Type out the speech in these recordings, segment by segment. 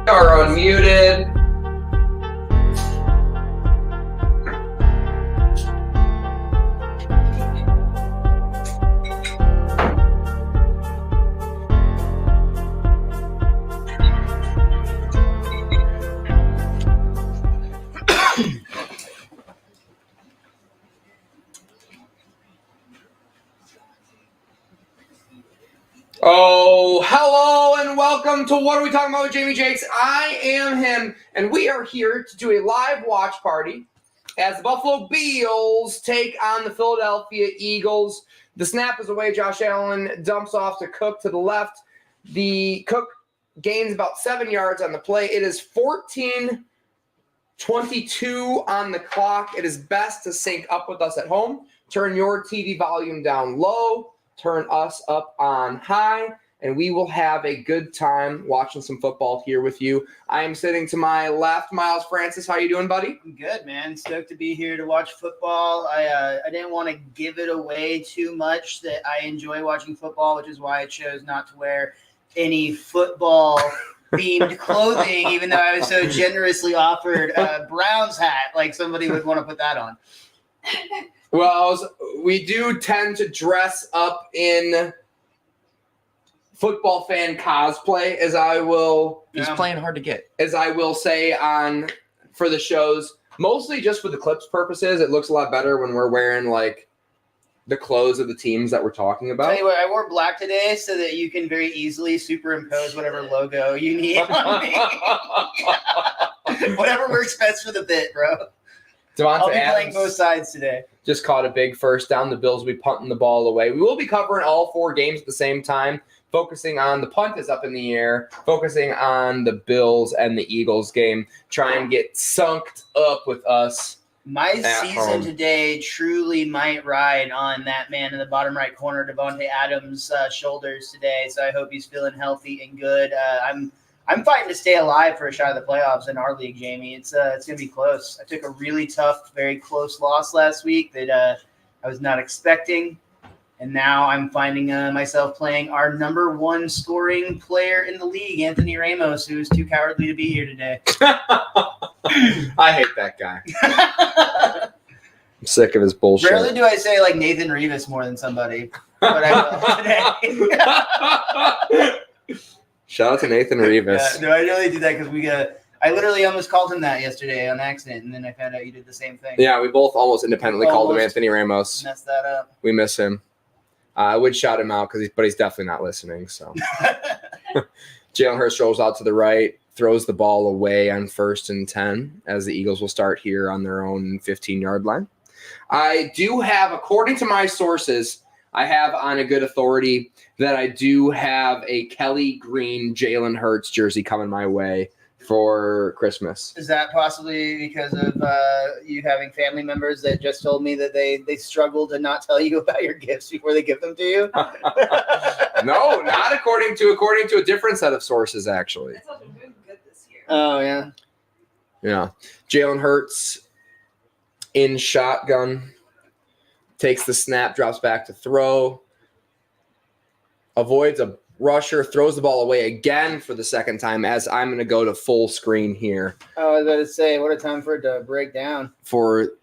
Are unmuted. Oh, hello and welcome to What Are We Talking About with Jamie Jakes. I am him, and we are here to do a live watch party as the Buffalo Bills take on the Philadelphia Eagles. The snap is away. Josh Allen dumps off to Cook to the left. The Cook gains about 7 yards on the play. It is 14:22 on the clock. It is best to sync up with us at home. Turn your TV volume down low. Turn us up on high, and we will have a good time watching some football here with you. I am sitting to my left, Miles Francis. How you doing, buddy? I'm good, man. Stoked to be here to watch football. I didn't want to give it away too much that I enjoy watching football, which is why I chose not to wear any football-themed clothing, even though I was so generously offered a Browns hat. Like somebody would want to put that on. Well, we do tend to dress up in football fan cosplay, as I will. He's playing hard to get. As I will say for the shows, mostly just for the clips purposes. It looks a lot better when we're wearing like the clothes of the teams that we're talking about. Anyway, I wore black today so that you can very easily superimpose whatever logo you need on me. Whatever works best for the bit, bro. I'll be playing both sides today. Just caught a big first down. The Bills will be punting the ball away. We will be covering all 4 games at the same time, focusing on the punt is up in the air, focusing on the Bills and the Eagles game. Try and get sunked up with us. My season today truly might ride on that man in the bottom right corner, Devontae Adams' shoulders today. So I hope he's feeling healthy and good. I'm fighting to stay alive for a shot at the playoffs in our league, Jamie. It's gonna be close. I took a really tough, very close loss last week that I was not expecting, and now I'm finding myself playing our number 1 scoring player in the league, Anthony Ramos, who is too cowardly to be here today. I hate that guy. I'm sick of his bullshit. Rarely do I say like Nathan Revis more than somebody, but I will today. Shout out to Nathan Revis. No, I really did that because I literally almost called him that yesterday on accident, and then I found out you did the same thing. Yeah, we both almost independently called him Anthony Ramos. Messed that up. We miss him. I would shout him out but he's definitely not listening. So Jalen Hurst rolls out to the right, throws the ball away on 1st and 10 as the Eagles will start here on their own 15-yard line. I do have, according to my sources, I have on a good authority that I do have a Kelly Green Jalen Hurts jersey coming my way for Christmas. Is that possibly because of you having family members that just told me that they struggle to not tell you about your gifts before they give them to you? No, not according to a different set of sources, actually. It's also doing good this year. Oh, yeah. Yeah. Jalen Hurts in shotgun. Takes the snap, drops back to throw. Avoids a rusher, throws the ball away again for the second time as I'm going to go to full screen here. I was about to say, what a time for it to break down. For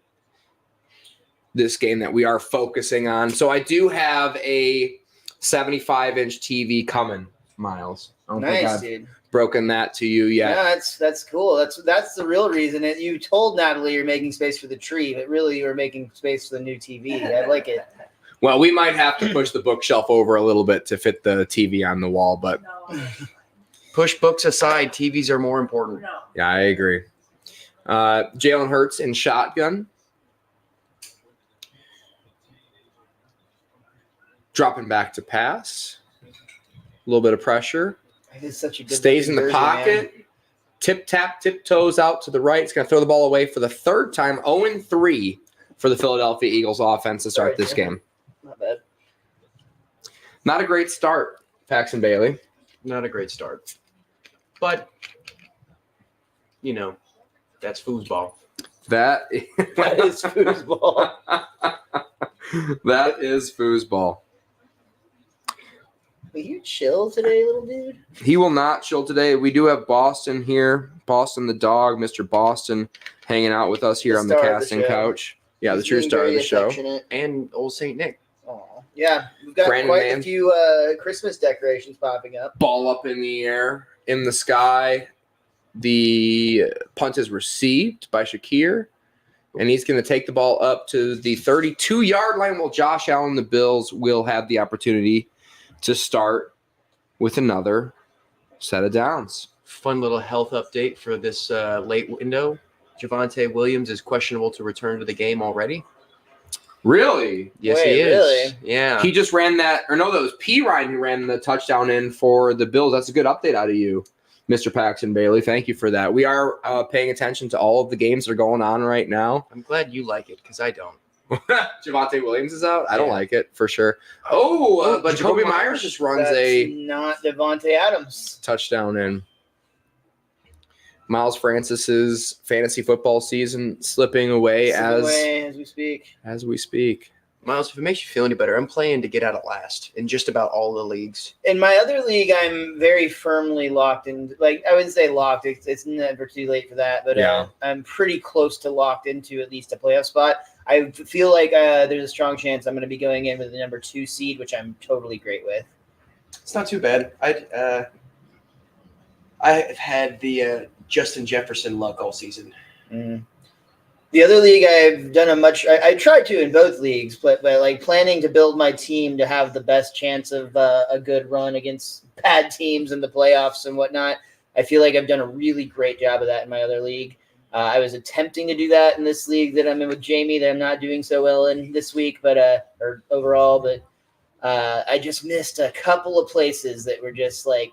this game that we are focusing on. So I do have a 75-inch TV coming, Miles. I don't think Nice, I've dude. broken that to you yet. Yeah, that's cool. That's the real reason. You told Natalie you're making space for the tree, but really you were making space for the new TV. I like it. Well, we might have to push the bookshelf over a little bit to fit the TV on the wall, but No. Push books aside, TVs are more important. No. yeah, I agree. Jalen Hurts in shotgun. Dropping back to pass. A little bit of pressure. It is such a good Stays in the jersey, pocket. man. Tip-tap, tiptoes out to the right. It's going to throw the ball away for the third time. 0-3 for the Philadelphia Eagles offense to start this game. Not bad. Not a great start, Paxton Bailey. Not a great start. But, that's foosball. That That is foosball. That is foosball. Will you chill today, little dude? He will not chill today. We do have Boston here. Boston the dog, Mr. Boston, hanging out with us here The on the star of the casting show. couch. Yeah, the He's true being star of very the show. affectionate. And old St. Nick. Aw. Yeah, we've got Brandon quite Mann. a few Christmas decorations popping up. Ball up in the air, in the sky. The punt is received by Shakir, and he's going to take the ball up to the 32-yard line while Josh Allen, the Bills, will have the opportunity to start with another set of downs. Fun little health update for this late window. Javonte Williams is questionable to return to the game already. Really? Yes, Wait, he is. really? He Yeah. just ran that, or no, that was P. Ryan who ran the touchdown in for the Bills. That's a good update out of you, Mr. Paxton Bailey. Thank you for that. We are paying attention to all of the games that are going on right now. I'm glad you like it because I don't. Javonte Williams is out. I don't Yeah. like it for sure. But Jacoby Myers just runs That's a not Devontae Adams. touchdown in. Miles Francis's fantasy football season slipping away As we speak. as we speak. Miles, if it makes you feel any better, I'm playing to get out of last in just about all the leagues. In my other league, I'm very firmly locked in. Like, I wouldn't say locked. It's never too late for that. But Yeah. I'm pretty close to locked into at least a playoff spot. I feel like there's a strong chance I'm going to be going in with the number 2 seed, which I'm totally great with. It's not too bad. I've had the Justin Jefferson luck all season. Mm. The other league, I've done I tried to in both leagues, but like planning to build my team to have the best chance of a good run against bad teams in the playoffs and whatnot. I feel like I've done a really great job of that in my other league. I was attempting to do that in this league that I'm in with Jamie that I'm not doing so well in this week, or overall, but I just missed a couple of places that were just like,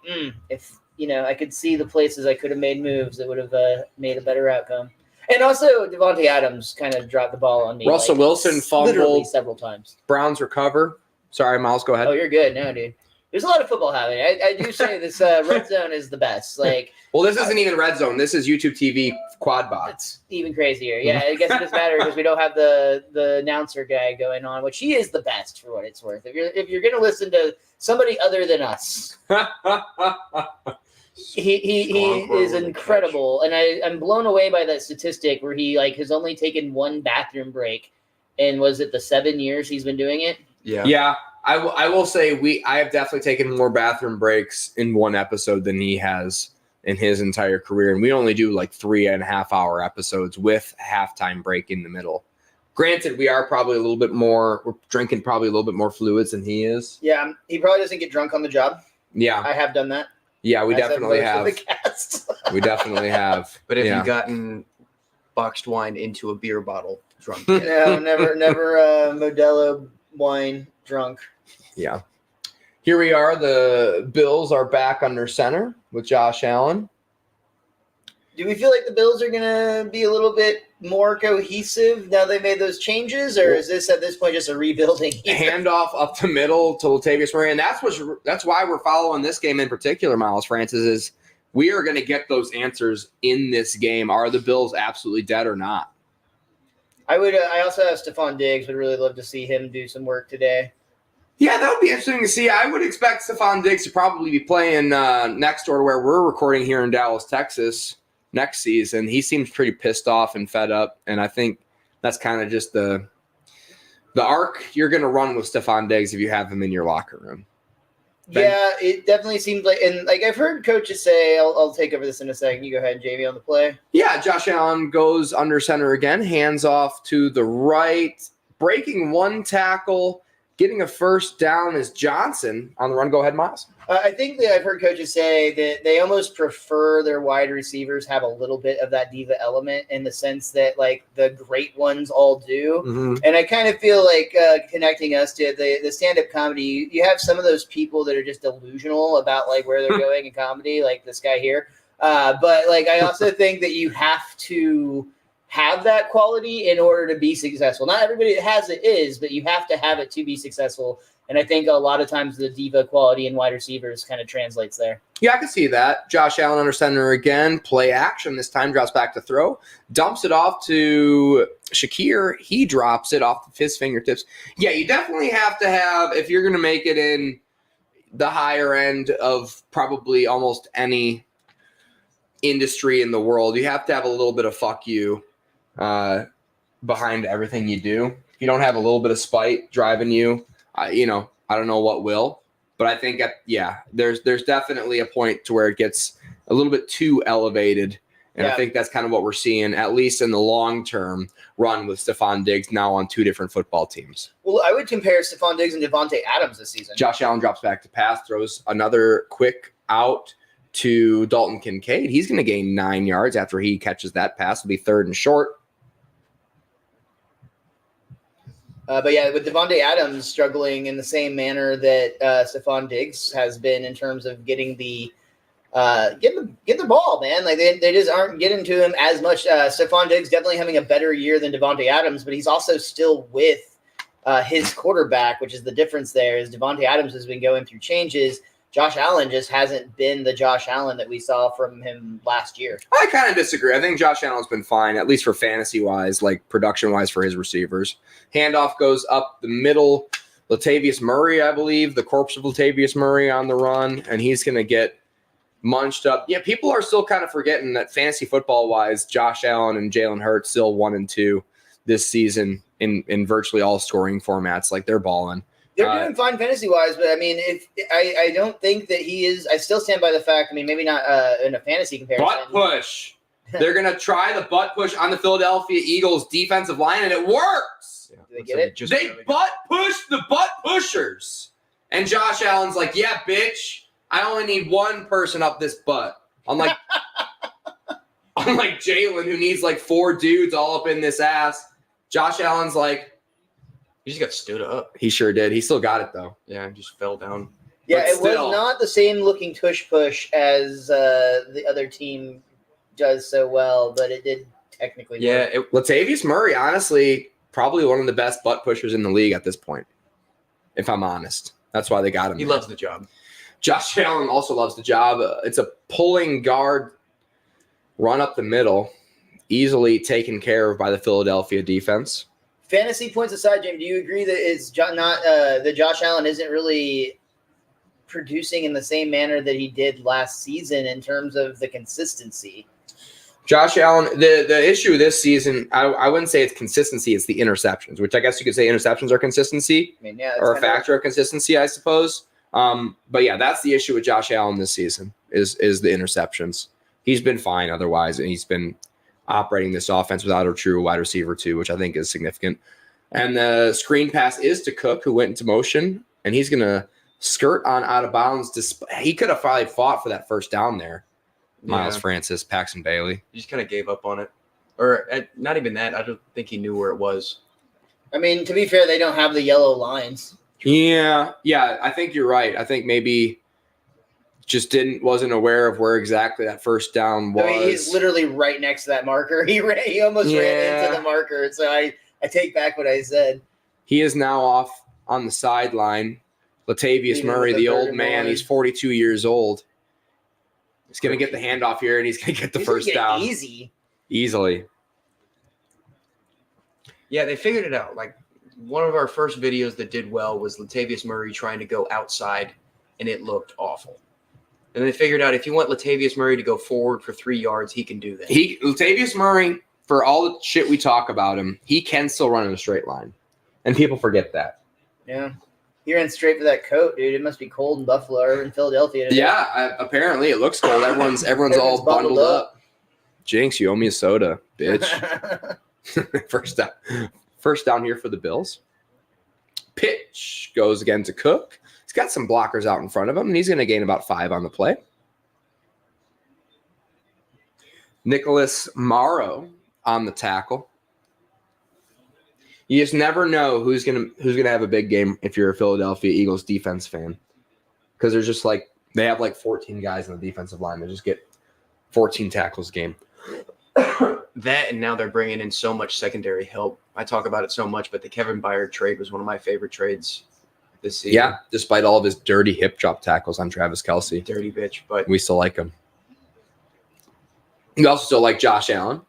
if I could see the places I could have made moves that would have made a better outcome. And also, Devontae Adams kind of dropped the ball on me. Russell Wilson fumbled. Literally several times. Browns recover. Sorry, Miles, go ahead. Oh, you're good now, dude. There's a lot of football happening. I do say this red zone is the best. Like, Well, this isn't even red zone. This is YouTube TV quad bots. it's even crazier. Yeah, I guess it doesn't matter because we don't have the announcer guy going on, which he is the best for what it's worth. If you're gonna listen to somebody other than us, he is incredible, and I'm blown away by that statistic where he has only taken one bathroom break, and was it the 7 years he's been doing it? Yeah. Yeah, I will say I have definitely taken more bathroom breaks in one episode than he has in his entire career, and we only do 3.5 hour episodes with halftime break in the middle. Granted, we are probably we're drinking probably a little bit more fluids than he is. Yeah, he probably doesn't get drunk on the job. Yeah, I have done that. yeah, we As have definitely most of have. the cast. We definitely have. But have Yeah. you gotten boxed wine into a beer bottle drunk yet? No, never Modelo wine drunk. Yeah. Here we are. The Bills are back under center with Josh Allen. Do we feel like the Bills are going to be a little bit more cohesive now they made those changes, or is this at this point just a rebuilding? Handoff up the middle to Latavius Murray, and that's why we're following this game in particular, Miles Francis, is we are going to get those answers in this game. Are the Bills absolutely dead or not? I also have Stephon Diggs. Would really love to see him do some work today. Yeah, that would be interesting to see. I would expect Stephon Diggs to probably be playing next door to where we're recording here in Dallas, Texas, next season. He seems pretty pissed off and fed up, and I think that's kind of just the arc you're going to run with Stephon Diggs if you have him in your locker room. Yeah, it definitely seems like, and like I've heard coaches say, I'll take over this in a second. You go ahead, Jamie, on the play. Yeah, Josh Allen goes under center again, hands off to the right, breaking one tackle, getting a first down is Johnson on the run. Go ahead, Miles. I think that I've heard coaches say that they almost prefer their wide receivers have a little bit of that diva element in the sense that like the great ones all do. Mm-hmm. And I kind of feel like connecting us to the stand-up comedy, you have some of those people that are just delusional about like where they're going in comedy, like this guy here. But like I also think that you have to have that quality in order to be successful. Not everybody that has it is, but you have to have it to be successful. And I think a lot of times the diva quality in wide receivers kind of translates there. Yeah, I can see that. Josh Allen under center again, play action. This time drops back to throw, dumps it off to Shakir. He drops it off his fingertips. Yeah, you definitely have to have, if you're going to make it in the higher end of probably almost any industry in the world, you have to have a little bit of fuck you behind everything you do. If you don't have a little bit of spite driving you, I don't know what will, but I think there's definitely a point to where it gets a little bit too elevated, and I think that's kind of what we're seeing, at least in the long-term run with Stephon Diggs now on two different football teams. Well, I would compare Stephon Diggs and Devontae Adams this season. Josh Allen drops back to pass, throws another quick out to Dalton Kincaid. He's going to gain 9 yards after he catches that pass. It'll be 3rd and short. But yeah, with Devontae Adams struggling in the same manner that Stephon Diggs has been in terms of getting the ball, man. Like they just aren't getting to him as much. Stephon Diggs definitely having a better year than Devontae Adams, but he's also still with his quarterback, which is the difference there. Is Devontae Adams has been going through changes. Josh Allen just hasn't been the Josh Allen that we saw from him last year. I kind of disagree. I think Josh Allen's been fine, at least for fantasy-wise, like production-wise for his receivers. Handoff goes up the middle. Latavius Murray, I believe, the corpse of Latavius Murray on the run, and he's going to get munched up. Yeah, people are still kind of forgetting that fantasy football-wise, Josh Allen and Jalen Hurts still 1 and 2 this season in virtually all scoring formats. Like, they're balling. They're doing fine fantasy-wise, but, I mean, I don't think that he is – I still stand by the fact – I mean, maybe not in a fantasy comparison. Butt push. They're going to try the butt push on the Philadelphia Eagles defensive line, and it works. Yeah, they get it? They butt push the butt pushers. And Josh Allen's like, yeah, bitch, I only need one person up this butt. Unlike Jalen, who needs like 4 dudes all up in this ass. Josh Allen's like, he just got stood up. he sure did. He still got it, though. Yeah, just fell down. Yeah, But it still. was not the same looking tush push as the other team does so well, but it did technically work. Yeah, Latavius Murray, honestly, probably one of the best butt pushers in the league at this point, if I'm honest. That's why they got him. he loves the job. Josh Allen also loves the job. It's a pulling guard run up the middle, easily taken care of by the Philadelphia defense. Fantasy points aside, Jamie, do you agree that that Josh Allen isn't really producing in the same manner that he did last season in terms of the consistency? Josh Allen, the issue this season, I wouldn't say it's consistency, it's the interceptions, which I guess you could say interceptions are consistency, I mean, yeah, or a factor of consistency, I suppose. But yeah, that's the issue with Josh Allen this season is the interceptions. He's been fine otherwise, and he's been operating this offense without a true wide receiver too, which I think is significant. And the screen pass is to Cook, who went into motion, and he's going to skirt on out of bounds. He could have probably fought for that first down there. Miles Francis, Paxton Bailey. He just kind of gave up on it. Or not even that. I don't think he knew where it was. I mean, to be fair, they don't have the yellow lines. Yeah. I think you're right. I think maybe just wasn't aware of where exactly that first down was. I mean, he's literally right next to that marker. He almost ran into the marker. So I take back what I said. He is now off on the sideline. Latavius Murray, the old man, he's 42 years old. He's going to get the handoff here, and he's going to get the first down. Easily. Yeah, they figured it out. Like, one of our first videos that did well was Latavius Murray trying to go outside, and it looked awful. And they figured out if you want Latavius Murray to go forward for 3 yards, he can do that. Latavius Murray, for all the shit we talk about him, he can still run in a straight line. And people forget that. Yeah. He ran straight for that coat, dude. It must be cold in Buffalo or in Philadelphia today. Yeah, apparently it looks cold. Everyone's all bundled up. Jinx, you owe me a soda, bitch. First down here for the Bills. Pitch goes again to Cook. He's got some blockers out in front of him, and he's going to gain about 5 on the play. Nicholas Morrow on the tackle. You just never know who's gonna have a big game if you're a Philadelphia Eagles defense fan, because there's just they have 14 guys on the defensive line. They just get 14 tackles a game. That, and now they're bringing in so much secondary help. I talk about it so much, but the Kevin Byard trade was one of my favorite trades this season. Yeah, despite all of his dirty hip drop tackles on Travis Kelce. Dirty bitch, but we still like him. We also still like Josh Allen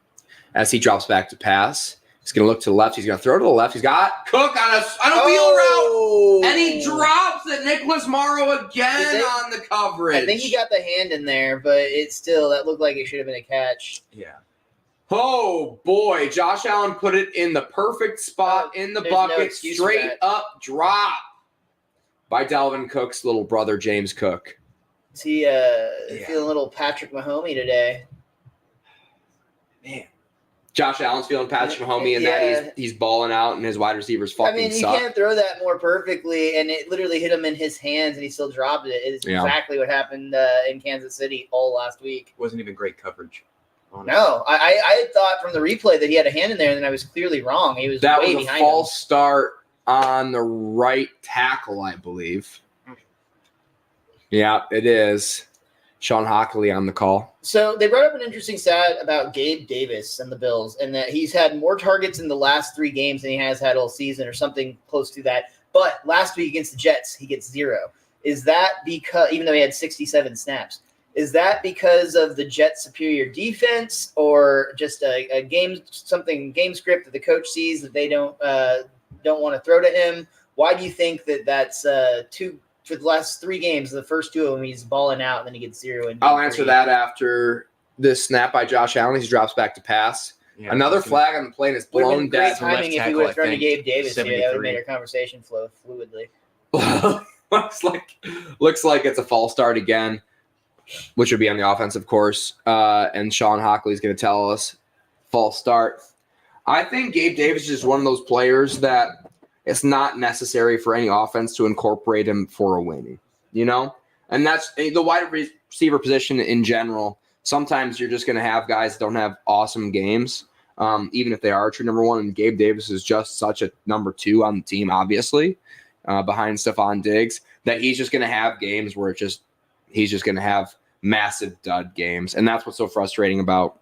as he drops back to pass. He's going to look to the left. He's going to throw to the left. He's got Cook on a wheel route, and he drops it. Nicholas Morrow again on the coverage. I think he got the hand in there, but that looked like it should have been a catch. Yeah. Oh, boy. Josh Allen put it in the perfect spot in the bucket. Straight up drop by Dalvin Cook's little brother, James Cook. Is he feeling a little Patrick Mahomes today? Man. Josh Allen's feeling Patrick Mahomes, and that he's balling out, and his wide receivers fucking suck. You can't throw that more perfectly, and it literally hit him in his hands, and he still dropped it. It's exactly what happened in Kansas City all last week. Wasn't even great coverage. No, I thought from the replay that he had a hand in there, and then I was clearly wrong. He was way behind him. That was a false start on the right tackle, I believe. Yeah, it is. Sean Hockley on the call. So they brought up an interesting stat about Gabe Davis and the Bills, and that he's had more targets in the last 3 games than he has had all season, or something close to that. But last week against the Jets, he gets 0. Is that because, even though he had 67 snaps, is that because of the Jets' superior defense, or just a game script that the coach sees that they don't want to throw to him? Why do you think that's for the last 3 games, the first 2 of them, he's balling out, and then he gets 0. I'll answer that after this snap by Josh Allen. He drops back to pass. Yeah, another flag on the play, and it's blown dead. Great timing if he would have thrown to Gabe Davis. That would have made our conversation flow fluidly. looks like it's a false start again, which would be on the offense, of course. And Sean Hockley is going to tell us false start. I think Gabe Davis is just one of those players that it's not necessary for any offense to incorporate him for a win, And that's the wide receiver position in general. Sometimes you're just going to have guys that don't have awesome games, even if they are a true number 1. And Gabe Davis is just such a number 2 on the team, obviously, behind Stephon Diggs, that he's just going to have games where he's just going to have massive dud games. And that's what's so frustrating about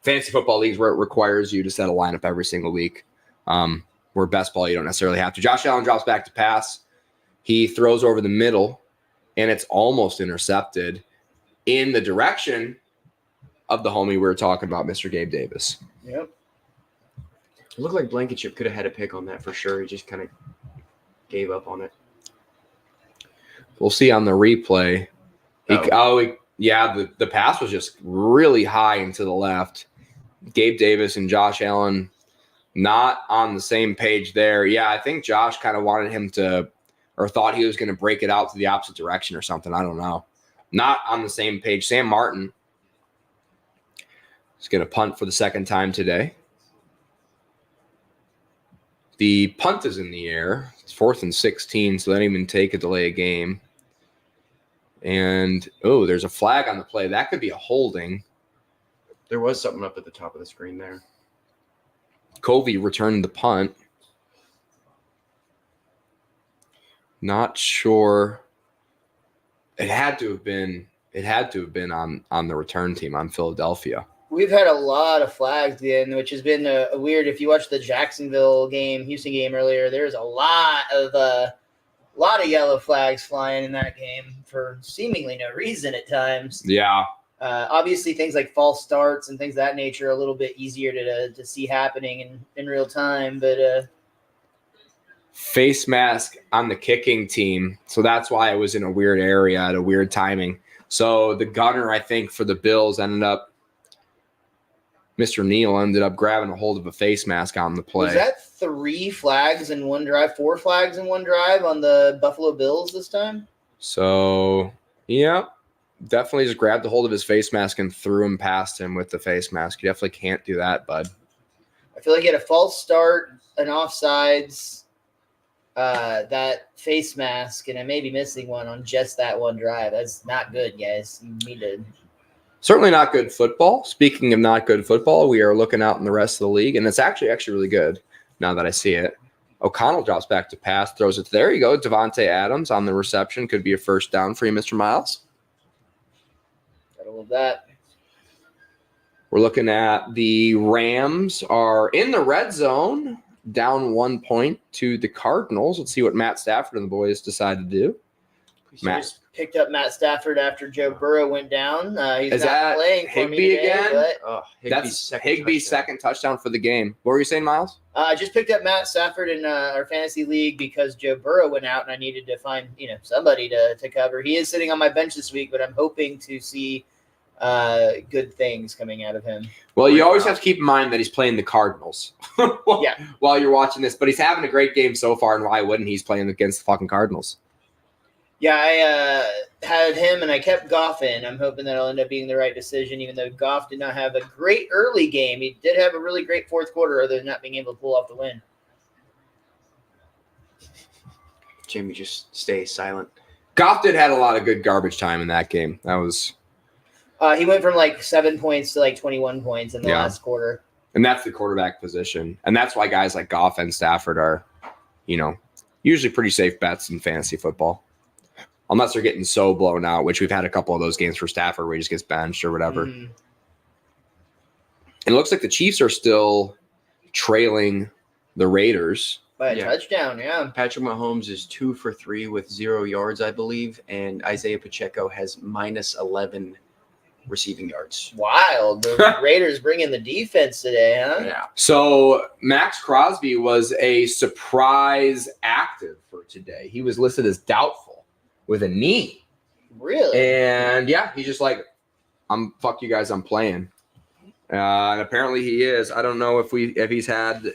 fantasy football leagues, where it requires you to set a lineup every single week. Where best ball, you don't necessarily have to. Josh Allen drops back to pass. He throws over the middle, and it's almost intercepted in the direction of the homie we were talking about, Mr. Gabe Davis. Yep. It looked like Blankenship could have had a pick on that for sure. He just kind of gave up on it. We'll see on the replay. The pass was just really high and to the left. Gabe Davis and Josh Allen not on the same page there. Yeah, I think Josh kind of wanted him to, or thought he was going to break it out to the opposite direction or something. I don't know. Not on the same page. Sam Martin is going to punt for the second time today. The punt is in the air. It's 4th and 16, so they don't even take a delay of game. And, there's a flag on the play. That could be a holding. There was something up at the top of the screen there. Covey returned the punt. Not sure. It had to have been on the return team on Philadelphia. We've had a lot of flags again, which has been a weird. If you watch the Jacksonville game, Houston game earlier, there's a lot of yellow flags flying in that game for seemingly no reason at times. Yeah. Obviously, things like false starts and things of that nature are a little bit easier to see happening in real time. But face mask on the kicking team, so that's why it was in a weird area at a weird timing. So the gunner, I think, for the Bills Mr. Neal ended up grabbing a hold of a face mask on the play. Was that 3 flags in one drive, 4 flags in one drive on the Buffalo Bills this time? So, yeah, definitely just grabbed a hold of his face mask and threw him past him with the face mask. You definitely can't do that, bud. I feel like he had a false start, an offsides, that face mask, and I may be missing one on just that one drive. That's not good, guys. You need to... Certainly not good football. Speaking of not good football, we are looking out in the rest of the league, and it's actually really good now that I see it. O'Connell drops back to pass, throws it. There you go. Devontae Adams on the reception. Could be a first down for you, Mr. Miles. Gotta love that. We're looking at the Rams are in the red zone, down 1 point to the Cardinals. Let's see what Matt Stafford and the boys decide to do. Matt just picked up Matt Stafford after Joe Burrow went down. He's Is not that playing for Higbee me today, again? but That's Higbee's second touchdown for the game. What were you saying, Miles? I just picked up Matt Stafford in our fantasy league because Joe Burrow went out and I needed to find somebody to cover. He is sitting on my bench this week, but I'm hoping to see good things coming out of him. Well, you always have to keep in mind that he's playing the Cardinals Yeah. while you're watching this, but he's having a great game so far, and why wouldn't he's playing against the fucking Cardinals? Yeah, I had him and I kept Goff in. I'm hoping that'll end up being the right decision, even though Goff did not have a great early game. He did have a really great fourth quarter, other than not being able to pull off the win. Jamie, just stay silent. Goff did had a lot of good garbage time in that game. That was, He went from like 7 points to like 21 points in the last quarter. and that's the quarterback position, and that's why guys like Goff and Stafford are, usually pretty safe bets in fantasy football. Unless they're getting so blown out, which we've had a couple of those games for Stafford where he just gets benched or whatever. And it looks like the Chiefs are still trailing the Raiders. By a touchdown, yeah. Patrick Mahomes is 2 for 3 with 0 yards, I believe, and Isaiah Pacheco has minus 11 receiving yards. Wild. The Raiders bringing the defense today, huh? Yeah. So Max Crosby was a surprise active for today. He was listed as doubtful with a knee. Really? And yeah, he's just like, fuck you guys, I'm playing. And apparently he is. I don't know if he's had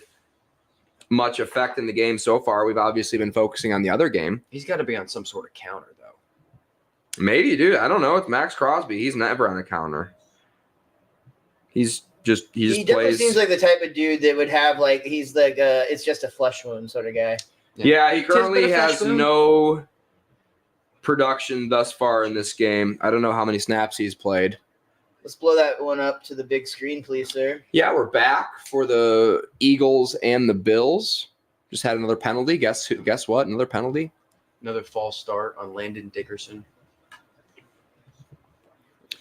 much effect in the game so far. We've obviously been focusing on the other game. He's got to be on some sort of counter, though. Maybe, dude. I don't know. It's Max Crosby. He's never on a counter. He definitely plays. Seems like the type of dude that would have he's like it's just a flesh wound sort of guy. Yeah, he currently has no production thus far in this game. I don't know how many snaps he's played. Let's blow that one up to the big screen, please, sir. Yeah, we're back for the Eagles and the Bills. Just had another penalty. Guess what? Another penalty. Another false start on Landon Dickerson.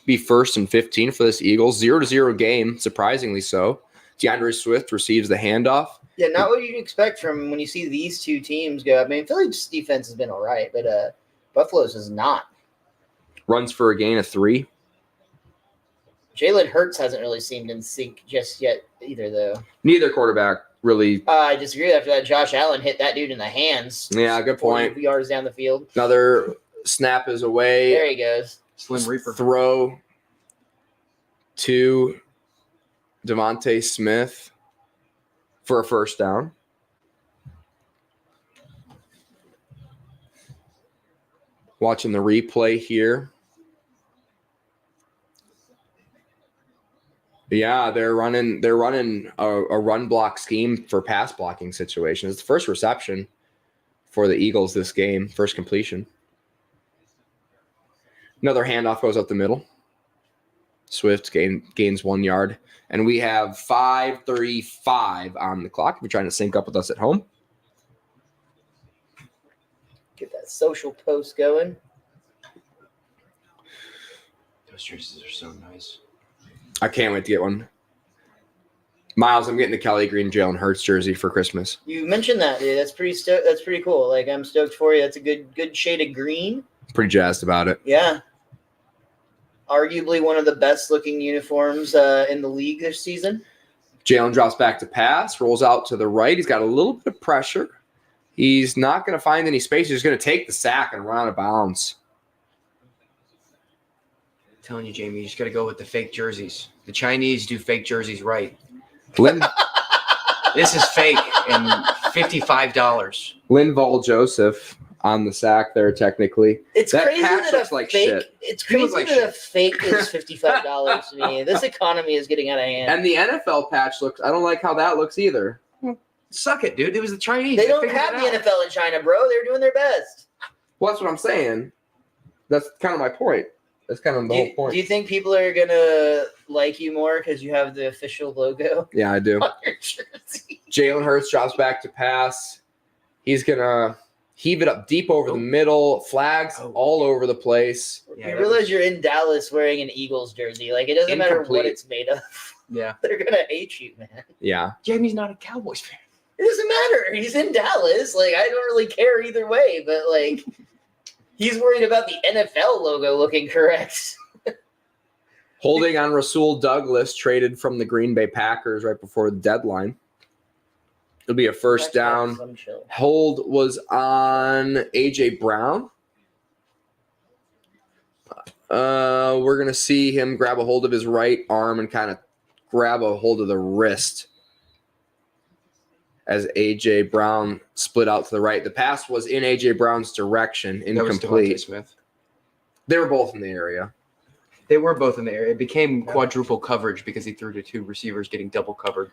Be 1st and 15 for this Eagles. 0-0 game, surprisingly so. DeAndre Swift receives the handoff. Yeah, not what you'd expect from when you see these two teams go. I mean, Philly's defense has been all right, but Buffalo's is not. Runs for a gain of 3. Jalen Hurts hasn't really seemed in sync just yet either, though. Neither quarterback really. I disagree. After that, Josh Allen hit that dude in the hands. Yeah, good point. 40 yards down the field. Another snap is away. There he goes. Slim Reaper. Throw to Devontae Smith for a first down. Watching the replay here. Yeah, they're running a run block scheme for pass blocking situations. It's the first reception for the Eagles this game, first completion. Another handoff goes up the middle. Swift gains 1 yard. And we have 5:35 on the clock if you're trying to sync up with us at home. Get that social post going. Those jerseys are so nice. I can't wait to get one. Miles, I'm getting the Kelly Green Jalen Hurts jersey for Christmas. You mentioned that, dude. That's pretty cool. Like, I'm stoked for you. That's a good shade of green. Pretty jazzed about it. Yeah. Arguably one of the best looking uniforms in the league this season. Jalen drops back to pass, rolls out to the right. He's got a little bit of pressure. He's not going to find any space. He's going to take the sack and run out of bounds. I'm telling you, Jamie, you just got to go with the fake jerseys. The Chinese do fake jerseys right. This is fake and $55. Linval Joseph on the sack there, technically. It's that crazy patch that looks a like fake. shit. It's He looks crazy like that a fake is $55 to me. This economy is getting out of hand. And the NFL patch looks, I don't like how that looks either. Suck it, dude. It was the Chinese. They don't figured have it the out. NFL in China, bro. They're doing their best. Well, that's what I'm saying. That's kind of my point. That's kind of the whole point. Do you think people are gonna like you more because you have the official logo Yeah, I do. on your jersey? Jalen Hurts drops back to pass. He's going to heave it up deep over the middle. Flags all over the place. Yeah, You realize you're in Dallas wearing an Eagles jersey. Like, it doesn't matter Incomplete. what it's made of. Yeah. They're gonna hate you, man. Yeah. Jamie's not a Cowboys fan. It doesn't matter. He's in Dallas. Like, I don't really care either way, but like, he's worried about the NFL logo looking correct. Holding on Rasul Douglas, traded from the Green Bay Packers right before the deadline. It'll be a first down. Some chill. Hold was on A.J. Brown. We're going to see him grab a hold of his right arm and kind of grab a hold of the wrist as A.J. Brown split out to the right. The pass was in A.J. Brown's direction, That was incomplete. Devontae Smith. They were both in the area. They were both in the area. It became quadruple coverage because he threw to two receivers getting double covered.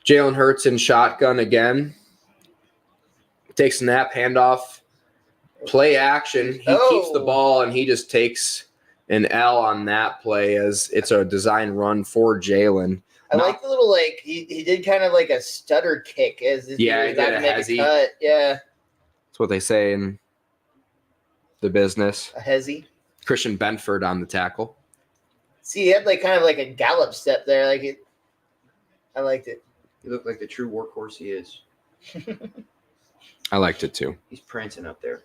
Jalen Hurts in shotgun again. Takes a snap, handoff, play action. He keeps the ball, and he just takes an L on that play as it's a design run for Jalen. I like the little, like, he did kind of like a stutter kick as if Yeah, he he was about did to a make hezzy. a cut. Yeah, That's what they say in the business. a hezzy. Christian Benford on the tackle. See, he had like kind of like a gallop step there. Like it, I liked it. He looked like the true workhorse he is. I liked it too. He's prancing up there.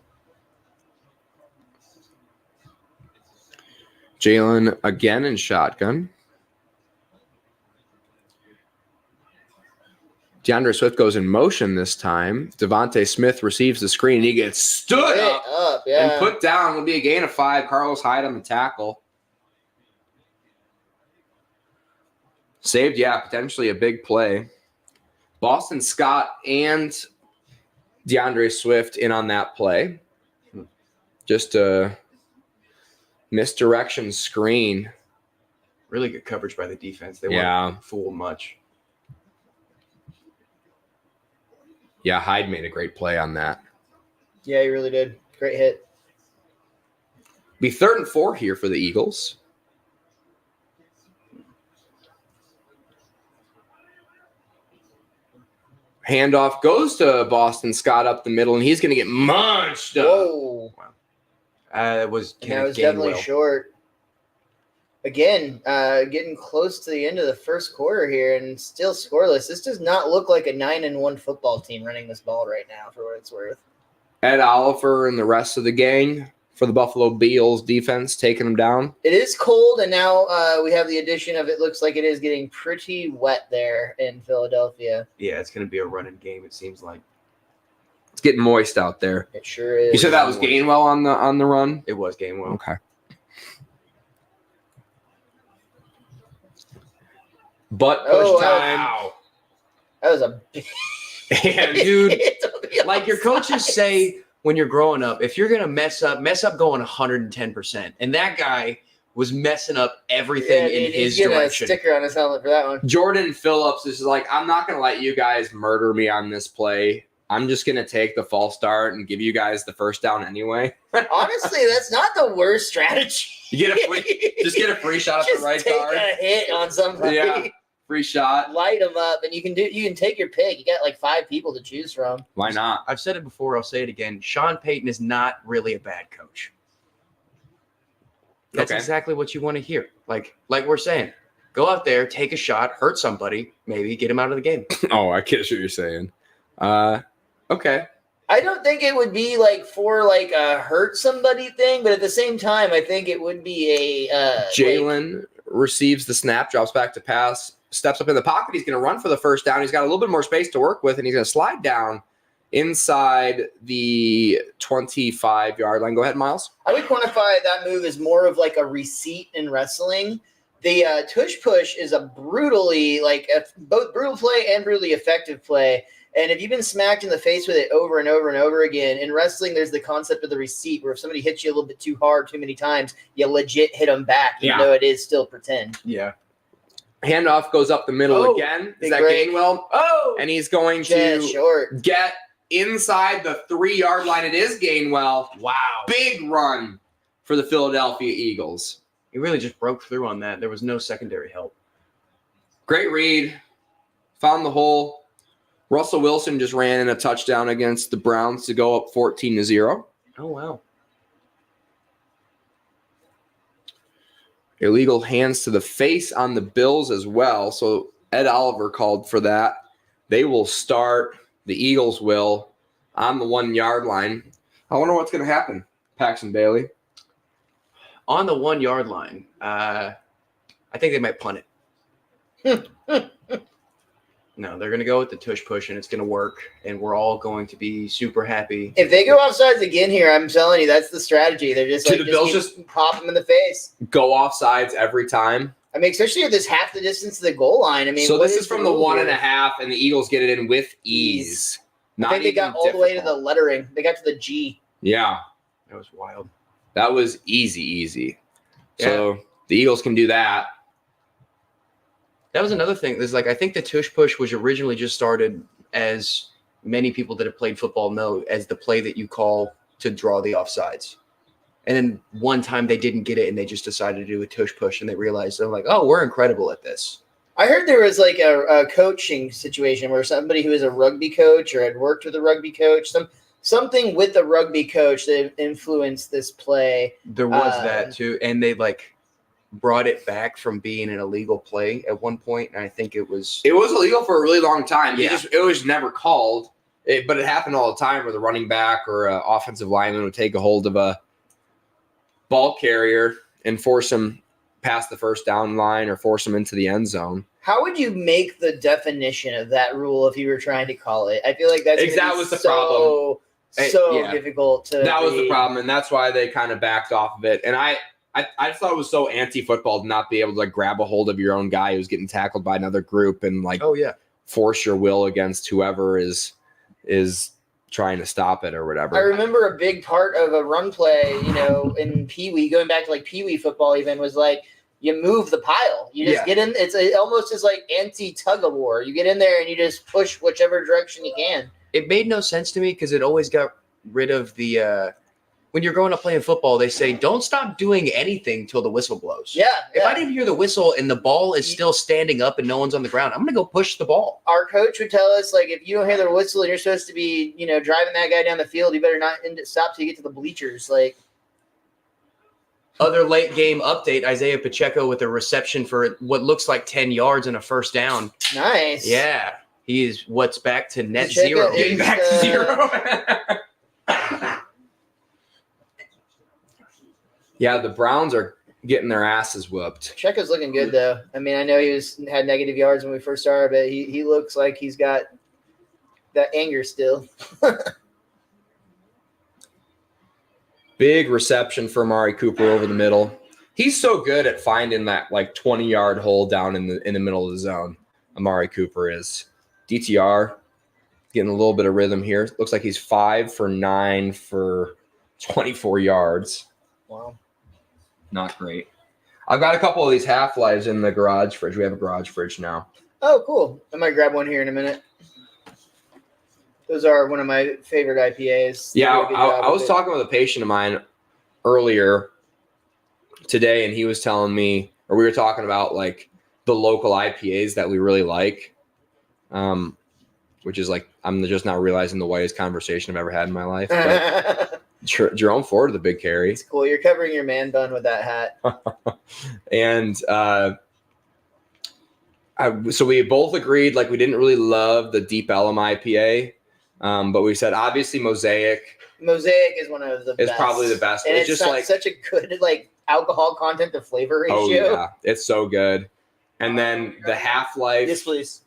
Jalen again in shotgun. DeAndre Swift goes in motion this time. Devontae Smith receives the screen. He gets stood up yeah. and put down. Will be a gain of 5. Carlos Hyde on the tackle. Saved, yeah, potentially a big play. Boston Scott and DeAndre Swift in on that play. Just a misdirection screen. Really good coverage by the defense. They Yeah. weren't fooled much. Yeah, Hyde made a great play on that. Yeah, he really did. Great hit. Be 3rd and 4 here for the Eagles. Handoff goes to Boston Scott up the middle, and he's going to get munched up. Whoa. It was And that was definitely short. Again, getting close to the end of the first quarter here and still scoreless. This does not look like a 9-1 football team running this ball right now, for what it's worth. Ed Oliver and the rest of the gang for the Buffalo Bills defense taking them down. It is cold, and now we have the addition of it looks like it is getting pretty wet there in Philadelphia. Yeah, it's going to be a running game, it seems like. It's getting moist out there. It sure is. You said that was Gainwell on the run? It was Gainwell. Okay. Butt push time. That was a big And dude, hit on the Like your coaches outside. say when you're growing up, if you're going to mess up going 110%. And that guy was messing up everything in dude, his he's getting direction. a sticker on his helmet for that one. Jordan Phillips is like, I'm not going to let you guys murder me on this play. I'm just going to take the false start and give you guys the first down anyway. Honestly, that's not the worst strategy. You get a free, just get a free shot at the right take guard. a hit on somebody. Yeah. Free shot. Light them up, and you can take your pick. You got like 5 people to choose from. Why not? I've said it before. I'll say it again. Sean Payton is not really a bad coach. That's exactly what you want to hear. Like we're saying, go out there, take a shot, hurt somebody, maybe get him out of the game. Oh, I get what you're saying. Okay. I don't think it would be like for like a hurt somebody thing, but at the same time, I think it would be a Jalen receives the snap, drops back to pass, steps up in the pocket. He's going to run for the first down. He's got a little bit more space to work with, and he's going to slide down inside the 25-yard line. Go ahead, Miles. I would quantify that move as more of like a receipt in wrestling. The tush push is a brutally both brutal play and brutally effective play. And if you've been smacked in the face with it over and over and over again, in wrestling, there's the concept of the receipt where if somebody hits you a little bit too hard too many times, you legit hit them back, even though it is still pretend. Yeah. Handoff goes up the middle again. Is that break. Gainwell? Oh! And he's going to short. Get inside the 3-yard line. It is Gainwell. Wow. Big run for the Philadelphia Eagles. He really just broke through on that. There was no secondary help. Great read. Found the hole. Russell Wilson just ran in a touchdown against the Browns to go up 14-0. Oh, wow. Illegal hands to the face on the Bills as well. So Ed Oliver called for that. They will start. The Eagles will on the 1-yard line. I wonder what's going to happen, Paxton Bailey. On the 1-yard line, I think they might punt it. No, they're going to go with the tush push, and it's going to work, and we're all going to be super happy. If they go offsides again here, I'm telling you, that's the strategy. They're just like, the Bills just pop them in the face. Go offsides every time. I mean, especially if this half the distance to the goal line. I mean, so this is from the rule 1.5, and the Eagles get it in with ease. I think they got all the way to the lettering. They got to the G. Yeah. That was wild. That was easy. Yeah. So the Eagles can do that. That was another thing. There's I think the tush push was originally just started, as many people that have played football know, as the play that you call to draw the offsides. And then one time they didn't get it, and they just decided to do a tush push, and they realized, they're like, oh, we're incredible at this. I heard there was like a coaching situation where somebody who is a rugby coach or had worked with a rugby coach, something with the rugby coach that influenced this play. There was that too, and they brought it back from being an illegal play at one point, and I think it was illegal for a really long time. Yeah. It was never called, but it happened all the time where the running back or an offensive lineman would take a hold of a ball carrier and force him past the first down line or force him into the end zone. How would you make the definition of that rule if you were trying to call it? I feel like that was the problem. Difficult to That was the problem, and that's why they kind of backed off of it. And I just thought it was so anti-football to not be able to grab a hold of your own guy who's getting tackled by another group and force your will against whoever is trying to stop it or whatever. I remember a big part of a run play, in Pee Wee, going back to Pee Wee football even, was you move the pile. You just get in. It's almost as anti-tug of war. You get in there and you just push whichever direction you can. It made no sense to me because it always got rid of the when you're growing up playing football, they say, don't stop doing anything till the whistle blows. Yeah. If I didn't hear the whistle and the ball is still standing up and no one's on the ground, I'm going to go push the ball. Our coach would tell us, if you don't hear the whistle and you're supposed to be, driving that guy down the field, you better not stop till you get to the bleachers. Other late game update, Isaiah Pacheco with a reception for what looks like 10 yards and a first down. Nice. Yeah. He is what's back to net Pacheco zero. is, Back to zero. Yeah, the Browns are getting their asses whooped. Pacheco's looking good, though. I mean, I know he had negative yards when we first started, but he looks like he's got that anger still. Big reception for Amari Cooper over the middle. He's so good at finding that 20-yard hole down in the middle of the zone. Amari Cooper is. DTR getting a little bit of rhythm here. Looks like he's 5 for 9 for 24 yards. Wow. Not great. I've got a couple of these half-lives in the garage fridge. We have a garage fridge now. Oh, cool. I might grab one here in a minute. Those are one of my favorite IPAs. Yeah, I was talking with a patient of mine earlier today, and he was telling me, or we were talking about the local IPAs that we really like, which is like I'm just not realizing the whitest conversation I've ever had in my life. But Jerome Ford, the big carry. It's cool. You're covering your man bun with that hat. And so we both agreed like we didn't really love the Deep Ellum IPA, but we said obviously Mosaic. Mosaic is one of the best. It's probably the best. And it's just got like such a good like alcohol content to flavor ratio. Oh yeah, it's so good. And then the Half-Life. Yes, please.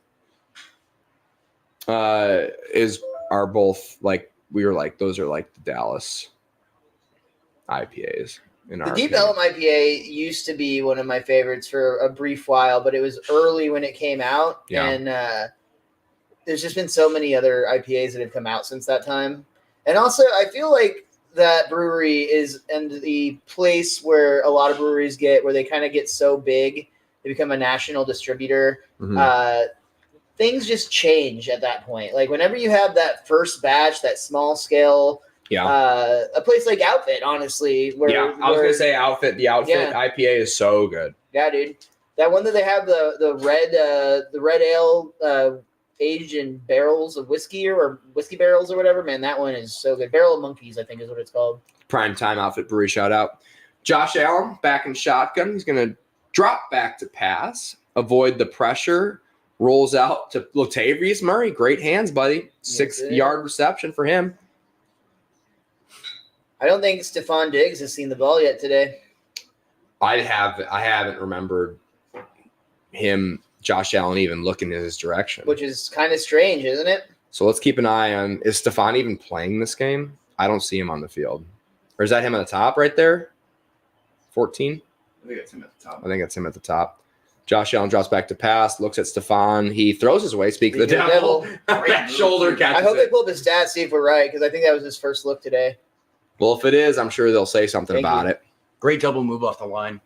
Are both like we were like those are like the Dallas IPAs in our The Deep opinion. Ellum IPA used to be one of my favorites for a brief while, but it was early when it came out, Yeah. and there's just been so many other IPAs that have come out since that time. And also, I feel like that brewery is and the place where a lot of breweries get where they kind of get so big, they become a national distributor. Mhm. Things just change at that point. Like whenever you have that first batch, that small scale, a place like Outfit, honestly, where I was gonna say Outfit. The Outfit Yeah. IPA is so good. yeah, dude, that one that they have the red ale aged in barrels of whiskey or whiskey barrels or whatever. Man, that one is so good. Barrel of Monkeys, I think, is what it's called. Prime time Outfit Brewery shout out. Josh Allen back in shotgun. He's gonna drop back to pass, avoid the pressure. Rolls out to Latavius Murray. Great hands, buddy. 6-yard reception for him. I don't think Stephon Diggs has seen the ball yet today. I haven't remembered him, Josh Allen, even looking in his direction. Which is kind of strange, isn't it? So let's keep an eye on, is Stephon even playing this game? I don't see him on the field. Or is that him at the top right there? 14? I think it's him at the top. I think it's him at the top. Josh Allen drops back to pass, looks at Stephon. He throws his way. Speak of the devil. Back shoulder catches I hope they it. pull up his stats, see if we're right, because I think that was his first look today. Well, if it is, I'm sure they'll say something Thank about you. it. Great double move off the line.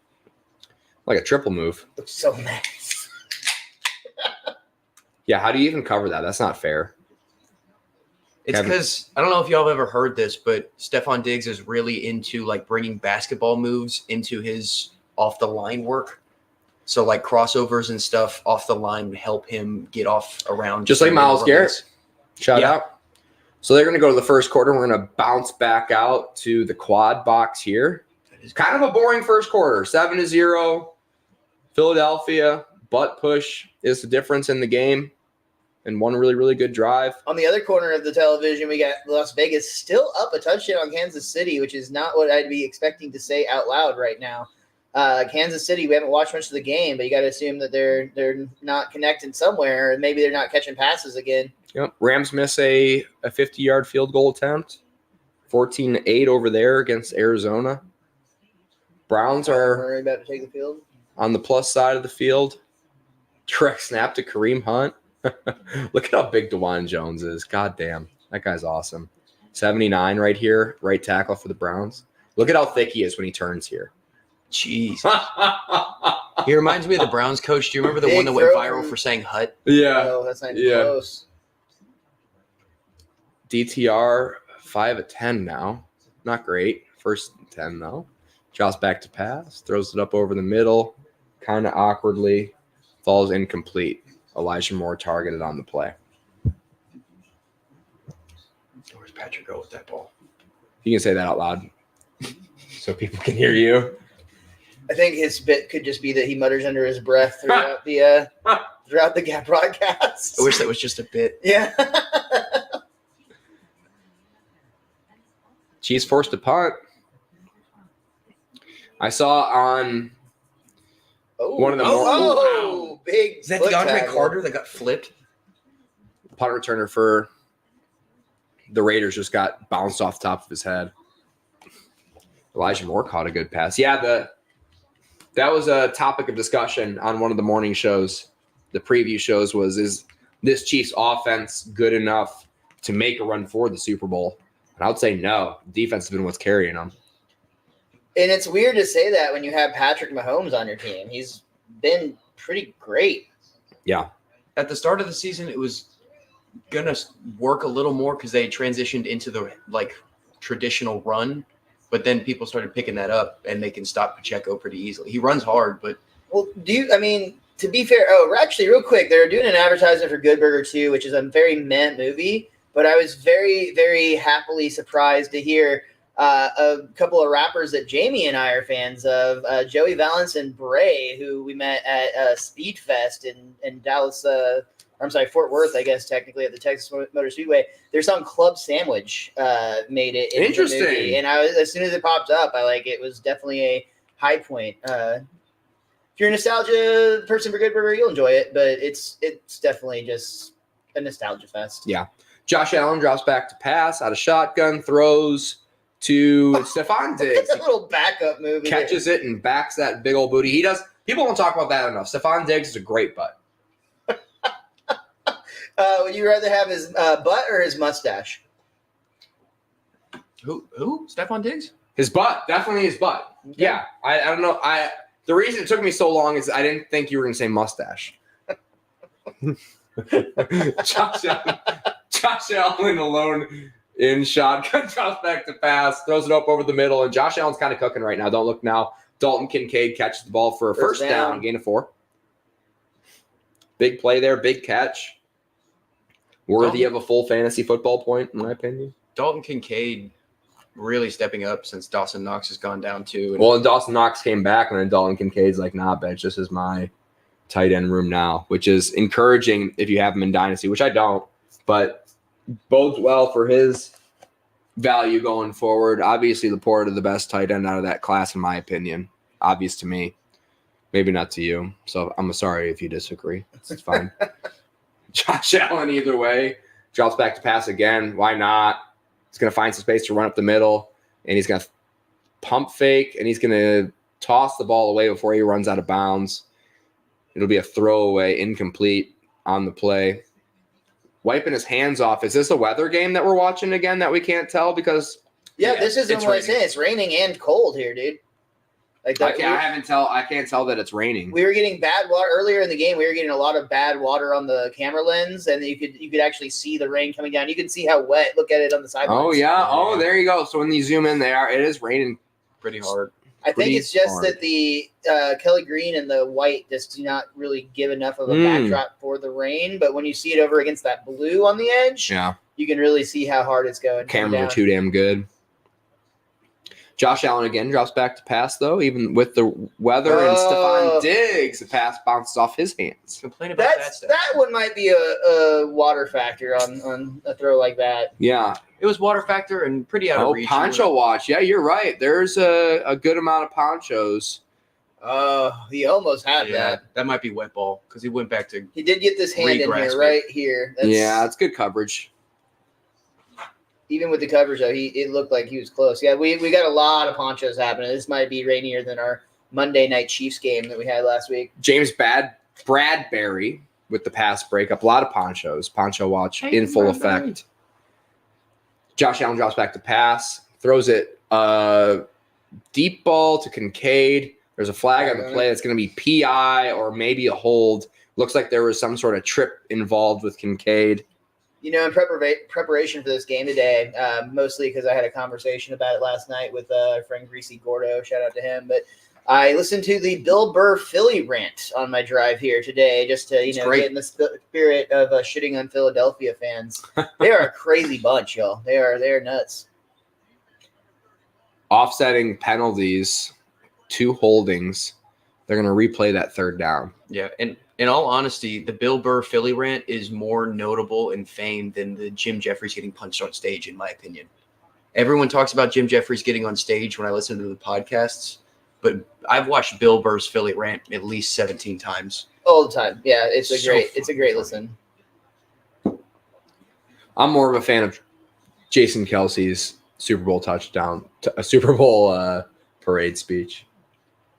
Like a triple move. Looks so nice. Yeah, how do you even cover that? That's not fair. It's Kevin. because I don't know if y'all have ever heard this, but Stephon Diggs is really into like bringing basketball moves into his off the line work. So like crossovers and stuff off the line would help him get off around. Just like Myles Garrett. Shout Yeah. out. So they're going to go to the first quarter. We're going to bounce back out to the quad box here. It's kind of a boring first quarter. 7-0. Philadelphia. Butt push is the difference in the game. And one really, really good drive. On the other corner of the television, we got Las Vegas still up a touchdown on Kansas City, which is not what I'd be expecting to say out loud right now. Kansas City, we haven't watched much of the game, but you got to assume that they're not connected somewhere, and maybe they're not catching passes again. Yep. Rams miss a 50-yard field goal attempt. 14-8 over there against Arizona. Browns are Murray about to take the field. on the plus side of the field. Direct snap to Kareem Hunt. Look at how big DeJuan Jones is. God damn. That guy's awesome. 79 right here. Right tackle for the Browns. Look at how thick he is when he turns here. Jeez. He reminds me of the Browns coach. Do you remember the Big one that went throw viral from- for saying hut? Yeah. No, that's not even Yeah. close. DTR 5 of 10 now. Not great. First and 10 though. Drops back to pass. Throws it up over the middle. Kind of awkwardly. Falls incomplete. Elijah Moore targeted on the play. Where's Patrick go with that ball? You can say that out loud so people can hear you. I think his bit could just be that he mutters under his breath throughout the broadcast. I wish that was just a bit. Yeah. Chiefs forced a punt. I saw on one of the more big. Is that foot DeAndre tackle. Carter that got flipped? punt returner for the Raiders just got bounced off the top of his head. Elijah Moore caught a good pass. Yeah, that was a topic of discussion on one of the morning shows. The preview shows was, is this Chiefs offense good enough to make a run for the Super Bowl? And I would say no. Defense has been what's carrying them. And it's weird to say that when you have Patrick Mahomes on your team. He's been pretty great. Yeah. At the start of the season, it was going to work a little more because they transitioned into the traditional run. But then people started picking that up, and they can stop Pacheco pretty easily. He runs hard, but Well, To be fair, we're actually real quick. They're doing an advertisement for Good Burger 2, which is a very meh movie. But I was very, very happily surprised to hear a couple of rappers that Jamie and I are fans of, Joey Valance and Bray, who we met at Speed Fest in Dallas. Fort Worth, I guess, technically, at the Texas Motor Speedway. Their song Club Sandwich made it into Interesting. the movie. And as soon as it popped up, it was definitely a high point. If you're a nostalgia person for Good Burger, you'll enjoy it, but it's definitely just a nostalgia fest. Yeah. Josh Allen drops back to pass out of shotgun, throws to Stephon Diggs. It's a little backup movie. Catches it and backs that big old booty. People don't talk about that enough. Stephon Diggs is a great butt. Would you rather have his butt or his mustache? Who? Stephon Diggs? His butt. Definitely his butt. Yeah. I don't know. The reason it took me so long is I didn't think you were going to say mustache. Josh Allen alone in shotgun, drops back to pass, throws it up over the middle, and Josh Allen's kind of cooking right now. Don't look now. Dalton Kincaid catches the ball for a first down, gain of 4. Big play there, big catch. Worthy of a full fantasy football point, in my opinion. Dalton Kincaid really stepping up since Dawson Knox has gone down too. And Dawson Knox came back, and then Dalton Kincaid's like, nah, bitch, this is my tight end room now, which is encouraging if you have him in Dynasty, which I don't, but bodes well for his value going forward. Obviously, Laporta, the best tight end out of that class, in my opinion. Obvious to me. Maybe not to you. So I'm sorry if you disagree. It's fine. Josh Allen, either way, drops back to pass again. Why not? He's going to find some space to run up the middle, and he's going to pump fake, and he's going to toss the ball away before he runs out of bounds. It'll be a throwaway, incomplete on the play. Wiping his hands off. Is this a weather game that we're watching again that we can't tell? Because this isn't what I said. It's raining and cold here, dude. Like that, I can't tell that it's raining. We were getting bad water earlier in the game. We were getting a lot of bad water on the camera lens, and you could actually see the rain coming down. You can see how wet. Look at it on the sidelines. Oh yeah. Oh, there you go. So when you zoom in, it is raining pretty hard. I think it's just that the Kelly Green and the white just do not really give enough of a backdrop for the rain. But when you see it over against that blue on the edge, you can really see how hard it's going. Cameras are too damn good. Josh Allen again drops back to pass, though, even with the weather. And Stephon Diggs, the pass bounces off his hands. Complain about that one might be a water factor on a throw like that. Yeah. It was water factor and pretty out of reach. Poncho watch. Yeah, you're right. There's a good amount of ponchos. He almost had that. That might be wet ball because he went back to. He did get this hand in here, right here. That's good coverage. Even with the coverage, though, it looked like he was close. Yeah, we got a lot of ponchos happening. This might be rainier than our Monday night Chiefs game that we had last week. James Bradbury with the pass breakup. A lot of ponchos. Poncho watch in full effect. Josh Allen drops back to pass. Throws it deep ball to Kincaid. There's a flag on the play. That's going to be PI or maybe a hold. Looks like there was some sort of trip involved with Kincaid. You know, in preparation for this game today, mostly because I had a conversation about it last night with our friend Greasy Gordo. Shout out to him. But I listened to the Bill Burr Philly rant on my drive here today just to, get in the spirit of shitting on Philadelphia fans. They are a crazy bunch, y'all. They are nuts. Offsetting penalties, 2 holdings. They're going to replay that third down. Yeah, and in all honesty, the Bill Burr Philly rant is more notable and famed than the Jim Jeffries getting punched on stage, in my opinion. Everyone talks about Jim Jeffries getting on stage when I listen to the podcasts, but I've watched Bill Burr's Philly rant at least 17 times. All the time. Yeah, it's a great listen. I'm more of a fan of Jason Kelsey's Super Bowl Super Bowl parade speech.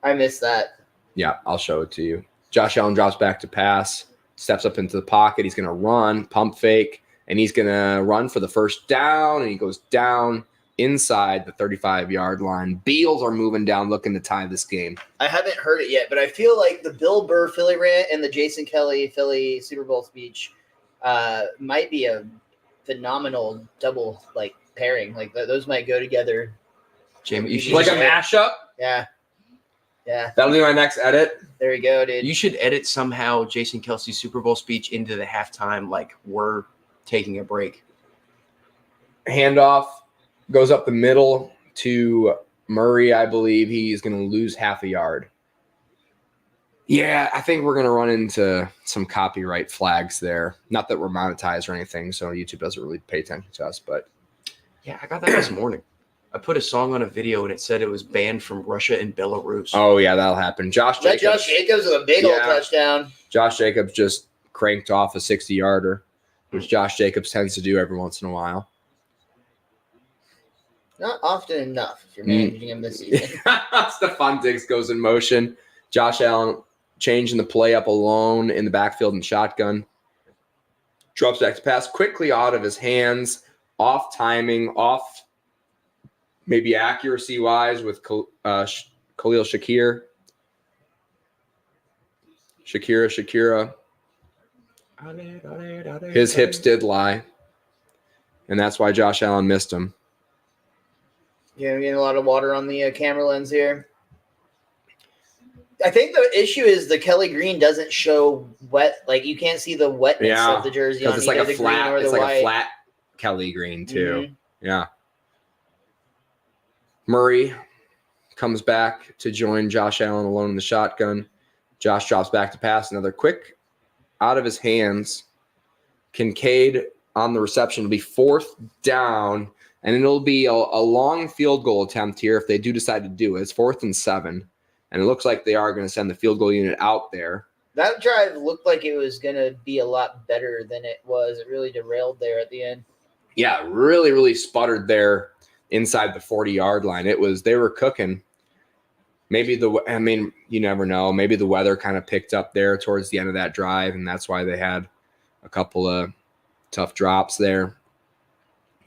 I missed that. Yeah, I'll show it to you. Josh Allen drops back to pass, steps up into the pocket. He's going to run, pump fake, and he's going to run for the first down, and he goes down inside the 35-yard line. Beals are moving down, looking to tie this game. I haven't heard it yet, but I feel like the Bill Burr Philly rant and the Jason Kelly Philly Super Bowl speech might be a phenomenal double pairing. Those might go together. Jamie, you should like a mashup? Yeah. That'll be my next edit. There we go, dude. You should edit somehow Jason Kelsey's Super Bowl speech into the halftime, like we're taking a break. Handoff goes up the middle to Murray. I believe he's going to lose half a yard. Yeah, I think we're going to run into some copyright flags there. Not that we're monetized or anything, so YouTube doesn't really pay attention to us. But yeah, I got that this morning. I put a song on a video and it said it was banned from Russia and Belarus. Oh, yeah, that'll happen. Josh Jacobs with a big old touchdown. Josh Jacobs just cranked off a 60-yarder, which Josh Jacobs tends to do every once in a while. Not often enough if you're managing him this season. Stephon Diggs goes in motion. Josh Allen changing the play up alone in the backfield and shotgun. Drops back to pass quickly out of his hands, off timing, off maybe accuracy-wise with Khalil Shakir. Shakira. His hips did lie, and that's why Josh Allen missed him. Yeah, we're getting a lot of water on the camera lens here. I think the issue is the Kelly green doesn't show wet. Like, you can't see the wetness of the jersey on it's either like the a flat, green or the it's white. like a flat Kelly green too. Mm-hmm. Yeah. Murray comes back to join Josh Allen alone in the shotgun. Josh drops back to pass. Another quick out of his hands. Kincaid on the reception. It'll be 4th down, and it'll be a long field goal attempt here if they do decide to do it. It's 4th and 7, and it looks like they are going to send the field goal unit out there. That drive looked like it was going to be a lot better than it was. It really derailed there at the end. Yeah, really, really sputtered there inside the 40-yard line. They were cooking. Maybe you never know. Maybe the weather kind of picked up there towards the end of that drive, and that's why they had a couple of tough drops there.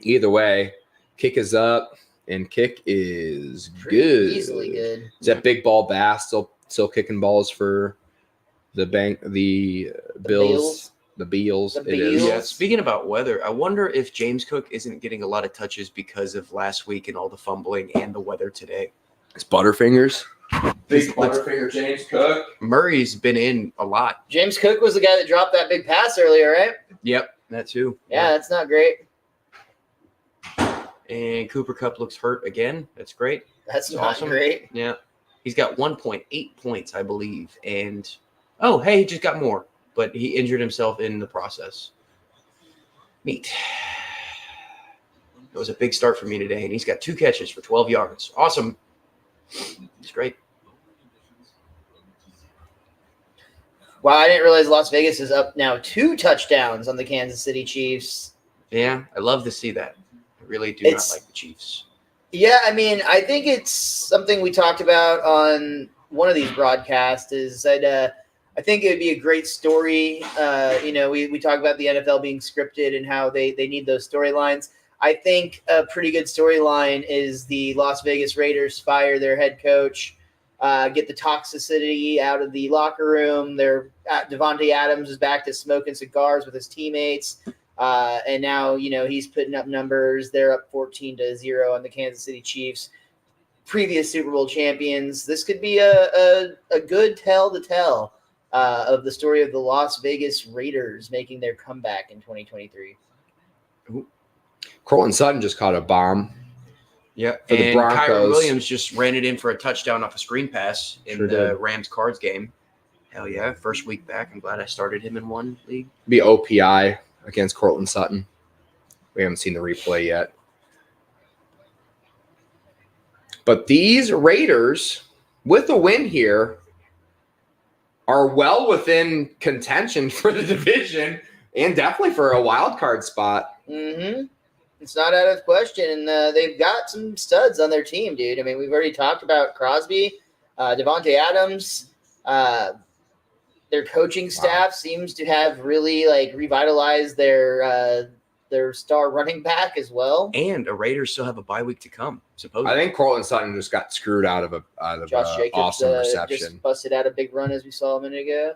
Either way, kick is up, and kick is good. Easily good. Is that big ball Bass still kicking balls for the Bills? The Beals. The It is. Beals. Yeah, speaking about weather, I wonder if James Cook isn't getting a lot of touches because of last week and all the fumbling and the weather today. It's Butterfingers. Big Butterfinger James Cook. Murray's been in a lot. James Cook was the guy that dropped that big pass earlier, right? Yep, that too. Yeah, that's not great. And Cooper Kupp looks hurt again. That's great. That's not awesome. great. Yeah. He's got 1.8 points, I believe. And, he just got more. But he injured himself in the process. Neat. It was a big start for me today, and he's got 2 catches for 12 yards. Awesome. It's great. Wow, I didn't realize Las Vegas is up now 2 touchdowns on the Kansas City Chiefs. Yeah, I love to see that. I really do not like the Chiefs. Yeah, I mean, I think it's something we talked about on one of these broadcasts is that I think it would be a great story. We talk about the NFL being scripted and how they need those storylines. I think a pretty good storyline is the Las Vegas Raiders fire their head coach, get the toxicity out of the locker room. Devontae Adams is back to smoking cigars with his teammates. And now, he's putting up numbers. They're up 14-0 on the Kansas City Chiefs, previous Super Bowl champions. This could be a good tell to tell of the story of the Las Vegas Raiders making their comeback in 2023. Cortland Sutton just caught a bomb. Yeah, for the and Broncos. Kyron Williams just ran it in for a touchdown off a screen pass in Sure the did. Rams-Cards game. Hell yeah, first week back. I'm glad I started him in one league. Be OPI against Cortland Sutton. We haven't seen the replay yet. But these Raiders, with a win here, are well within contention for the division and definitely for a wild card spot. Mm-hmm. It's not out of question. And they've got some studs on their team, dude. I mean, we've already talked about Crosby, Devontae Adams. Their coaching staff seems to have really revitalized their star running back as well. And the Raiders still have a bye week to come, supposedly. I think Cortland Sutton just got screwed out of Josh Jacobs awesome reception. just busted out a big run as we saw a minute ago.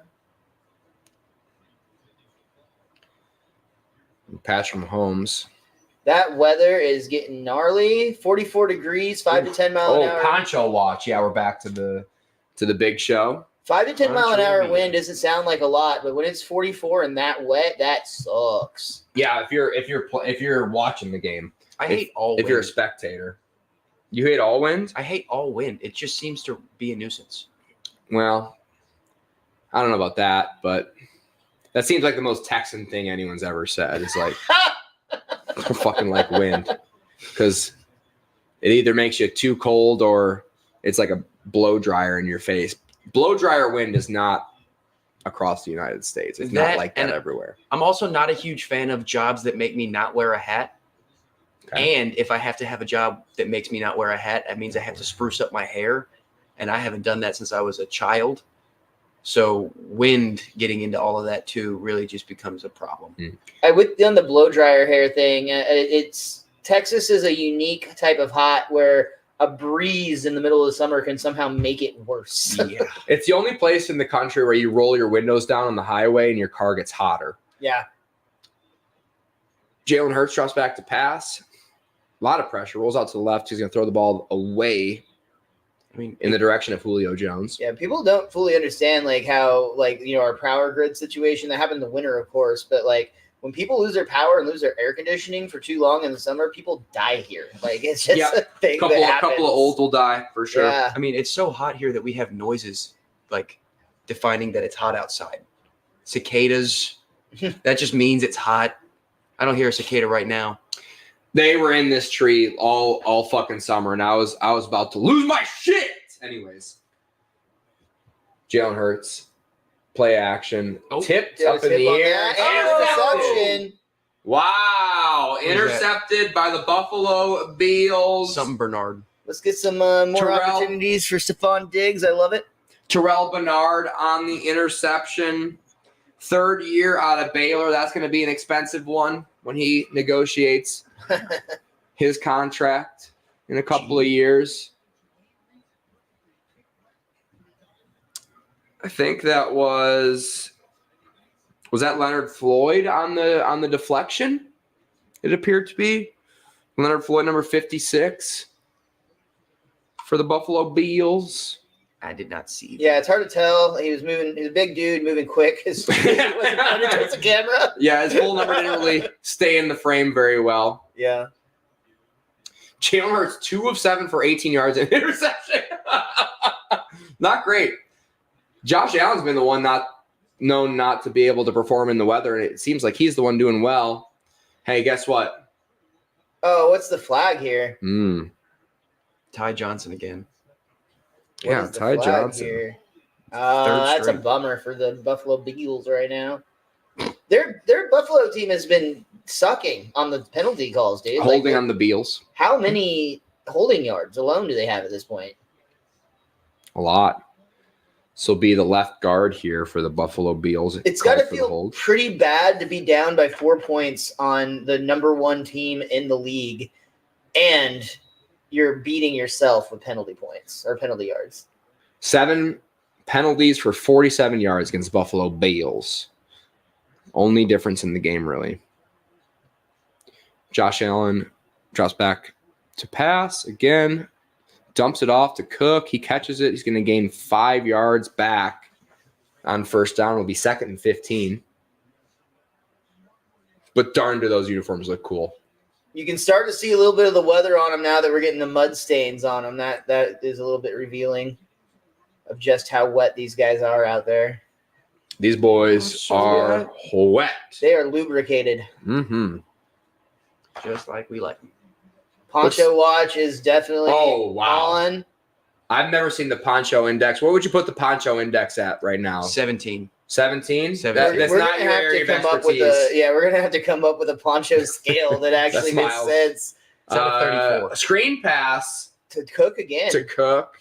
Patrick Mahomes. That weather is getting gnarly. 44 degrees, 5 to 10 mile an hour. Poncho watch. Yeah, we're back to the big show. 5 to 10 mile an hour Controversial. wind doesn't sound like a lot, but when it's 44 and that wet, that sucks. Yeah, if you're watching the game, I hate all if wind. you're a spectator, you hate all wind. I hate all wind. It just seems to be a nuisance. Well, I don't know about that, but that seems like the most Texan thing anyone's ever said. It's like, I fucking like wind, because it either makes you too cold or it's like a blow dryer in your face. Blow dryer wind is not across the United States. It's not That- like that and- everywhere. I'm also not a huge fan of jobs that make me not wear a hat. Okay. And if I have to have a job that makes me not wear a hat, that means I have to spruce up my hair. And I haven't done that since I was a child. So wind getting into all of that too really just becomes a problem. On the blow dryer hair thing, it's Texas is a unique type of hot where a breeze in the middle of the summer can somehow make it worse. Yeah. It's the only place in the country where you roll your windows down on the highway and your car gets hotter. Yeah. Jalen Hurts drops back to pass. A lot of pressure. Rolls out to the left. He's going to throw the ball away I mean, in the direction of Julio Jones. Yeah, people don't fully understand how our power grid situation that happened in the winter, of course, but when people lose their power and lose their air conditioning for too long in the summer, people die here. It's just a thing that happens. Couple of olds will die for sure. Yeah. I mean, it's so hot here that we have noises defining that it's hot outside. Cicadas, that just means it's hot. I don't hear a cicada right now. They were in this tree all fucking summer, and I was about to lose my shit. Anyways, Jalen Hurts, play action, tipped Yeah, up in the on air. that. Interception. Wow, Who's that? intercepted by the Buffalo Bills. Something Bernard. Let's get some more Terrell. opportunities for Stephon Diggs. I love it. Terrell Bernard on the interception. 3rd year out of Baylor. That's going to be an expensive one when he negotiates his contract in a couple of years. I think that was that Leonard Floyd on the deflection? It appeared to be Leonard Floyd, number 56 for the Buffalo Bills. I did not see that. Yeah, it's hard to tell. He was moving. He's a big dude, moving quick. His wasn't pointed towards the camera. Yeah, his full number didn't really stay in the frame very well. Yeah. Jalen Hurts 2 of 7 for 18 yards and interception. Not great. Josh Allen's been the one known not to be able to perform in the weather, and it seems like he's the one doing well. Hey, guess what? Oh, what's the flag here? Ty Johnson again. What Yeah, is the Ty flag Johnson. here? Third That's a string. bummer for the Buffalo Bills right now. Their Buffalo team has been sucking on the penalty calls, dude. Holding on the Bills. How many holding yards alone do they have at this point? A lot. So be the left guard here for the Buffalo Bills. It's got to Called for the feel hold. pretty bad to be down by 4 points on the number 1 team in the league, and you're beating yourself with penalty points or penalty yards. 7 penalties for 47 yards against Buffalo Bills. Only difference in the game, really. Josh Allen drops back to pass again. Dumps it off to Cook. He catches it. He's going to gain 5 yards back on first down. It'll be 2nd and 15. But darn do those uniforms look cool. You can start to see a little bit of the weather on them now that we're getting the mud stains on them. That is a little bit revealing of just how wet these guys are out there. These boys are wet. They are lubricated. Mm-hmm. Just like we like them. Poncho watch is definitely on. I've never seen the Poncho Index. What would you put the Poncho Index at right now? 17. 17? 17. That's We're not gonna your have area to of come up with expertise. we're gonna have to come up with a Poncho scale that actually That's makes miles. sense. 34. Screen pass To Cook again. to Cook.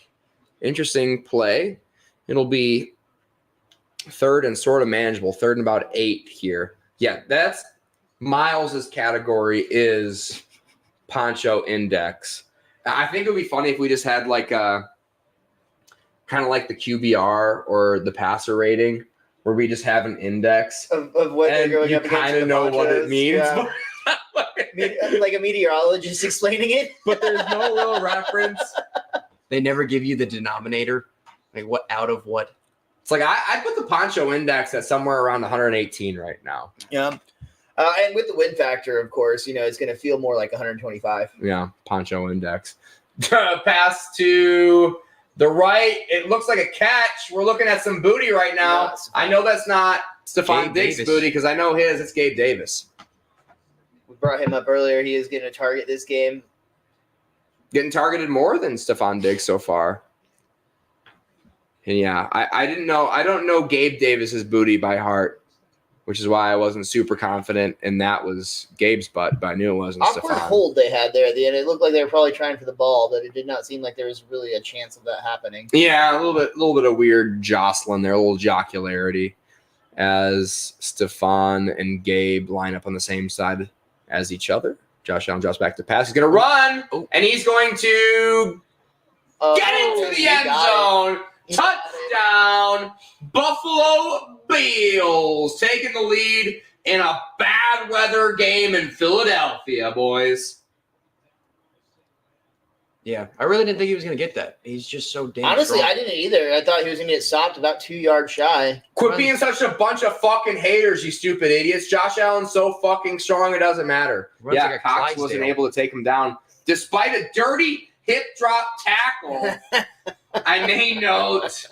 Interesting play. It'll be 3rd and sort of manageable. 3rd and about 8 here. Yeah, that's Miles's category is Poncho Index. I think it would be funny if we just had like a kind of like the QBR or the passer rating, where we just have an index of what they're and going you up against. kind of know what it Ponchos. means. Yeah. Like a meteorologist explaining it. But there's no real reference. They never give you the denominator. Like what out of what? It's like I put the Poncho Index at somewhere around 118 right now. Yeah. And with the win factor, of course, it's going to feel more like 125. Yeah, Poncho Index. Pass to the right. It looks like a catch. We're looking at some booty right now. I know that's not Stephon Diggs' booty because I know his. It's Gabe Davis. We brought him up earlier. He is going to target this game. Getting targeted more than Stephon Diggs so far. And yeah, I didn't know. I don't know Gabe Davis's booty by heart, which is why I wasn't super confident. And that was Gabe's butt, but I knew it wasn't Awkward Stephon. hold they had there at the end. It looked like they were probably trying for the ball, but it did not seem like there was really a chance of that happening. Yeah, a little bit of weird jostling there, a little jocularity as Stephon and Gabe line up on the same side as each other. Josh Allen drops back to pass. He's going to run, and he's going to get into the end zone. Touchdown, Buffalo Bills taking the lead in a bad weather game in Philadelphia, boys. Yeah, I really didn't think he was going to get that. He's just so damn Honestly, strong. I didn't either. I thought he was going to get stopped about 2 yards shy. Quit being such a bunch of fucking haters, you stupid idiots. Josh Allen's so fucking strong, it doesn't matter. Runs Yeah, like a Cox wasn't Clydesdale. able to take him down despite a dirty hip drop tackle. I may note,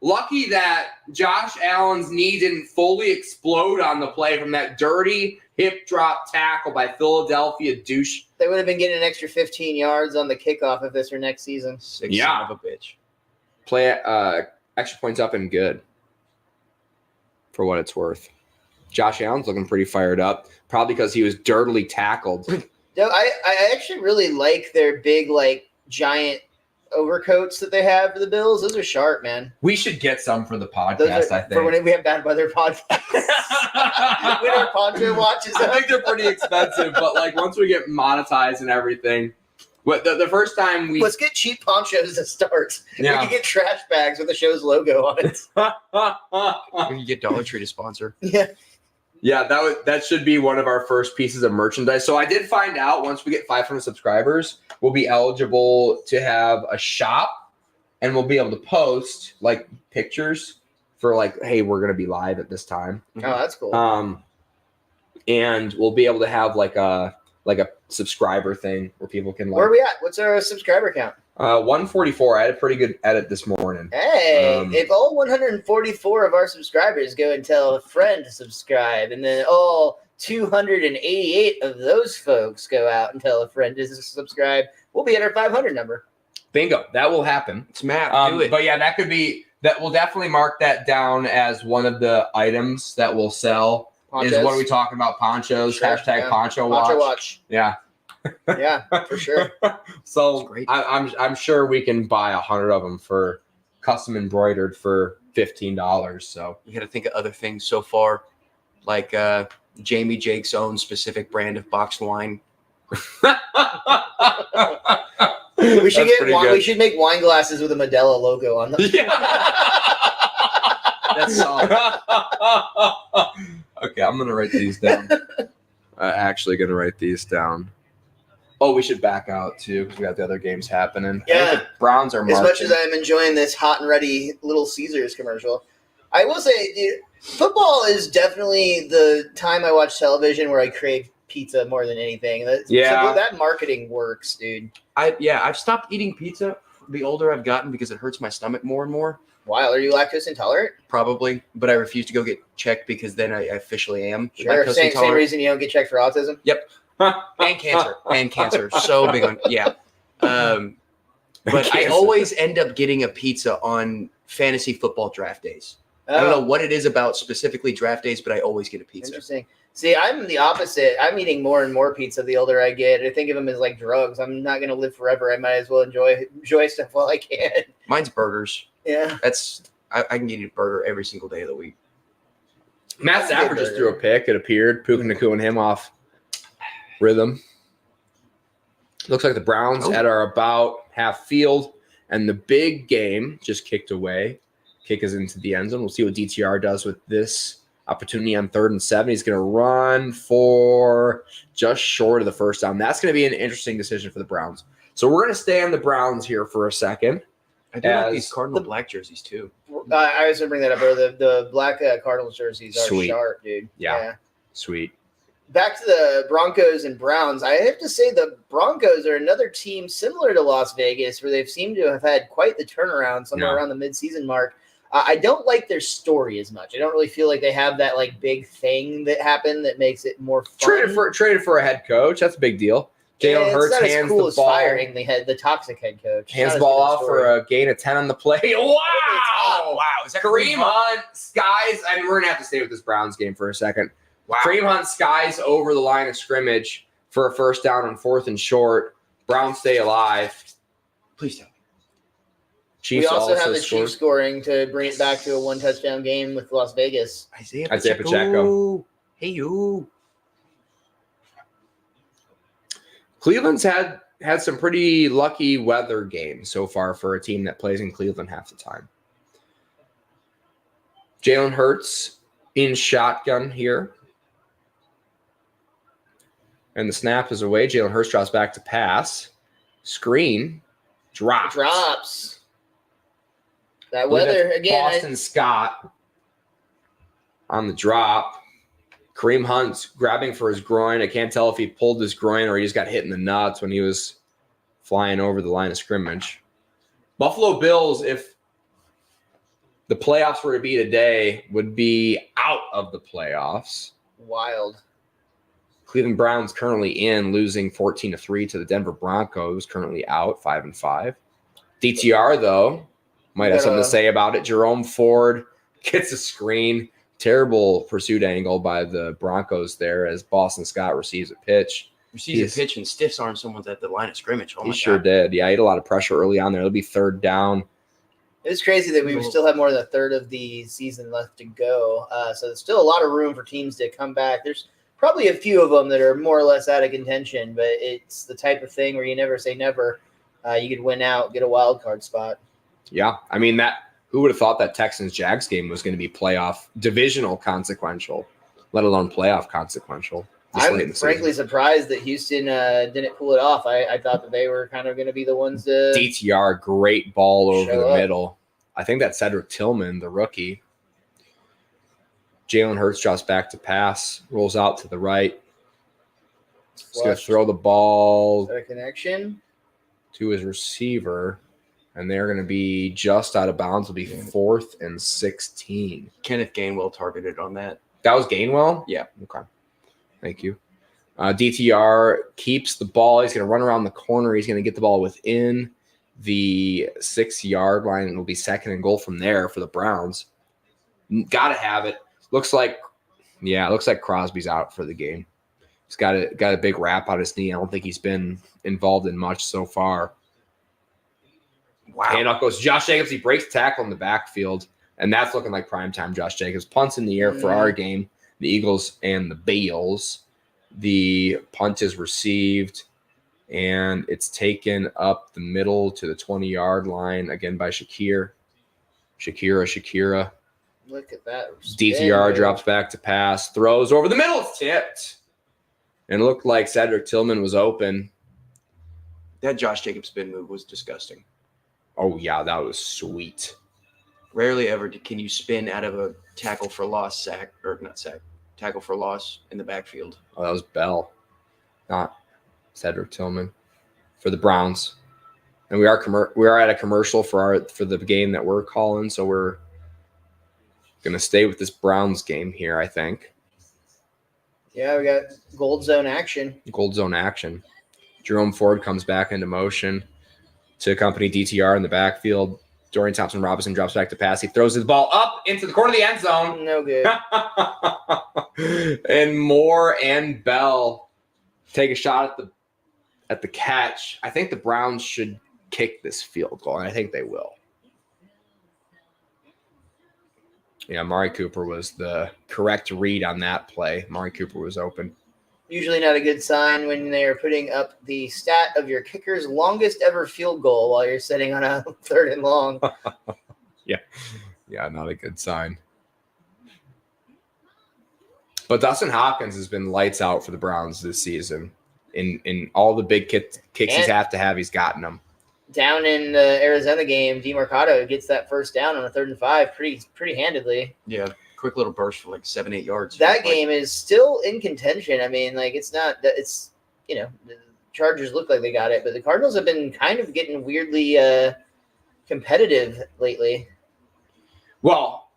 lucky that Josh Allen's knee didn't fully explode on the play from that dirty hip drop tackle by Philadelphia douche. They would have been getting an extra 15 yards on the kickoff if this were next season. Sick Yeah. son of a bitch. Play extra points up and good for what it's worth. Josh Allen's looking pretty fired up, probably because he was dirtily tackled. No, I actually really like their big, giant overcoats that they have for the Bills. Those are sharp, man. We should get some for the podcast, Those are, I think. for when we have bad weather podcasts. Winter poncho watches. I think they're pretty expensive, but once we get monetized and everything, the first time we Let's get cheap ponchos to start. Yeah. We can get trash bags with the show's logo on it. When you get Dollar Tree to sponsor. Yeah. Yeah, that should be one of our first pieces of merchandise. So I did find out once we get 500 subscribers, we'll be eligible to have a shop, and we'll be able to post pictures for hey, we're gonna be live at this time. Oh, that's cool. And we'll be able to have a subscriber thing where people can Where are we at? What's our subscriber count? 144. I had a pretty good edit this morning. Hey, if all 144 of our subscribers go and tell a friend to subscribe, and then all 288 of those folks go out and tell a friend to subscribe, we'll be at our 500 number. Bingo, that will happen. It's Matt. Do it. But yeah, that will definitely mark that down as one of the items that will sell. Ponchos. Is what are we talking about? Ponchos. Sure, Hashtag yeah. Poncho Poncho Watch. watch. Yeah. Yeah, for sure. So That's great. I'm sure we can buy 100 of them for custom embroidered for $15. So You got to think of other things so far, like Jamie Jake's own specific brand of boxed wine. We should That's pretty good. We should make wine glasses with a Modelo logo on them. That's solid. Okay, I'm gonna write these down. Actually, gonna write these down. Oh, we should back out too because we got the other games happening. I Yeah. think the Browns are As marching. much as I'm enjoying this hot and ready Little Caesars commercial, I will say, dude, football is definitely the time I watch television where I crave pizza more than anything. Yeah. So that marketing works, dude. I've stopped eating pizza the older I've gotten because it hurts my stomach more and more. Wow, are you lactose intolerant? Probably, but I refuse to go get checked because then I officially am Sure. lactose Same intolerant. reason you don't get checked for autism. And cancer. So big on but I Cancer. always end up getting a pizza on fantasy football draft days. I don't know what it is about specifically draft days, but I always get a pizza. Interesting. See, I'm the opposite. I'm eating more and more pizza the older I get. I think of them as like drugs. I'm not going to live forever. I might as well enjoy stuff while I can. Mine's burgers. Yeah. I can eat a burger every single day of the week. Matt Stafford just threw a pick. It appeared. Puka Nacua and him off rhythm. Looks like the Browns are about half field, and the big game just kicked away. Kick is into the end zone. We'll see what DTR does with this opportunity on 3rd and 7. He's going to run for just short of the first down. That's going to be an interesting decision for the Browns. So we're going to stay on the Browns here for a second. I do like these as Cardinal black jerseys too. I was going to bring that up, bro. The black Cardinals jerseys are Sweet. sharp, dude. Yeah. Sweet. Back to the Broncos and Browns. I have to say the Broncos are another team similar to Las Vegas where they've seemed to have had quite the turnaround somewhere around the midseason mark. I don't like their story as much. I don't really feel like they have that like big thing that happened that makes it more fun. Traded for a head coach. That's a big deal. Jalen Hurts hands the ball. Firing the toxic head coach. Hands the ball off for a gain of 10 on the play. Wow! Wow. Is that Kareem Hunt skies, and we're gonna have to stay with this Browns game for a second. Wow. Kareem Hunt skies over the line of scrimmage for a first down on 4th and short. Browns stay alive. Please tell me. Chiefs we also have the scored. Chiefs scoring to bring it back to a 1-touchdown game with Las Vegas. Isaiah Pacheco. Hey, you. Cleveland's had some pretty lucky weather games so far for a team that plays in Cleveland half the time. Jalen Hurts in shotgun here. And the snap is away. Jalen Hurts drops back to pass. Screen. Drops. That weather, again. Boston Scott on the drop. Kareem Hunt's grabbing for his groin. I can't tell if he pulled his groin or he just got hit in the nuts when he was flying over the line of scrimmage. Buffalo Bills, if the playoffs were to be today, would be out of the playoffs. Wild. Cleveland Browns currently in, losing 14-3 to the Denver Broncos, currently out 5-5. DTR, though, might have something to say about it. Jerome Ford gets a screen. Terrible pursuit angle by the Broncos there as Boston Scott receives a pitch. Receives a pitch and stiffs arm someone's at the line of scrimmage. Oh, he sure did. Yeah, he had a lot of pressure early on there. It'll be 3rd down. It's crazy that we still have more than a third of the season left to go. So there's still a lot of room for teams to come back. There's probably a few of them that are more or less out of contention, but it's the type of thing where you never say never. You could win out, get a wild card spot. Yeah, I mean, who would have thought that Texans-Jags game was going to be playoff divisional consequential, let alone playoff consequential? I'm frankly surprised that Houston didn't pull it off. I thought that they were kind of going to be the ones to DTR, great ball over the middle. I think that's Cedric Tillman, the rookie. Jalen Hurts drops back to pass, rolls out to the right. He's going to throw the ball a connection to his receiver, and they're going to be just out of bounds. It'll be 4th and 16. Kenneth Gainwell targeted on that. That was Gainwell? Yeah. Okay. Thank you. DTR keeps the ball. He's going to run around the corner. He's going to get the ball within the 6-yard line, and it'll be 2nd and goal from there for the Browns. Got to have it. Looks like Crosby's out for the game. He's got a big wrap on his knee. I don't think he's been involved in much so far. Wow. Handoff goes to Josh Jacobs. He breaks tackle in the backfield, and that's looking like primetime Josh Jacobs. Punts in the air for our game, the Eagles and the Bills. The punt is received, and it's taken up the middle to the 20-yard line, again by Shakira. Look at that. DTR drops back to pass, throws over the middle, it's tipped. And it looked like Cedric Tillman was open. That Josh Jacobs spin move was disgusting. Oh, yeah, that was sweet. Rarely ever can you spin out of a tackle for loss tackle for loss in the backfield. Oh, that was Bell, not Cedric Tillman for the Browns. And we are at a commercial for the game that we're calling, so we're going to stay with this Browns game here, I think. Yeah, we got gold zone action. Jerome Ford comes back into motion to accompany DTR in the backfield. Dorian Thompson-Robinson drops back to pass. He throws his ball up into the corner of the end zone. No good. And Moore and Bell take a shot at the catch. I think the Browns should kick this field goal, and I think they will. Yeah, Amari Cooper was the correct read on that play. Amari Cooper was open. Usually not a good sign when they are putting up the stat of your kicker's longest ever field goal while you're sitting on a 3rd and long. Yeah, not a good sign. But Dustin Hopkins has been lights out for the Browns this season. In all the big kicks he's have to have, he's gotten them. down in the Arizona game, DeMarcado gets that first down on a 3rd and 5 pretty handedly. Yeah, quick little burst for like 7-8 yards. That game is still in contention. I mean, like it's not that it's the Chargers look like they got it, but the Cardinals have been kind of getting weirdly competitive lately. Well,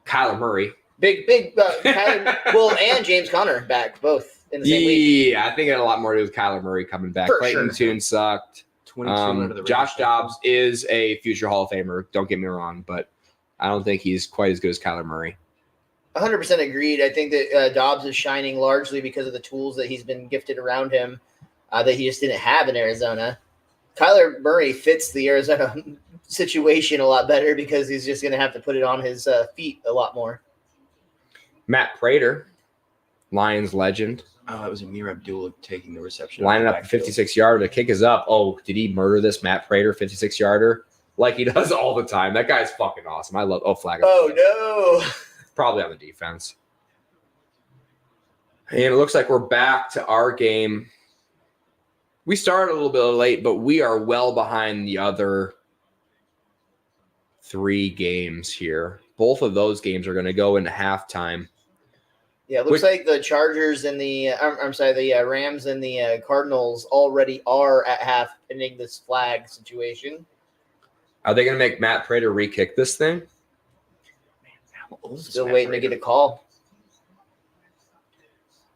Kyler Murray. Big Kyler, well, and James Conner back both in the same week. Yeah, I think it had a lot more to do with Kyler Murray coming back. For Clayton sure. Tune sucked. 22 under the Josh Raiders. Dobbs is a future Hall of Famer. Don't get me wrong, but I don't think he's quite as good as Kyler Murray. 100% agreed. I think that Dobbs is shining largely because of the tools that he's been gifted around him that he just didn't have in Arizona. Kyler Murray fits the Arizona situation a lot better because he's just going to have to put it on his feet a lot more. Matt Prater, Lions legend, That was Amir Abdullah taking the reception. lining up a Backfield. 56-yarder. The kick is up. Oh, did he murder this Matt Prater 56-yarder? Like he does all the time. That guy's fucking awesome. I love. Oh, flag. Oh, no. Probably on the defense. And it looks like we're back to our game. We started a little bit late, but we are well behind the other 3 games here. Both of those games are going to go into halftime. Yeah, it looks like the Chargers and the Rams and the Cardinals already are at half pending this flag situation. Are they going to make Matt Prater re-kick this thing? How old is Still Matt waiting Prater? to get a call.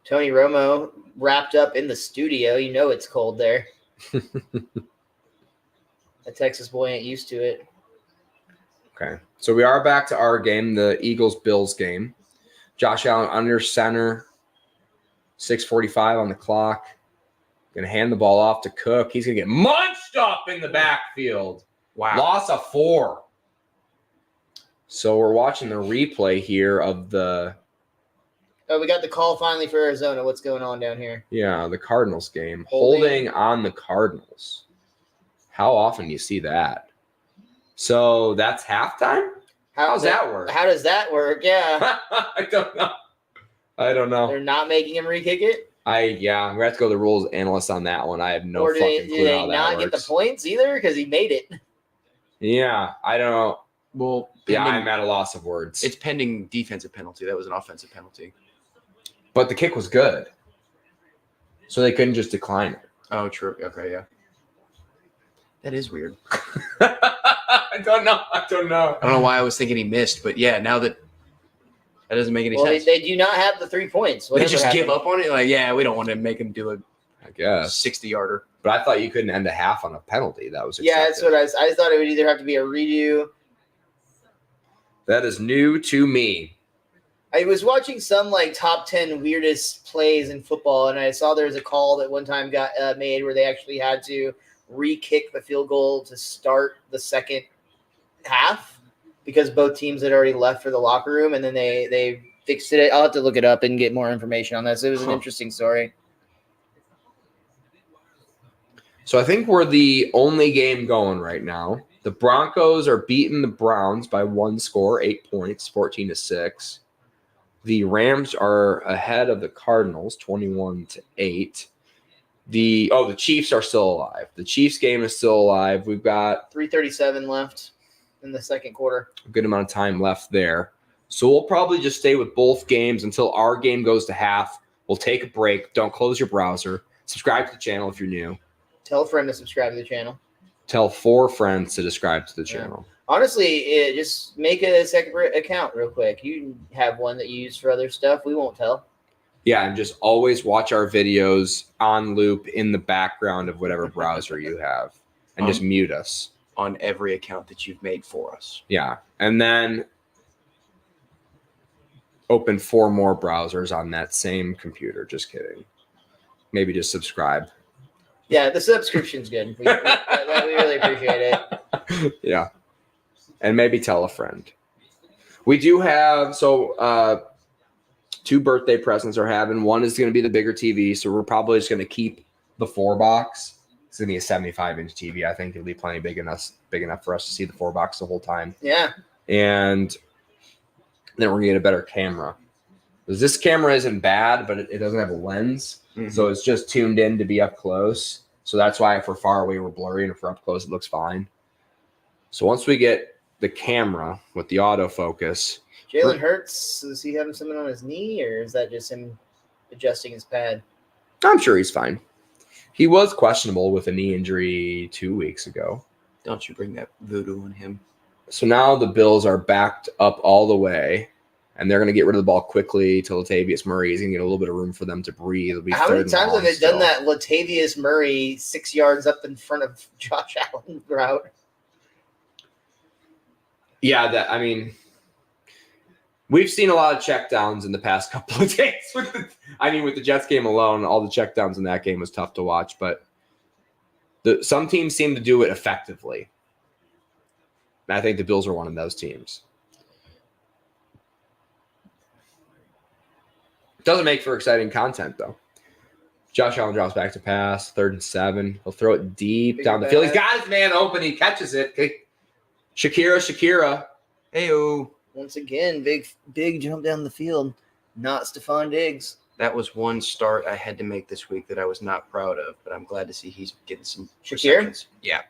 Tony Romo wrapped up in the studio. You know it's cold there. The Texas boy ain't used to it. Okay. So we are back to our game, the Eagles-Bills game. Josh Allen under center, 6:45 on the clock. Going to hand the ball off to Cook. He's going to get munched up in the backfield. Wow. Loss of 4. So we're watching the replay here of the Oh, we got the call finally for Arizona. What's going on down here? the Cardinals game. Holding. Holding on the Cardinals. How often do you see that? So that's halftime? How's that work? How does that work? Yeah. I don't know. They're not making him re-kick it? I'm gonna have to go to the rules analyst on that one. I have no or do fucking they, clue do they how that not works. get the points either? Because he made it. Yeah, I don't know. Well, Yeah, pending- I'm at a loss of words. It's pending defensive penalty. That was an offensive penalty. But the kick was good, so they couldn't just decline it. Oh, true. Okay, yeah. That is weird. I don't know. I don't know why I was thinking he missed, but yeah, now that doesn't make any Well, sense. they do not have the 3 points. They Whatever just give happened. up on it. Like, yeah, we don't want to make him do a I guess. 60-yarder. But I thought you couldn't end a half on a penalty. That was Yeah, that's accepted. what I thought it would either have to be a redo. That is new to me. I was watching some like top 10 weirdest plays in football, and I saw there was a call that one time got made where they actually had to re-kick the field goal to start the second half because both teams had already left for the locker room, and then they fixed it. I'll have to look it up and get more information on this. It was an interesting story. So I think we're the only game going right now. The Broncos are beating the Browns by 1 score, 8 points, 14-6. The Rams are ahead of the Cardinals, 21-8. The Chiefs are still alive. The Chiefs game is still alive. We've got 3:37 left in the second quarter. a good amount of time left there. So we'll probably just stay with both games until our game goes to half. We'll take a break. Don't close your browser. Subscribe to the channel if you're new. Tell a friend to subscribe to the channel. Tell 4 friends to subscribe to the channel. Honestly, just make a separate account real quick. You have one that you use for other stuff. We won't tell. Yeah, and just always watch our videos on loop in the background of whatever browser you have. And just mute us. On every account that you've made for us. Yeah. And then open 4 more browsers on that same computer. Just kidding. Maybe just subscribe. Yeah, the subscription's good. We really appreciate it. Yeah. And maybe tell a friend. We do have 2 birthday presents are having. One is going to be the bigger TV, so we're probably just going to keep the 4 box. It's going to be a 75-inch TV. I think it'll be plenty big enough for us to see the 4 box the whole time. Yeah. And then we're going to get a better camera. Because this camera isn't bad, but it doesn't have a lens. Mhm. So it's just tuned in to be up close. So that's why if we're far away, we're blurry, and if we're up close, it looks fine. So once we get the camera with the autofocus. Jalen Hurts, is he having something on his knee, or is that just him adjusting his pad? I'm sure he's fine. He was questionable with a knee injury 2 weeks ago. Don't you bring that voodoo on him. So now the Bills are backed up all the way, and they're going to get rid of the ball quickly to Latavius Murray. He's going to get a little bit of room for them to breathe. How many times have they done that Latavius Murray 6 yards up in front of Josh Allen route? Yeah, we've seen a lot of checkdowns in the past couple of days. With the Jets game alone, all the checkdowns in that game was tough to watch. But some teams seem to do it effectively. And I think the Bills are one of those teams. Doesn't make for exciting content, though. Josh Allen drops back to pass, 3rd and 7. He'll throw it deep down the field. He's got his man open. He catches it. Shakira. Hey-o. Once again, big jump down the field. Not Stephon Diggs. That was one start I had to make this week that I was not proud of, but I'm glad to see he's getting some Shakir? receptions. Yeah.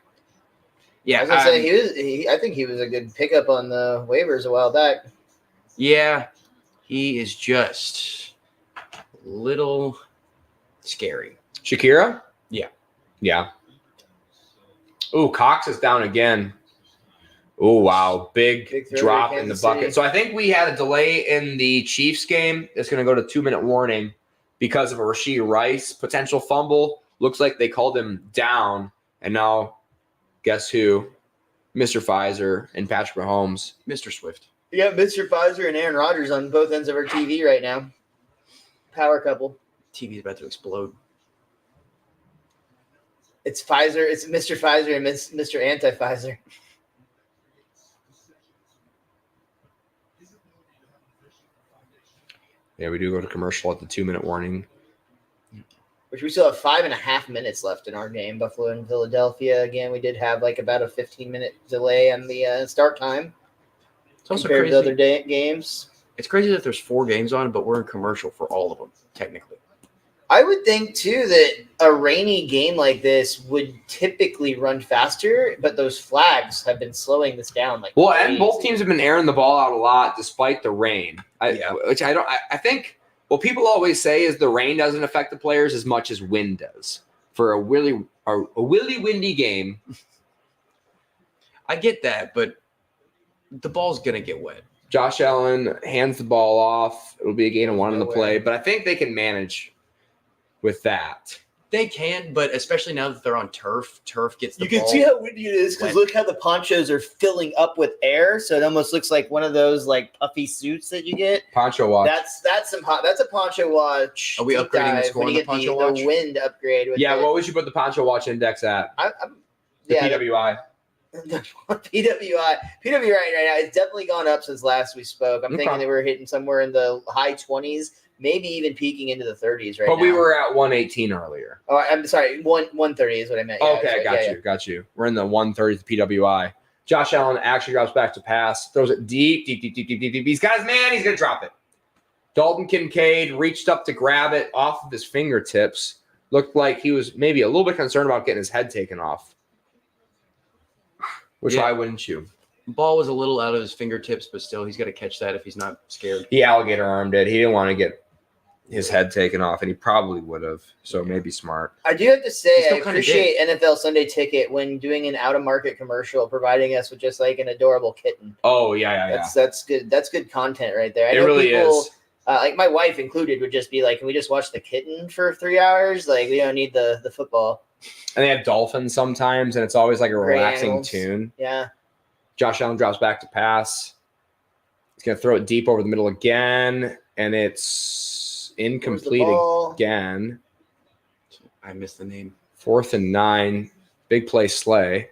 Yeah. I was going to say, I think he was a good pickup on the waivers a while back. Yeah. He is just a little scary. Shakira? Yeah. Yeah. Ooh, Cox is down again. Oh, wow. Big drop in the bucket. City. So I think we had a delay in the Chiefs game. It's going to go to 2-minute warning because of a Rashee Rice potential fumble. Looks like they called him down. And now, guess who? Mr. Pfizer and Patrick Mahomes. Mr. Swift. You got Mr. Pfizer and Aaron Rodgers on both ends of our TV right now. Power couple. TV's about to explode. It's Pfizer. It's Mr. Pfizer and Mr. Anti-Pfizer. Yeah, we do go to commercial at the 2-minute warning. Which we still have 5.5 minutes left in our game. Buffalo and Philadelphia. Again, we did have about a 15-minute delay on the start time. It's also compared crazy. to other games. It's crazy that there's 4 games on, but we're in commercial for all of them, technically. I would think, too, that a rainy game like this would typically run faster, but those flags have been slowing this down. And both teams have been airing the ball out a lot despite the rain. I think what people always say is the rain doesn't affect the players as much as wind does. For a willy windy game. I get that, but the ball's going to get wet. Josh Allen hands the ball off. It'll be a gain of 1 in the play, but I think they can manage with that. They can, but especially now that they're on turf gets the ball. You can see how windy it is because look how the ponchos are filling up with air, so it almost looks like one of those puffy suits that you get. Poncho watch. That's a poncho watch. Are we upgrading the score on the poncho watch? The wind upgrade. What would you put the poncho watch index at? PWI. PWI right now, it's definitely gone up since last we spoke. I'm thinking they were hitting somewhere in the high 20s, maybe even peaking into the 30s right now. But we were at 118 earlier. Oh, I'm sorry, 130 is what I meant. Got you. We're in the 130s PWI. Josh Allen actually drops back to pass, throws it deep. He's got his man. He's going to drop it. Dalton Kincaid reached up to grab it off of his fingertips. Looked like he was maybe a little bit concerned about getting his head taken off. Why wouldn't you? Ball was a little out of his fingertips, but still, he's got to catch that if he's not scared. He alligator armed it. He didn't want to get his head taken off, and he probably would have. So maybe smart. I do have to say, I appreciate NFL Sunday Ticket when doing an out-of-market commercial, providing us with just an adorable kitten. Oh, yeah. That's good. That's good content right there. I know really people, is. My wife included would just be can we just watch the kitten for 3 hours? We don't need the football. And they have dolphins sometimes, and it's always a relaxing tune. Yeah. Josh Allen drops back to pass. He's going to throw it deep over the middle again, and it's incomplete again. I missed the name. 4th and 9. Big play Slay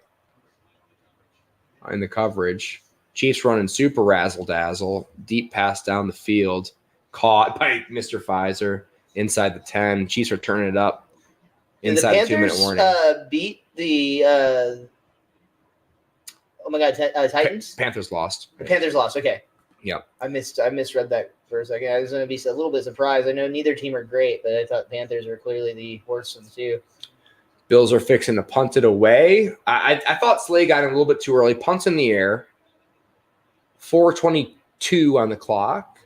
in the coverage. Chiefs running super razzle-dazzle. Deep pass down the field. Caught by Mr. Pfizer inside the 10. Chiefs are turning it up. Inside the 2-minute warning. Beat the Titans. Panthers lost. The Panthers lost. Okay. Yeah. I misread that for a second. I was going to be a little bit surprised. I know neither team are great, but I thought Panthers were clearly the worst of the two. Bills are fixing to punt it away. I thought Slay got in a little bit too early. Punts in the air. 4:22 on the clock.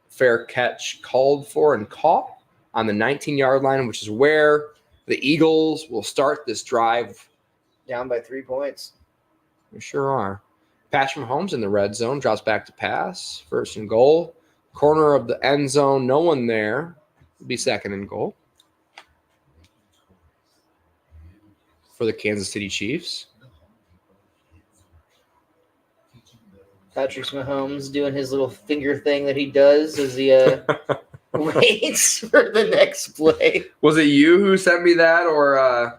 Fair catch called for and caught on the 19-yard line, which is where the Eagles will start this drive. Down by 3 points. We sure are. Patrick Mahomes in the red zone, drops back to pass. 1st and goal. Corner of the end zone, no one there. It'll be 2nd and goal for the Kansas City Chiefs. Patrick Mahomes doing his little finger thing that he does as he waits for the next play. Was it you who sent me that, or I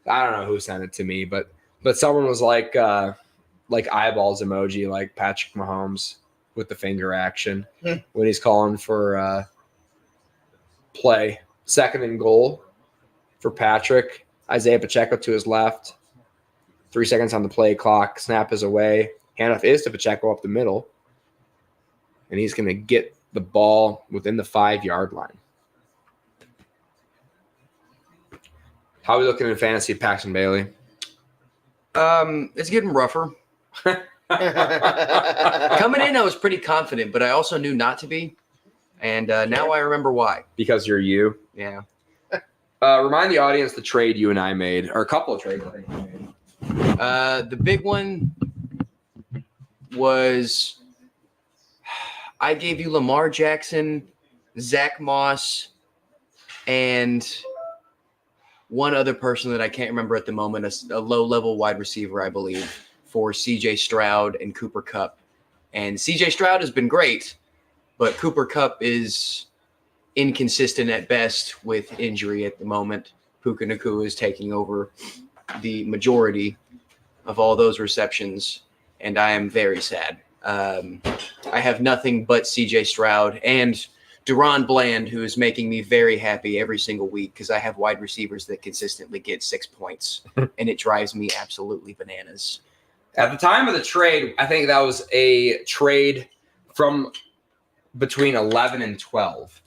don't know who sent it to me, but someone was like eyeballs emoji, like Patrick Mahomes with the finger action when he's calling for play. 2nd and goal for Patrick. Isaiah Pacheco to his left. 3 seconds on the play clock. Snap is away. Handoff is to Pacheco up the middle. And he's going to get the ball within the 5-yard line. How are we looking in fantasy, Paxton Bailey? It's getting rougher. Coming in, I was pretty confident, but I also knew not to be. And now I remember why. Because you're you. Yeah. Remind the audience the trade you and I made, or a couple of trades I think you made. The big one was I gave you Lamar Jackson, Zach Moss, and one other person that I can't remember at the moment, a low-level wide receiver, I believe, for C.J. Stroud and Cooper Kupp. And C.J. Stroud has been great, but Cooper Kupp is inconsistent at best with injury at the moment. Puka Nacua is taking over the majority of all those receptions, and I am very sad. I have nothing but C.J. Stroud and Deron Bland, who is making me very happy every single week because I have wide receivers that consistently get 6 points, and it drives me absolutely bananas. At the time of the trade, I think that was a trade from between 11 and 12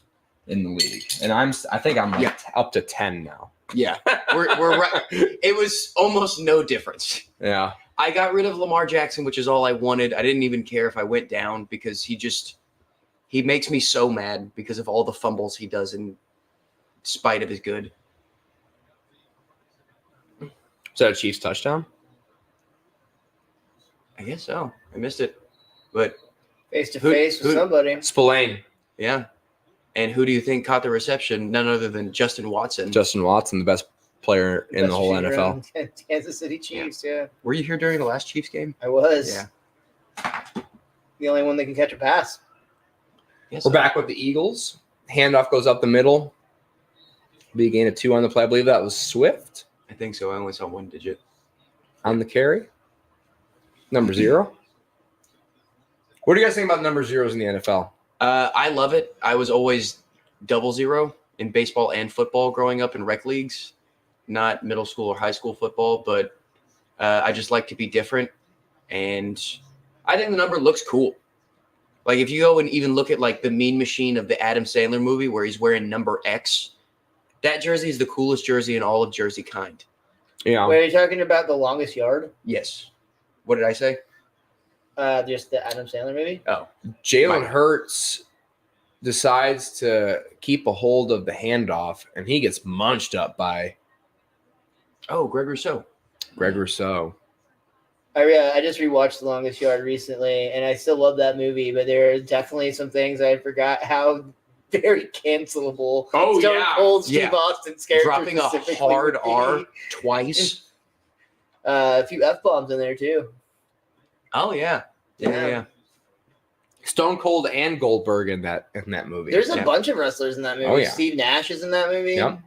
in the league, and I think I'm up to 10 now. Yeah, we're right. It was almost no difference. Yeah. I got rid of Lamar Jackson, which is all I wanted. I didn't even care if I went down because he makes me so mad because of all the fumbles he does in spite of his good. Is that a Chiefs touchdown? I guess so. I missed it. But Face to face with somebody. Spillane. Yeah. And who do you think caught the reception? None other than Justin Watson. Justin Watson, the best player in the whole NFL. Kansas City Chiefs, yeah. Were you here during the last Chiefs game? I was. Yeah. The only one that can catch a pass. Yes, We're back with the Eagles. Handoff goes up the middle. Be a gain of 2 on the play. I believe that was Swift I think so. I only saw one digit. on the carry. Number 0. What do you guys think about number 0s in the NFL? I love it. I was always 00 in baseball and football growing up in rec leagues, not middle school or high school football, but I just like to be different. And I think the number looks cool. Like if you go and even look at like the Mean Machine of the Adam Sandler movie where he's wearing number X, that jersey is the coolest jersey in all of jersey kind. Yeah. Wait, are you talking about the longest yard? Yes. What did I say? Just the Adam Sandler movie? Oh. Jalen Hurts decides to keep a hold of the handoff, and he gets munched up by Greg Rousseau. Greg Rousseau. I just rewatched The Longest Yard recently, and I still love that movie, but there are definitely some things I forgot how very cancelable Stone Cold Steve Austin's character dropping a hard R twice. A few F-bombs in there, too. Oh, yeah. Yeah. Stone Cold and Goldberg in that movie. There's a bunch of wrestlers in that movie. Oh, yeah. Steve Nash is in that movie. Yep.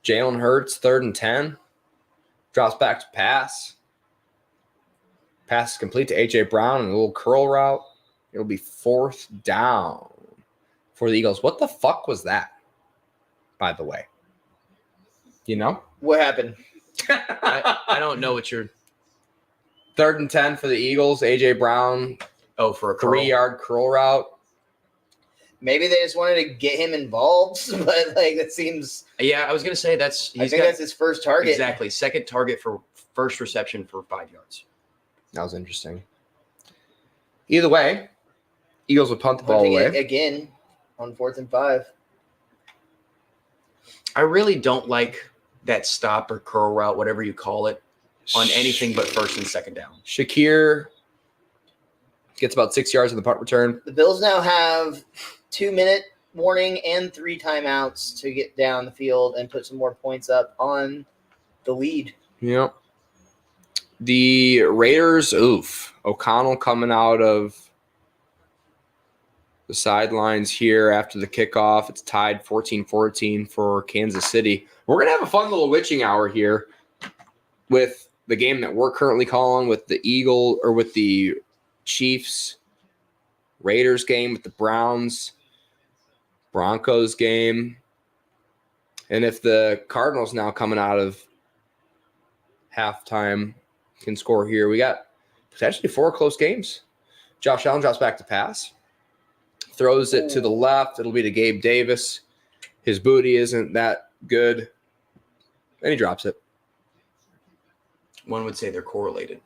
Jalen Hurts, 3rd and 10. Drops back to pass. Pass is complete to A.J. Brown and a little curl route. It'll be 4th down for the Eagles. What the fuck was that, by the way? You know? What happened? I don't know what you're... 3rd and 10 for the Eagles. A.J. Brown, for a curl. 3-yard curl route. Maybe they just wanted to get him involved, but like that seems. Yeah, I was gonna say I think that's his first target. Exactly, second target for first reception for 5 yards. That was interesting. Either way, Eagles would punt the ball Punting away. it again on 4th and 5. I really don't like that stop or curl route, whatever you call it, on anything but first and second down. Shakir gets about 6 yards on the punt return. The Bills now have 2-minute warning and 3 timeouts to get down the field and put some more points up on the lead. Yep. The Raiders, O'Connell coming out of the sidelines here after the kickoff. It's tied 14-14 for Kansas City. We're going to have a fun little witching hour here with the game that we're currently calling, with the with the Chiefs, Raiders game, with the Browns, Broncos game. And if the Cardinals now coming out of halftime can score here, we got potentially 4 close games. Josh Allen drops back to pass. Throws it to the left. It'll be to Gabe Davis. His booty isn't that good. And he drops it. One would say they're correlated.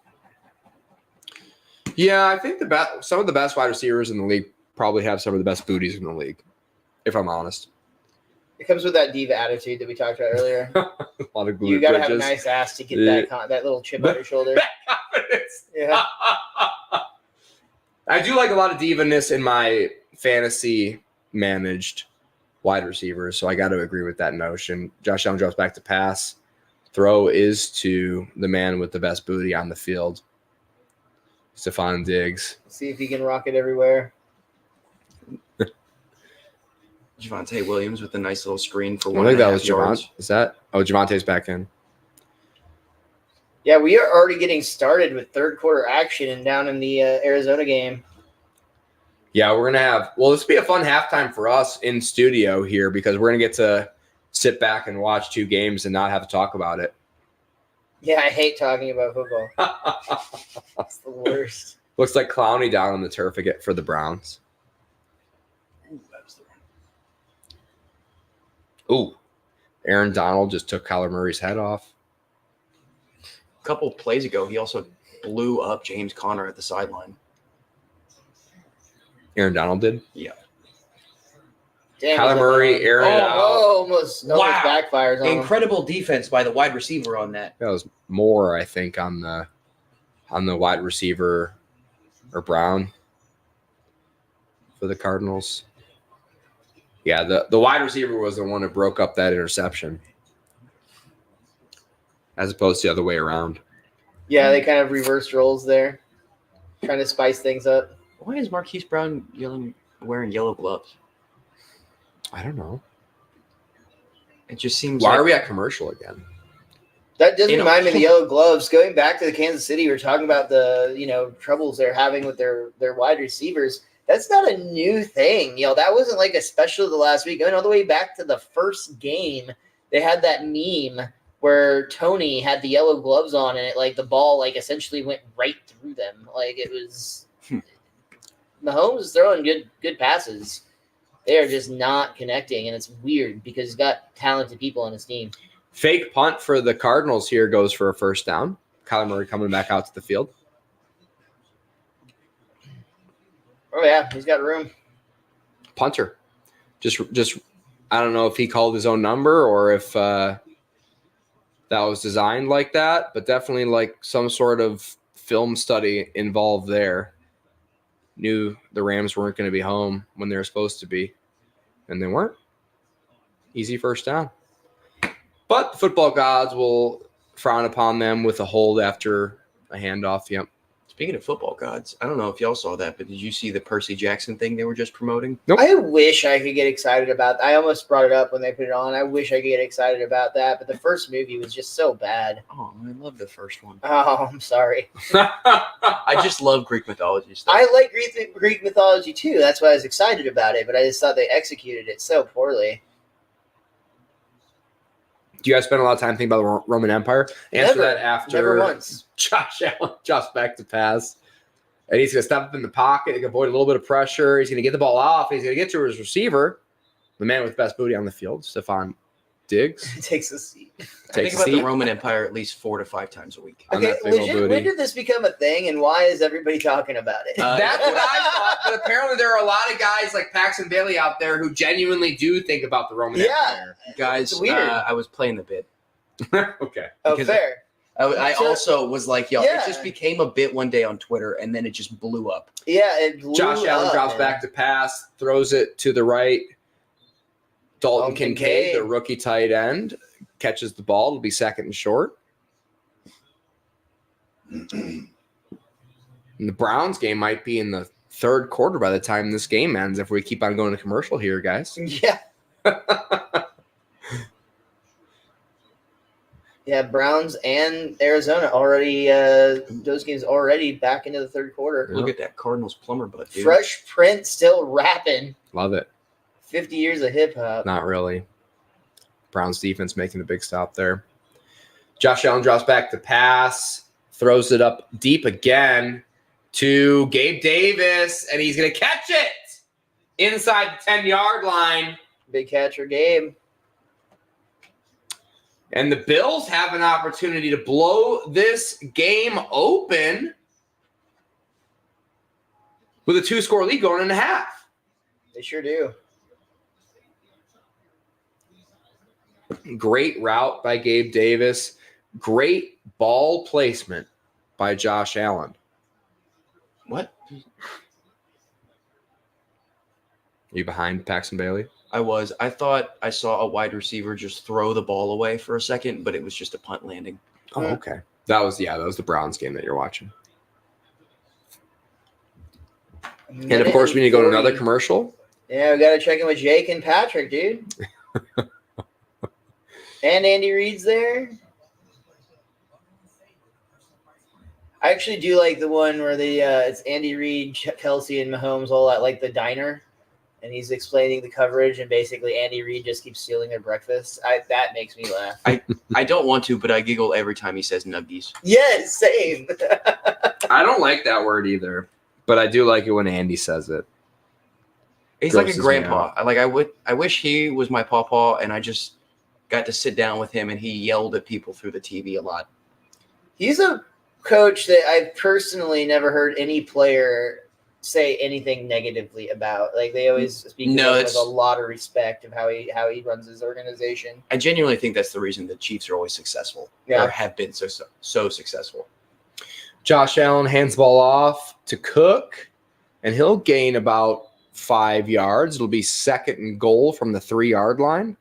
Yeah, I think some of the best wide receivers in the league probably have some of the best booties in the league, if I'm honest. It comes with that diva attitude that we talked about earlier. A lot of You got to have a nice ass to get that little chip on your shoulder. Yeah. I do like a lot of diva-ness in my fantasy managed wide receivers, so I got to agree with that notion. Josh Allen drops back to pass. Throw is to the man with the best booty on the field, Stephon Diggs. See if he can rock it everywhere. Javonte Williams with a nice little screen for I 1.5 think that was yards. Javonte. Is that? Oh, Javonte's back in. Yeah, we are already getting started with third quarter action and down in the Arizona game. Yeah, we're going to have – well, this will be a fun halftime for us in studio here because we're going to get to sit back and watch 2 games and not have to talk about it. Yeah, I hate talking about football. It's the worst. Looks like Clowney down on the turf again for the Browns. Ooh, Aaron Donald just took Kyler Murray's head off. A couple plays ago, he also blew up James Conner at the sideline. Aaron Donald did? Yeah. Damn, Kyler Murray, Aaron almost backfires on him. Incredible defense by the wide receiver on that. That was more, I think, on the wide receiver or Brown for the Cardinals. Yeah, the wide receiver was the one that broke up that interception as opposed to the other way around. Yeah, they kind of reversed roles there, trying to spice things up. Why is Marquise Brown wearing yellow gloves? I don't know. It just seems Why are we at commercial again? That does remind me of the yellow gloves. Going back to the Kansas City, we were talking about the troubles they're having with their wide receivers. That's not a new thing. That wasn't like a special the last week. Going all the way back to the first game, they had that meme where Tony had the yellow gloves on and the ball essentially went right through them. It was Mahomes is throwing good passes. They are just not connecting, and it's weird because he's got talented people on his team. Fake punt for the Cardinals here goes for a first down. Kyler Murray coming back out to the field. Oh, yeah, he's got room. Punter. Just I don't know if he called his own number or if that was designed like that, but definitely some sort of film study involved there. Knew the Rams weren't going to be home when they were supposed to be, and they weren't. Easy first down. But the football gods will frown upon them with a hold after a handoff. Yep. Speaking of football gods, I don't know if y'all saw that, but did you see the Percy Jackson thing they were just promoting? Nope. I wish I could get excited about that. I almost brought it up when they put it on. I wish I could get excited about that, but the first movie was just so bad. Oh, I love the first one. Oh, I'm sorry. I just love Greek mythology stuff. I like Greek mythology too. That's why I was excited about it, but I just thought they executed it so poorly. Do you guys spend a lot of time thinking about the Roman Empire? Answer Never. that after Never once. Josh Allen drops back to pass. And he's going to step up in the pocket. He can avoid a little bit of pressure. He's going to get the ball off. He's going to get to his receiver, the man with best booty on the field, Stephon Diggs. Takes a seat. I think about the Roman Empire at least 4 to 5 times a week. On Okay, that big old legit, booty. when did this become a thing, and why is everybody talking about it? That's what I thought, but apparently there are a lot of guys like Paxton Bailey out there who genuinely do think about the Roman Empire. Guys, It's weird. I was playing the bit. Okay. Oh, because fair. I So- also was like, yo, Yeah. it just became a bit one day on Twitter, and then it just blew up. Yeah, it blew Josh Allen up, drops man. back to pass, throws it to the right. Dalton Kincaid, Kincaid. the rookie tight end, catches the ball. It'll be second and short. And the Browns game might be in the third quarter by the time this game ends if we keep on going to commercial here, guys. Yeah. Yeah, Browns and Arizona already, those games already back into the third quarter. Yeah. Look at that Cardinals plumber butt, dude. Fresh Prince still rapping. Love it. 50 years of hip hop. Not really. Browns defense making a big stop there. Josh Allen drops back to pass, throws it up deep again to Gabe Davis, and he's going to catch it inside the 10-yard line. Big catcher game. And the Bills have an opportunity to blow this game open with a 2-score lead going into half. They sure do. Great route by Gabe Davis. Great ball placement by Josh Allen. What? Are you behind Paxton Bailey? I was. I thought I saw a wide receiver just throw the ball away for a second, but it was just a punt landing. Oh, okay. That was the Browns game that you're watching. And of course, we need to go to another commercial. Yeah, we got to check in with Jake and Patrick, dude. And Andy Reid's there. I actually do like the one where it's Andy Reid, Kelsey, and Mahomes all at like the diner, and he's explaining the coverage, and basically Andy Reid just keeps stealing their breakfast. That makes me laugh. I don't want to, but I giggle every time he says nuggies. Yeah, same. I don't like that word either, but I do like it when Andy says it. He's like a Grosses me grandpa. I wish he was my pawpaw, and I just got to sit down with him, and he yelled at people through the TV a lot. He's a coach that I've personally never heard any player say anything negatively about. Like they always speak with a lot of respect of how he runs his organization. I genuinely think that's the reason the Chiefs are always successful. Yeah. Or have been so successful. Josh Allen hands the ball off to Cook, and he'll gain about 5 yards. It'll be second and goal from the 3-yard line.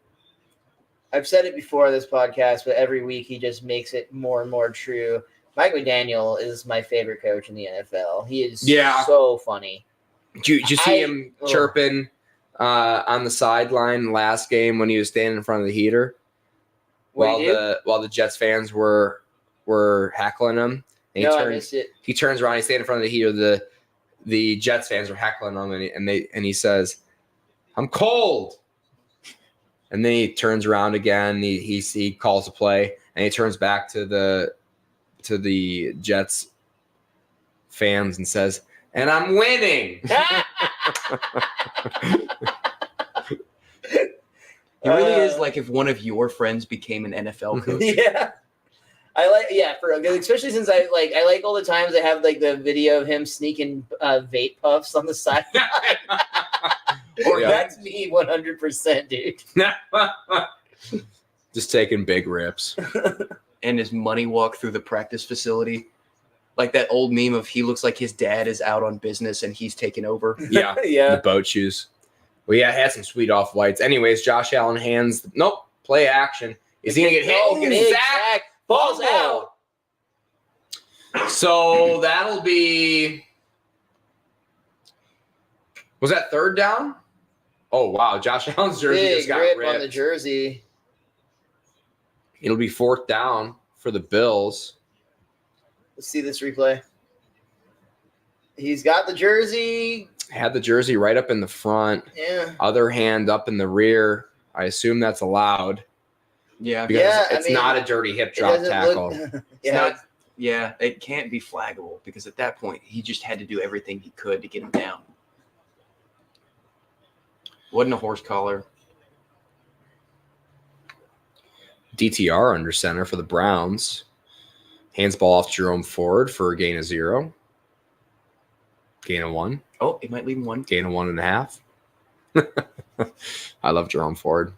I've said it before on this podcast, but every week he just makes it more and more true. Mike McDaniel is my favorite coach in the NFL. He is so funny. Did you see him chirping on the sideline last game when he was standing in front of the heater while the Jets fans were heckling him? And I missed it. He turns around. He's standing in front of the heater. The Jets fans were heckling him, and he says, "I'm cold." And then he turns around again. He calls a play, and he turns back to the Jets fans and says, "And I'm winning." He really is like if one of your friends became an NFL coach. Yeah. Especially since I like all the times I have like the video of him sneaking vape puffs on the sideline. That's me 100%, dude. Just taking big rips. And his money walk through the practice facility. Like that old meme of he looks like his dad is out on business and he's taking over. Yeah. Yeah. The boat shoes. Well, yeah, it had some sweet off-whites. Anyways, Josh Allen hands. Nope. Play action. Is he going to get hit? Oh, Get sack. Falls out. So that'll be. Was that third down? Oh, wow. Josh Allen's jersey Big just got rip ripped. on the jersey. It'll be fourth down for the Bills. Let's see this replay. He's got the jersey. Had the jersey right up in the front. Yeah. Other hand up in the rear. I assume that's allowed. Yeah. Because Yeah, it's not a dirty hip drop tackle. Yeah. Yeah, it can't be flaggable because at that point he just had to do everything he could to get him down. Wasn't a horse collar. DTR under center for the Browns. Hands ball off Jerome Ford for a gain of 0. Gain of 1. Oh, it might leave him 1. Gain of 1.5. I love Jerome Ford.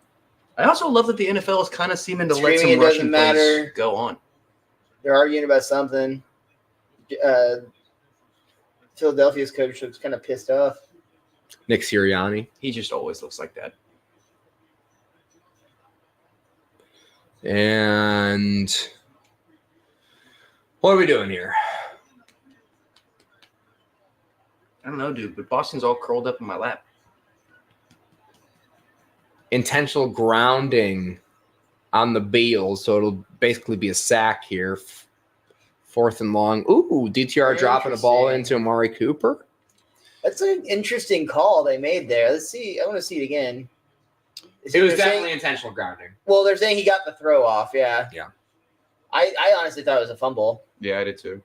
I also love that the NFL is kind of seeming to let Screaming some it rushing doesn't plays matter. go on. They're arguing about something. Philadelphia's coach looks kind of pissed off. Nick Sirianni. He just always looks like that. And what are we doing here? I don't know, dude, but Boston's all curled up in my lap. Intentional grounding on the Beals, so it'll basically be a sack here. 4th and long. Ooh, DTR dropping the ball into Amari Cooper. That's an interesting call they made there. Let's see. I want to see it again. It was definitely intentional grounding. Well, they're saying he got the throw off. Yeah. Yeah. I honestly thought it was a fumble. Yeah, I did too.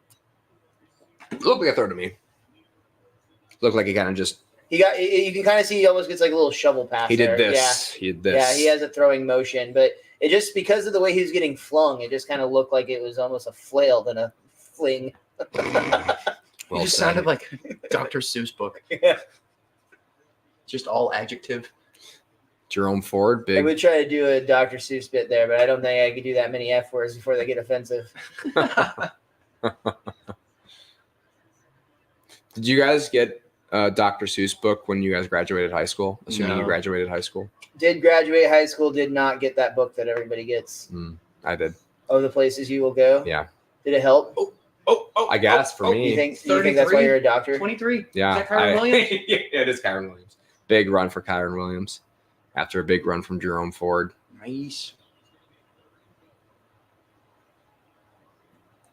It looked like a throw to me. Looked like he kind of just. You can kind of see he almost gets like a little shovel pass. He did there. this. Yeah. He did this. Yeah, he has a throwing motion, but it just because of the way he was getting flung, it just kind of looked like it was almost a flail than a fling. Well He just said. sounded like Dr. Seuss book. Yeah. Just all adjective. Jerome Ford, I big. would try to do a Dr. Seuss bit there, but I don't think I could do that many F words before they get offensive. Did you guys get a Dr. Seuss book when you guys graduated high school? Assuming No. you graduated high school. Did graduate high school, did not get that book that everybody gets. I did. Oh, the places you will go? Yeah. Did it help? I guess for me. You think that's why you're a doctor? 23. Yeah. Is that Kyron Williams? Yeah, it is Kyron Williams. Big run for Kyron Williams after a big run from Jerome Ford. Nice.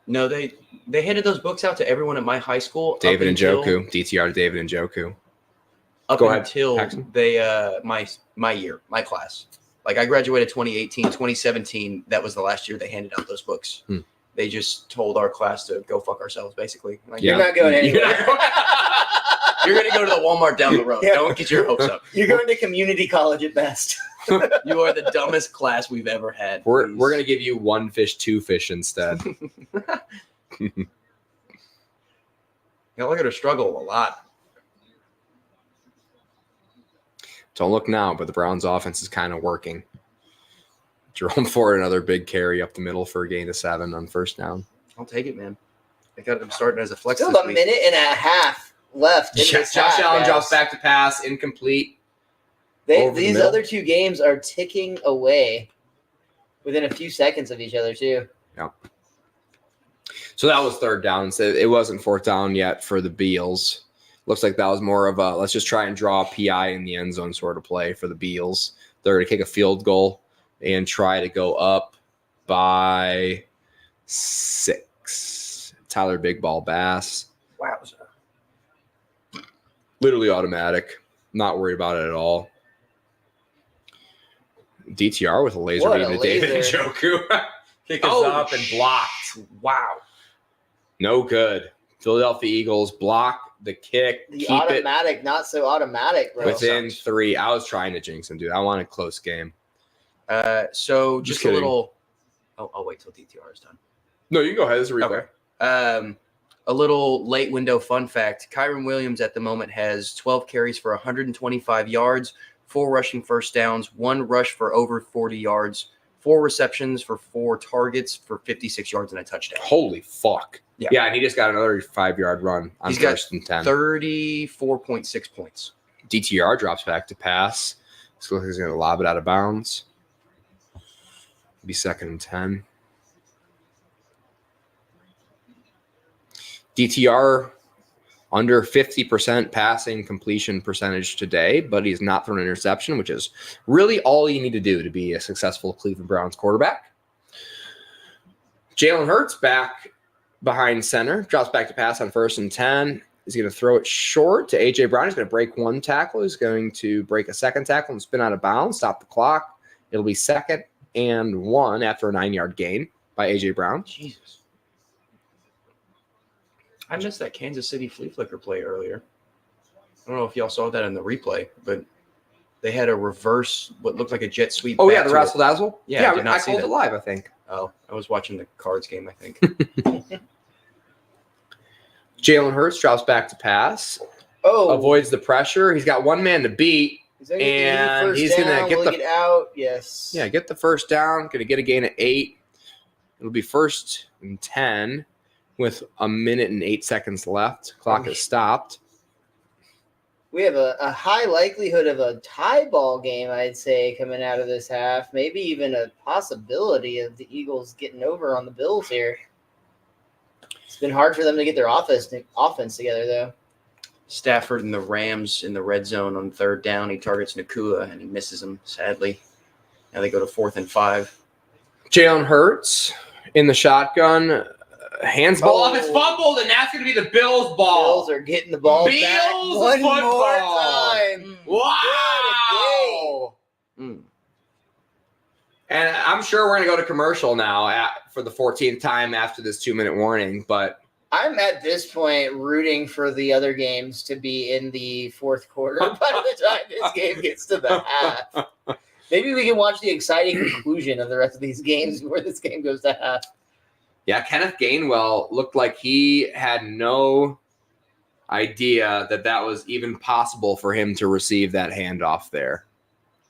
No, they handed those books out to everyone at my high school. David up and until- Joku. DTR to David and Joku. Up Go ahead, until Paxton. they my year, my class. Like I graduated 2018, 2017. That was the last year they handed out those books. They just told our class to go fuck ourselves, basically. Like, You're not going anywhere. You're going to go to the Walmart down the road. Yeah. Don't get your hopes up. You're going to community college at best. You are the dumbest class we've ever had. We're please. going to give you 1 fish, 2 fish instead. Y'all are going to struggle a lot. Don't look now, but the Browns offense is kind of working. Jerome Ford, another big carry up the middle for a gain of 7 on first down. I'll take it, man. I got him starting as a flex Still this a week. minute and a half left. In this Josh half, Allen guys. drops back to pass, incomplete. over the These middle. other two games are ticking away within a few seconds of each other, too. So that was 3rd down. So it wasn't 4th down yet for the Beals. Looks like that was more of a let's just try and draw a PI in the end zone sort of play for the Beals. They're going to kick a field goal and try to go up by 6. Tyler Big Ball Bass. Wowza. Literally automatic. Not worried about it at all. DTR with a laser What beam a to David laser. Njoku. Kick us Oh, up and blocked. Wow. No good. Philadelphia Eagles block the kick. The keep automatic, not so automatic, it bro. within 3. I was trying to jinx him, dude. I want a close game. So Just just a kidding. little. I'll wait till DTR is done. No, you can go ahead. This is a replay. Okay. A little late window fun fact. Kyron Williams at the moment has 12 carries for 125 yards, 4 rushing first downs, 1 rush for over 40 yards, 4 receptions for 4 targets for 56 yards and a touchdown. Holy fuck. Yeah. Yeah, and he just got another 5-yard run on He's got first and 10. 34.6 points. DTR drops back to pass. This looks like he's going to lob it out of bounds. Be 2nd and 10. DTR under 50% passing completion percentage today, but he's not thrown an interception, which is really all you need to do to be a successful Cleveland Browns quarterback. Jalen Hurts back behind center, drops back to pass on 1st and 10. He's going to throw it short to A.J. Brown. He's going to break 1 tackle. He's going to break a 2nd tackle and spin out of bounds, stop the clock. It'll be 2nd and 1 after a 9-yard gain by A.J. Brown. Jesus. I missed that Kansas City flea flicker play earlier. I don't know if y'all saw that in the replay, but they had a reverse, what looked like a jet sweep. Oh, back yeah, the to Razzle Dazzle? Yeah, I did not see called that. it live, I think. Oh, I was watching the Cards game, I think. Jalen Hurts drops back to pass. Oh, Avoids the pressure. He's got one man to beat. is that gonna get the And first he's going down? to get Will the he get out? Yes. Yeah, get the first down. Going to get a gain of 8. It'll be 1st and 10 with 1 minute and 8 seconds left. Clock is stopped. We have a high likelihood of a tie ball game, I'd say, coming out of this half. Maybe even a possibility of the Eagles getting over on the Bills here. It's been hard for them to get their offense together, though. Stafford and the Rams in the red zone on 3rd down. He targets Nakua, and he misses him, sadly. Now they go to 4th and 5. Jalen Hurts in the shotgun. Hands ball Ball off, it's fumbled, and that's going to be the Bills' ball. Bills are getting the ball back Bills one more football. time. Wow. Mm. And I'm sure we're going to go to commercial now for the 14th time after this 2-minute warning. But I'm at this point rooting for the other games to be in the fourth quarter by the time this game gets to the half. Maybe we can watch the exciting conclusion of the rest of these games before this game goes to half. yeah, Kenneth Gainwell looked like he had no idea that was even possible for him to receive that handoff there.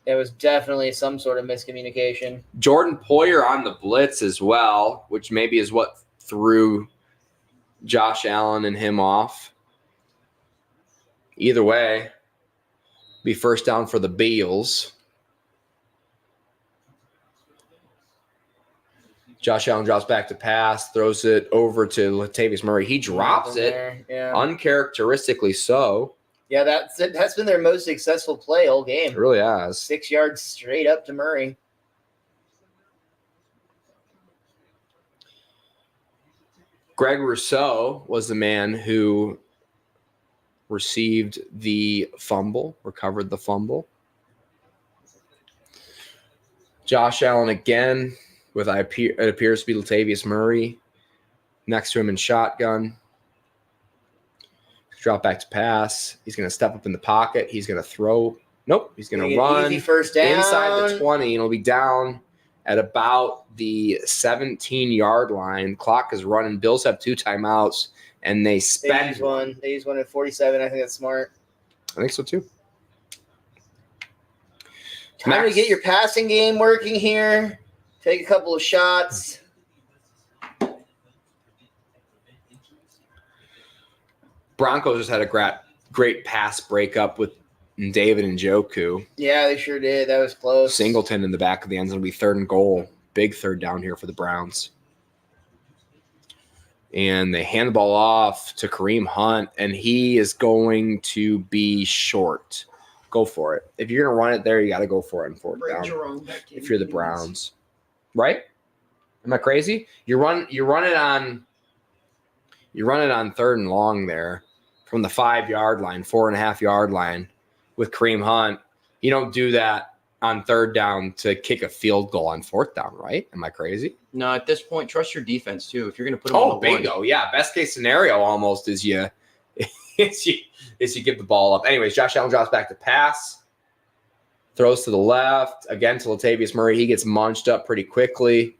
There was definitely some sort of miscommunication. Jordan Poyer on the blitz as well, which maybe is what threw Josh Allen and him off. Either way, be first down for the Bills. Josh Allen drops back to pass, throws it over to Latavius Murray. He drops it, Yeah, uncharacteristically so. yeah, that's been their most successful play all game. It really has. 6 yards straight up to Murray. Greg Rousseau was the man who received the fumble, recovered the fumble. Josh Allen again with it appears to be Latavius Murray next to him in shotgun. Drop back to pass. He's going to step up in the pocket. He's going to throw. Nope. He's going to run easy first down inside the 20, and he'll be down at about the 17-yard line. Clock is running. Bills have 2 timeouts, and they spend use one. They use one at 47. I think that's smart. I think so too. Time to get your passing game working here. Take a couple of shots. Broncos just had a great pass breakup with David Njoku. Yeah, they sure did. That was close. Singleton in the back of the end zone will be 3rd and goal. Big 3rd down here for the Browns. And they hand the ball off to Kareem Hunt, and he is going to be short. Go for it. If you're going to run it there, you got to go for it in 4th down. If you're the Browns. Right? Am I crazy? You run it on 3rd and long there from the 5-yard line, 4.5-yard line with Kareem Hunt. You don't do that on 3rd down to kick a field goal on 4th down, right? Am I crazy? No, at this point, trust your defense too. If you're going to put them on the bingo. one. Yeah, best case scenario almost is you give the ball up. Anyways, Josh Allen drops back to pass. Throws to the left. Again to Latavius Murray. He gets munched up pretty quickly.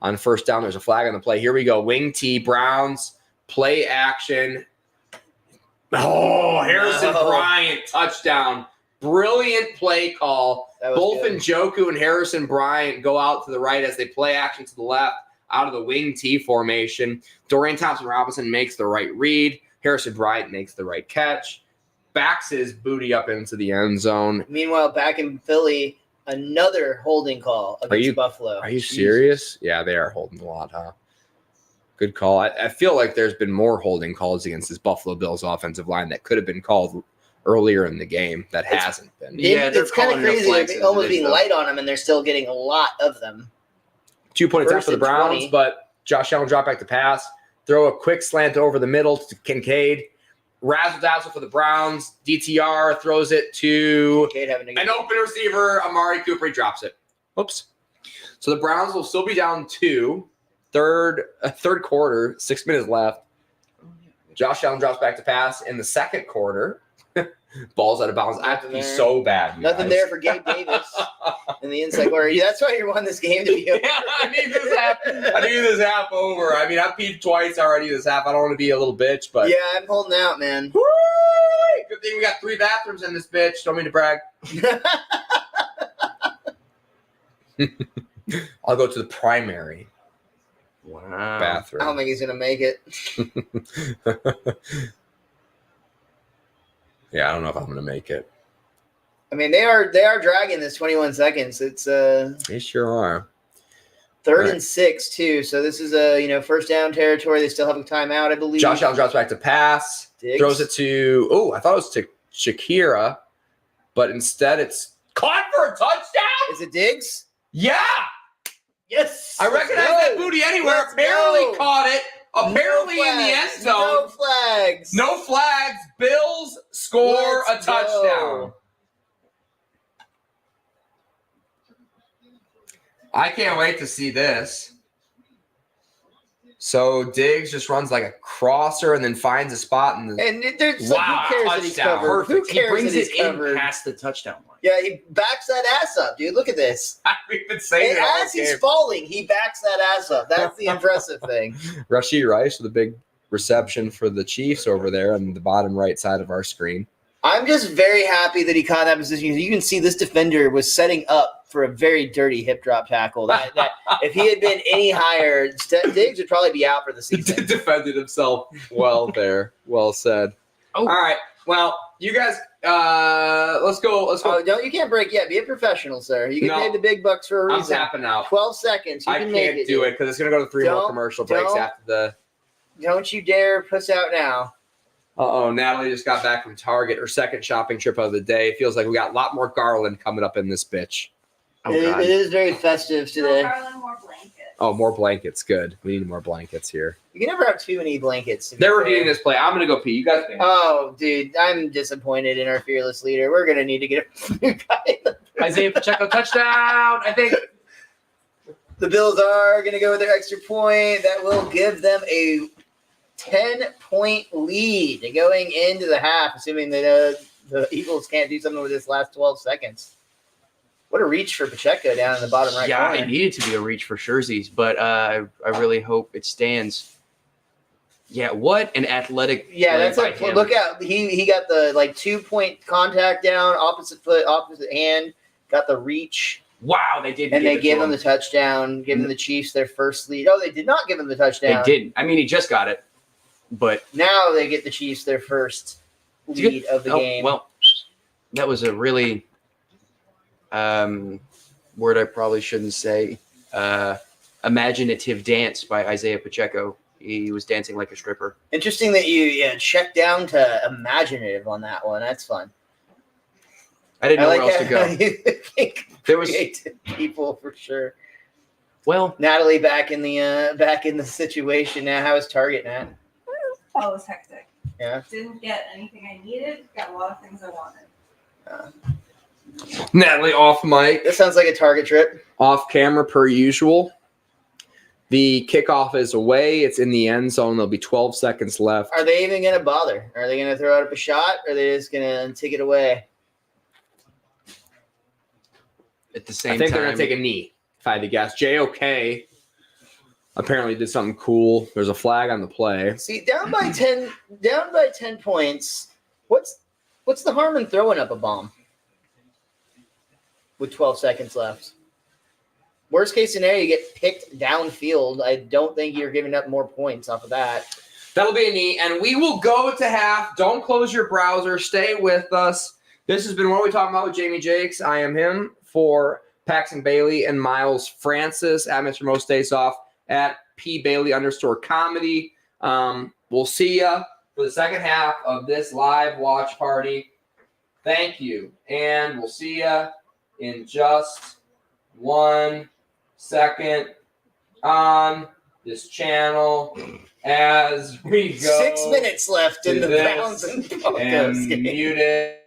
On 1st down, there's a flag on the play. Here we go. Wing T, Browns. Play action. Oh, Harrison Bryant, touchdown. Brilliant play call. Both Njoku and Harrison Bryant go out to the right as they play action to the left out of the wing T formation. Dorian Thompson-Robinson makes the right read. Harrison Bryant makes the right catch. Backs his booty up into the end zone. Meanwhile, back in Philly, another holding call against Buffalo. Are you serious? Yeah, they are holding a lot, huh? Good call. I feel like there's been more holding calls against this Buffalo Bills offensive line that could have been called earlier in the game that hasn't been. Yeah, it's kind of crazy. They're almost being though. light on them, and they're still getting a lot of them. 2-point attack for the 1st and Browns, 20. but Josh Allen drop back to pass. Throw a quick slant over the middle to Kincaid. Razzle-dazzle for the Browns. DTR throws it to an open receiver. Amari Cooper, he drops it. Oops. So the Browns will still be down 2. Third quarter, 6 minutes left. Josh Allen drops back to pass in the second quarter. Ball's out of bounds. I have to be Nothing there. so bad. You Nothing guys. there for Gabe Davis in the inside corner. That's why you won this game to be over. Yeah, I need this half over. I mean, I've peed twice already this half. I don't want to be a little bitch, but Yeah, I'm holding out, man. Woo! Good thing we got 3 bathrooms in this bitch. Don't mean to brag. I'll go to the primary Wow. I bathroom. don't think he's gonna make it. Yeah, I don't know if I'm gonna make it. I mean, they are dragging this 21 seconds. It's They sure are. 3rd Right. and 6 too. So this is a first down territory. They still have a timeout, I believe. Josh Allen drops back to pass. Diggs. Throws it to I thought it was to Shakira, but instead it's caught for a touchdown. Is it Diggs? Yeah, Yes. I recognize that booty anywhere. Let's Apparently go. caught it. Apparently in the end zone. No flags. No flags. Bills score Let's a touchdown. go. I can't wait to see this. So Diggs just runs like a crosser and then finds a spot in the. And there's Wow, who cares that he's touchdown. covered? Who Perfect. He cares brings that he's it in covered? past the touchdown line. Yeah, he backs that ass up, dude. Look at this. We've been saying And it all as he's game. falling, he backs that ass up. That's the impressive thing. Rashee Rice with a big reception for the Chiefs over there on the bottom right side of our screen. I'm just very happy that he caught that position. You can see this defender was setting up for a very dirty hip drop tackle. That if he had been any higher, Diggs would probably be out for the season. Defended himself well there. Well said. Oh. All right. Well, you guys, let's go. Oh, don't you can't break yet. Be a professional, sir. You get No. paid the big bucks for a I'm reason. tapping out. 12 seconds. You I can can't make it. do dude. it because it's going to go to 3 more Don't- commercial breaks don't. after the. Don't you dare puss out now. Natalie just got back from Target, her second shopping trip of the day. Feels like we got a lot more garland coming up in this bitch. Oh, It God. is very festive today. More blankets. Oh, more blankets. Good. We need more blankets here. You can never have too many blankets. to be They're fair. reviewing this play. I'm going to go pee. You guys can. Oh, dude, I'm disappointed in our fearless leader. We're going to need to get a guy. Isaiah Pacheco touchdown. I think. The Bills are going to go with their extra point. That will give them a 10-point lead going into the half, assuming that the Eagles can't do something with this last 12 seconds. What a reach for Pacheco down in the bottom right Yeah, corner. it needed to be a reach for Scherzies, but I really hope it stands. Yeah, what an athletic. Yeah, play that's by a him. look out. He got the 2-point contact down, opposite foot, opposite hand, got the reach, Wow, they did. and they it gave to him the touchdown, giving the Chiefs their first lead. Oh, they did not give him the They touchdown. didn't. I mean, he just got it, but Now they get the Chiefs their first lead of the game. Well, that was a really word I probably shouldn't say. Imaginative dance by Isaiah Pacheco. He was dancing like a stripper. Interesting that you checked down to imaginative on that one. That's fun. I didn't know I where like else to go. how you think There was creative people for sure. well, Natalie back in the situation now. How is Target, Nat? Oh, it was hectic. Yeah. Didn't get anything I needed. Got a lot of things I wanted. Natalie off mic, This sounds like a Target trip. off camera per usual. The kickoff is away. It's in the end zone. There'll be 12 seconds left. Are they even going to bother? Are they going to throw out a shot? Or are they just going to take it away? at the same I think time, they're going to take a knee, if I had to guess. JOK apparently did something cool. There's a flag on the play. See, down by 10 points. What's the harm in throwing up a bomb with 12 seconds left? Worst case scenario, you get picked downfield. I don't think you're giving up more points off of that. That'll be a knee, and we will go to half. Don't close your browser. Stay with us. This has been What Are We Talking About with Jamie Jakes. I am him for Paxton Bailey and Miles Francis at Mr. Most Days Off at @PBailey_comedy. We'll see ya for the second half of this live watch party. Thank you, and we'll see ya in just 1 second on this channel as we go 6 minutes left in to the this Browns and and Broncos game. mute it.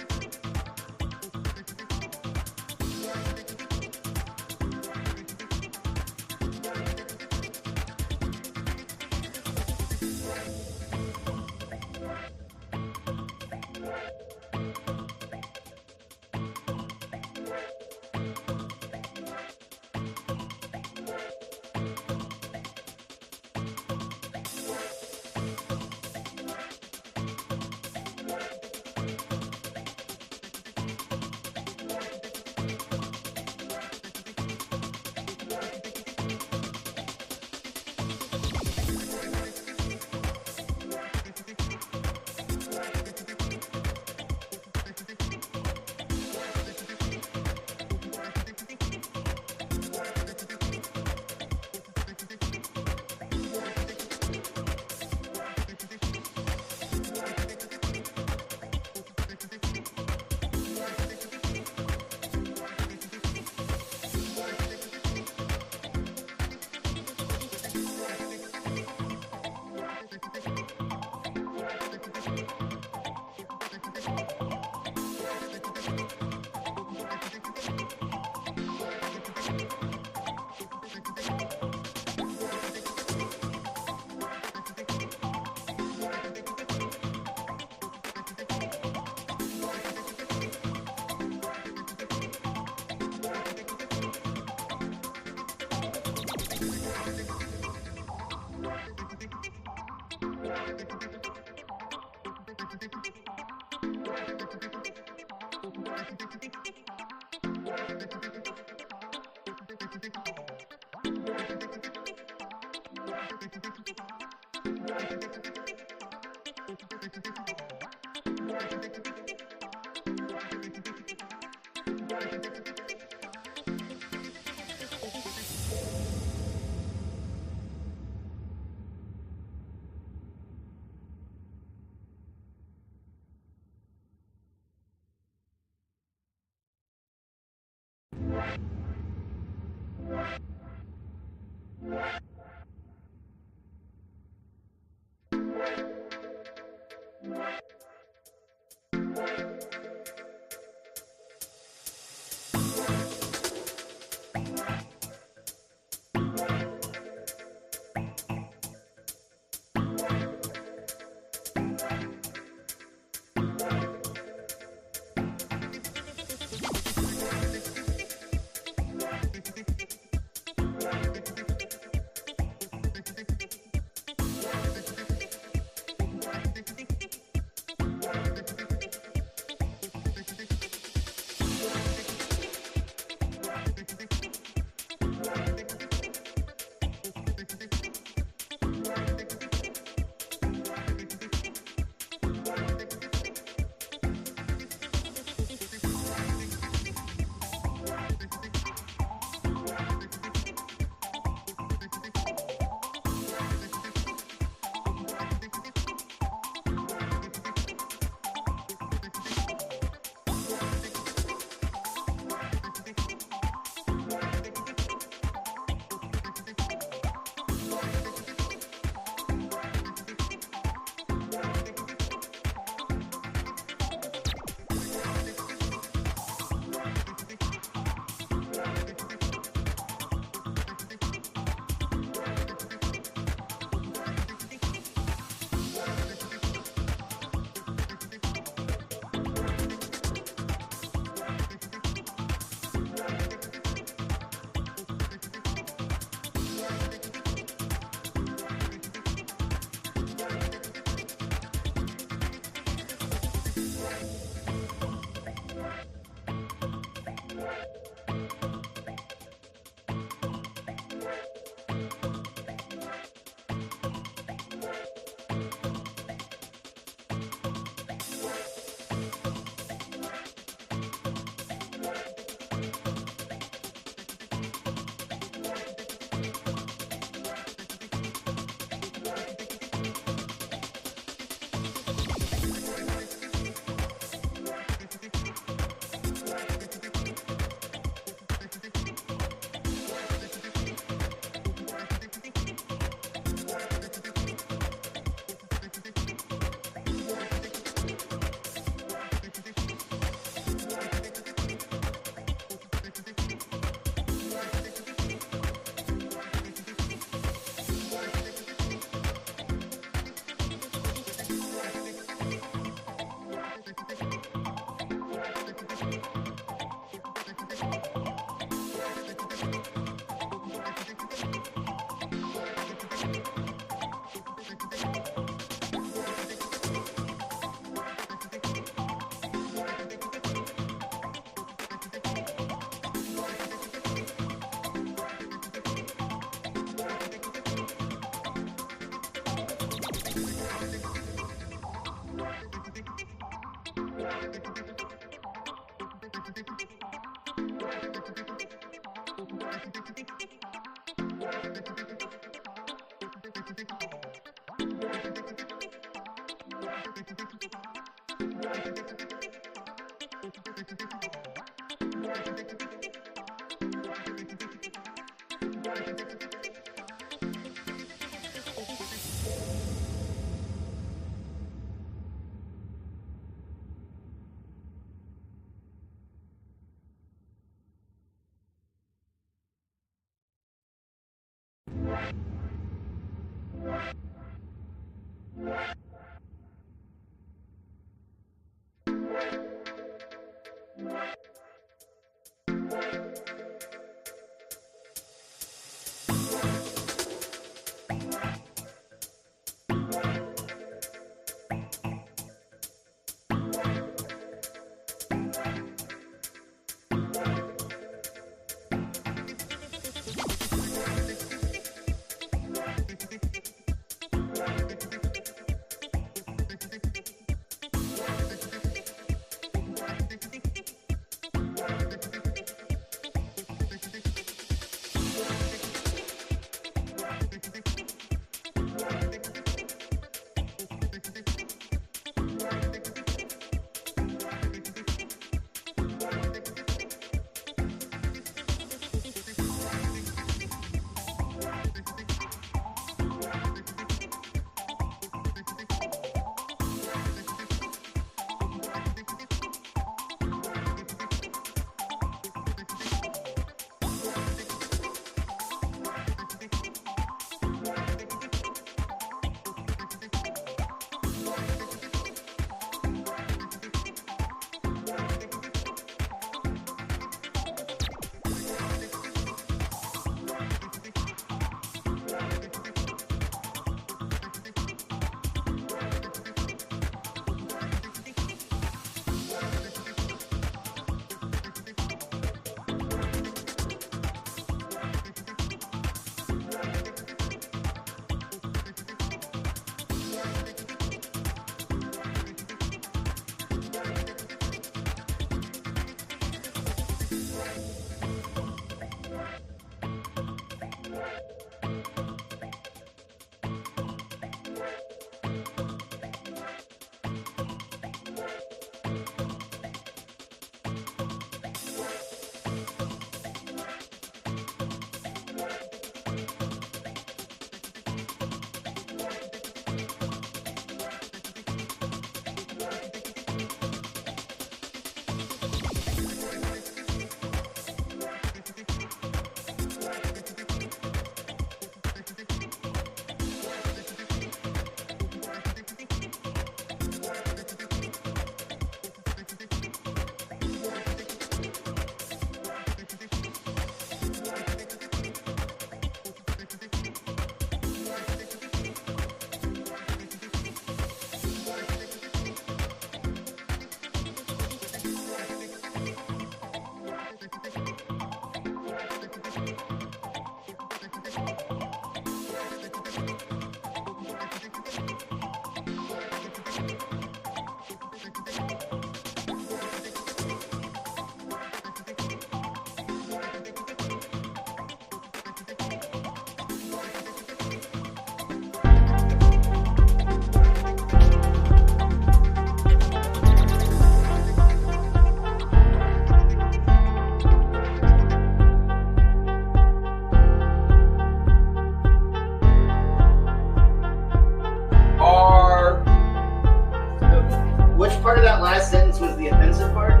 part of that last sentence was the offensive part?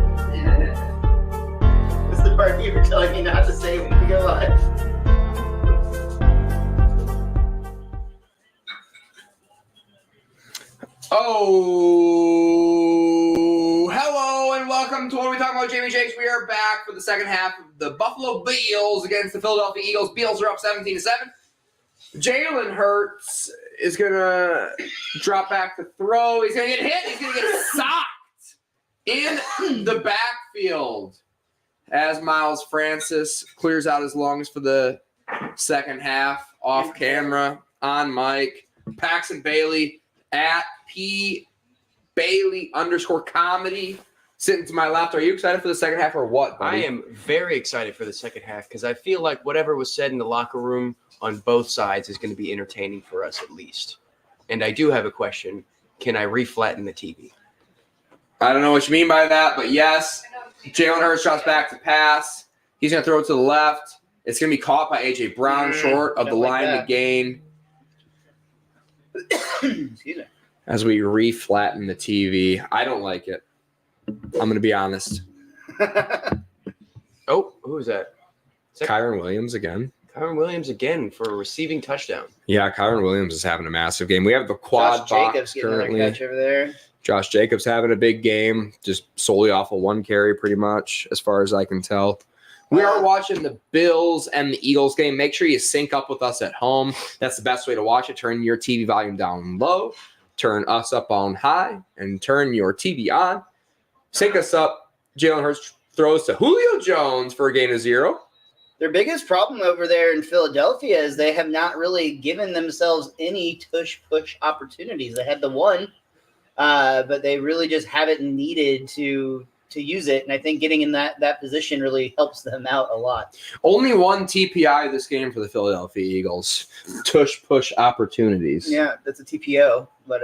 It's the part you were telling me not to say when we go live. Oh, hello and welcome to What Are We Talking About, Jamie Jakes. We are back for the second half of the Buffalo Bills against the Philadelphia Eagles. Bills are up 17-7. Jalen Hurts is going to drop back to throw. He's going to get hit. He's going to get socked in the backfield as Miles Francis clears out his lungs for the second half. Off camera, on mic, Paxton Bailey at @Bailey_comedy sitting to my left. Are you excited for the second half or what, buddy? I am very excited for the second half because I feel like whatever was said in the locker room on both sides is going to be entertaining for us at least. And I do have a question. Can I re-flatten the TV? I don't know what you mean by that, but yes. Jalen Hurts drops back to pass. He's going to throw it to the left. It's going to be caught by A.J. Brown short of the line to gain. Excuse me. As we re-flatten the TV, I don't like it. I'm going to be honest. Oh, who is that? Kyron Williams again. Kyron Williams again for a receiving touchdown. Yeah, Kyron Williams is having a massive game. We have the quad Josh box Jacobs getting another currently. catch over there. Josh Jacobs having a big game, just solely off of one carry pretty much, as far as I can tell. We are watching the Bills and the Eagles game. Make sure you sync up with us at home. That's the best way to watch it. Turn your TV volume down low, turn us up on high, and turn your TV on. Sync us up. Jalen Hurts throws to Julio Jones for a gain of 0. Their biggest problem over there in Philadelphia is they have not really given themselves any tush-push opportunities. They had the one, but they really just haven't needed to use it. And I think getting in that position really helps them out a lot. Only one TPI this game for the Philadelphia Eagles. Tush push opportunities. Yeah, that's a TPO, but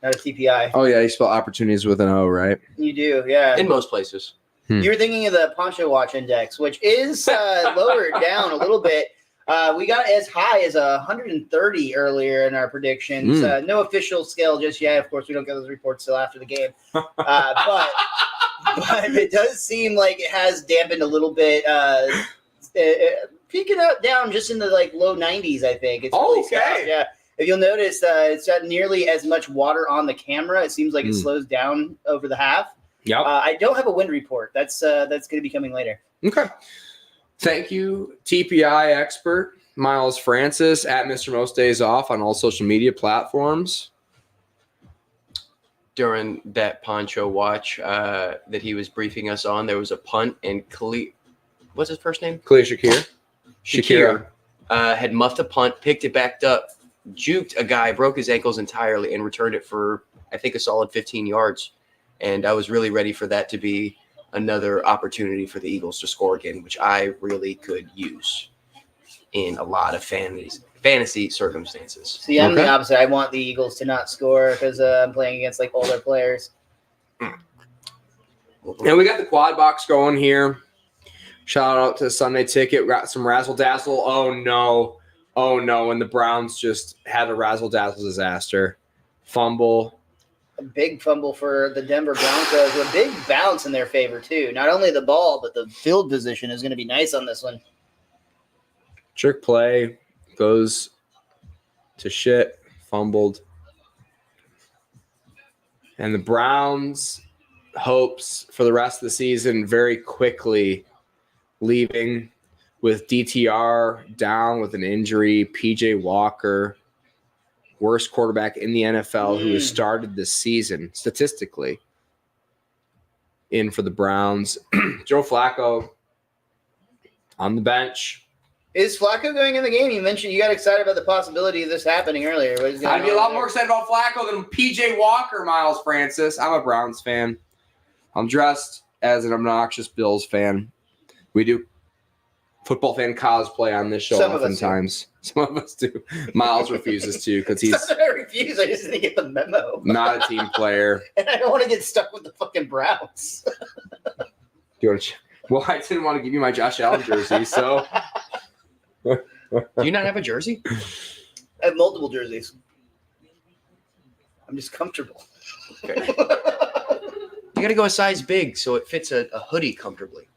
not a TPI. Oh, yeah, you spell opportunities with an O, right? You do, yeah. In most places. You were thinking of the Poncho Watch Index, which is lowered down a little bit. We got as high as 130 earlier in our predictions. No official scale just yet. Of course, we don't get those reports till after the game. But it does seem like it has dampened a little bit, peaking out down just in the low 90s, I think. It's really stopped, yeah. If you'll notice, it's not nearly as much water on the camera. It seems like it slows down over the half. Yep. I don't have a wind report. That's going to be coming later. Okay. Thank you, TPI expert Miles Francis at Mr. Most Days Off on all social media platforms. During that Poncho watch that he was briefing us on, there was a punt, and what's his first name? Khalil Shakir. Shakir had muffed a punt, picked it back up, juked a guy, broke his ankles entirely, and returned it for, I think, a solid 15 yards. And I was really ready for that to be another opportunity for the Eagles to score again, which I really could use in a lot of fantasy circumstances. See, I'm the opposite. I want the Eagles to not score because I'm playing against older players. And we got the quad box going here. Shout out to Sunday Ticket. We got some razzle dazzle. Oh no. And the Browns just had a razzle dazzle disaster. Fumble. A big fumble for the Denver Broncos. A big bounce in their favor, too. Not only the ball, but the field position is going to be nice on this one. Trick play goes to shit. Fumbled. And the Browns' hopes for the rest of the season very quickly leaving with DTR down with an injury. PJ Walker, worst quarterback in the NFL who has started this season statistically in for the Browns. Joe Flacco on the bench. Is Flacco going in the game? You mentioned you got excited about the possibility of this happening earlier. What is going I'd be a on lot there? more excited about Flacco than PJ Walker, Miles Francis. I'm a Browns fan. I'm dressed as an obnoxious Bills fan. We do football fan cosplay on this show Some of us do. oftentimes. Some of us do. Miles refuses to because he's It's not that I refuse. I just didn't get the memo. not a team player. And I don't want to get stuck with the fucking Browns. Do you want to well, I didn't want to give you my Josh Allen jersey, so Do you not have a jersey? I have multiple jerseys. I'm just comfortable. Okay. You got to go a size big so it fits a hoodie comfortably.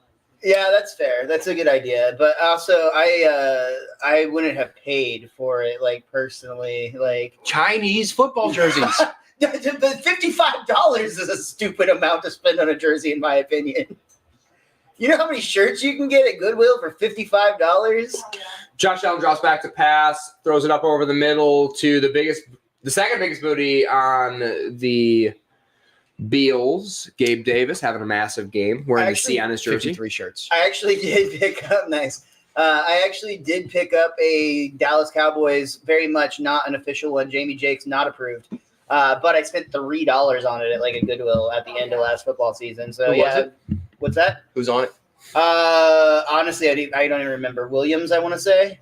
Yeah, that's fair. That's a good idea. But also, I wouldn't have paid for it, like, personally. Like, Chinese football jerseys. but $55 is a stupid amount to spend on a jersey, in my opinion. You know how many shirts you can get at Goodwill for $55? Josh Allen drops back to pass, throws it up over the middle to the second biggest booty on the Beals. Gabe Davis having a massive game wearing the C on his jersey. 53 shirts. I actually did pick up I actually did pick up a Dallas Cowboys, very much not an official one. Jamie Jakes not approved. But I spent $3 on it at like a Goodwill at the end of last football season. So Who was it? What's that? Who's on it? Honestly, I don't even remember. Williams, I want to say.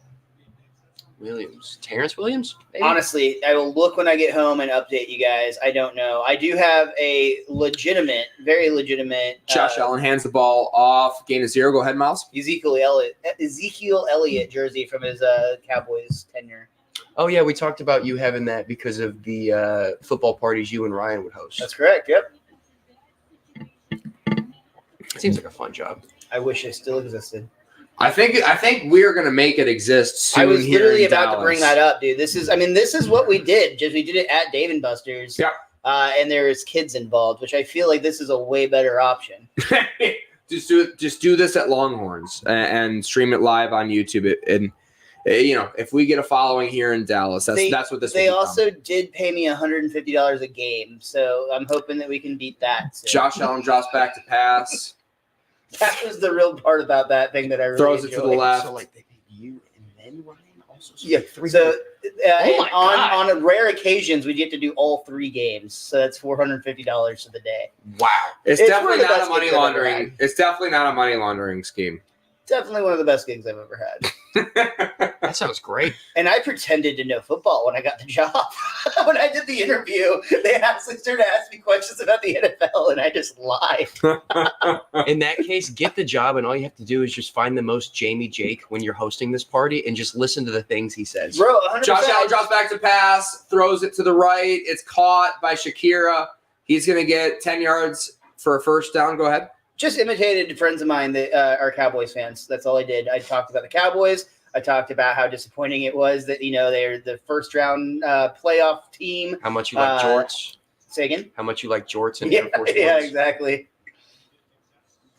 Williams. Terrence Williams? Maybe? Honestly, I will look when I get home and update you guys. I don't know. I do have a very legitimate. Josh Allen hands the ball off, gain of 0. Go ahead, Miles. Ezekiel Elliott jersey from his Cowboys tenure. Oh, yeah. We talked about you having that because of the football parties you and Ryan would host. That's correct. Yep. Seems like a fun job. I wish it still existed. I think we're gonna make it exist soon. I was here literally in about Dallas. to bring that up, dude. This is what we did. We did it at Dave & Buster's. Yeah. And there was kids involved, which I feel like this is a way better option. Just do this at Longhorns and stream it live on YouTube. And if we get a following here in Dallas, that's what this. They will also did pay me $150 a game, so I'm hoping that we can beat that soon. Josh Allen drops back to pass. That was the real part about that thing that I really Throws it to the enjoyed. left. So, like, they paid you and then Ryan also. Yeah. Three. So Oh my God. on rare occasions, we get to do all 3 games, so that's $450 for the day. Wow. It's It's definitely one of the not a best money gigs I've ever laundering. had. It's definitely not a money laundering scheme. Definitely one of the best gigs I've ever had. That sounds great. And I pretended to know football when I got the job. When I did the interview, they started asking me questions about the NFL, and I just lied. In that case, get the job, and all you have to do is just find the most Jamie Jake when you're hosting this party and just listen to the things he says. Bro, 100%. Josh Allen drops back to pass, throws it to the right. It's caught by Shakira. He's going to get 10 yards for a first down. Go ahead. Just imitated friends of mine that are Cowboys fans. That's all I did. I talked about the Cowboys. I talked about how disappointing it was that, they're the first round playoff team. How much you like jorts? Say again? How much you like jorts and Yeah, Air Force yeah, Ones? exactly.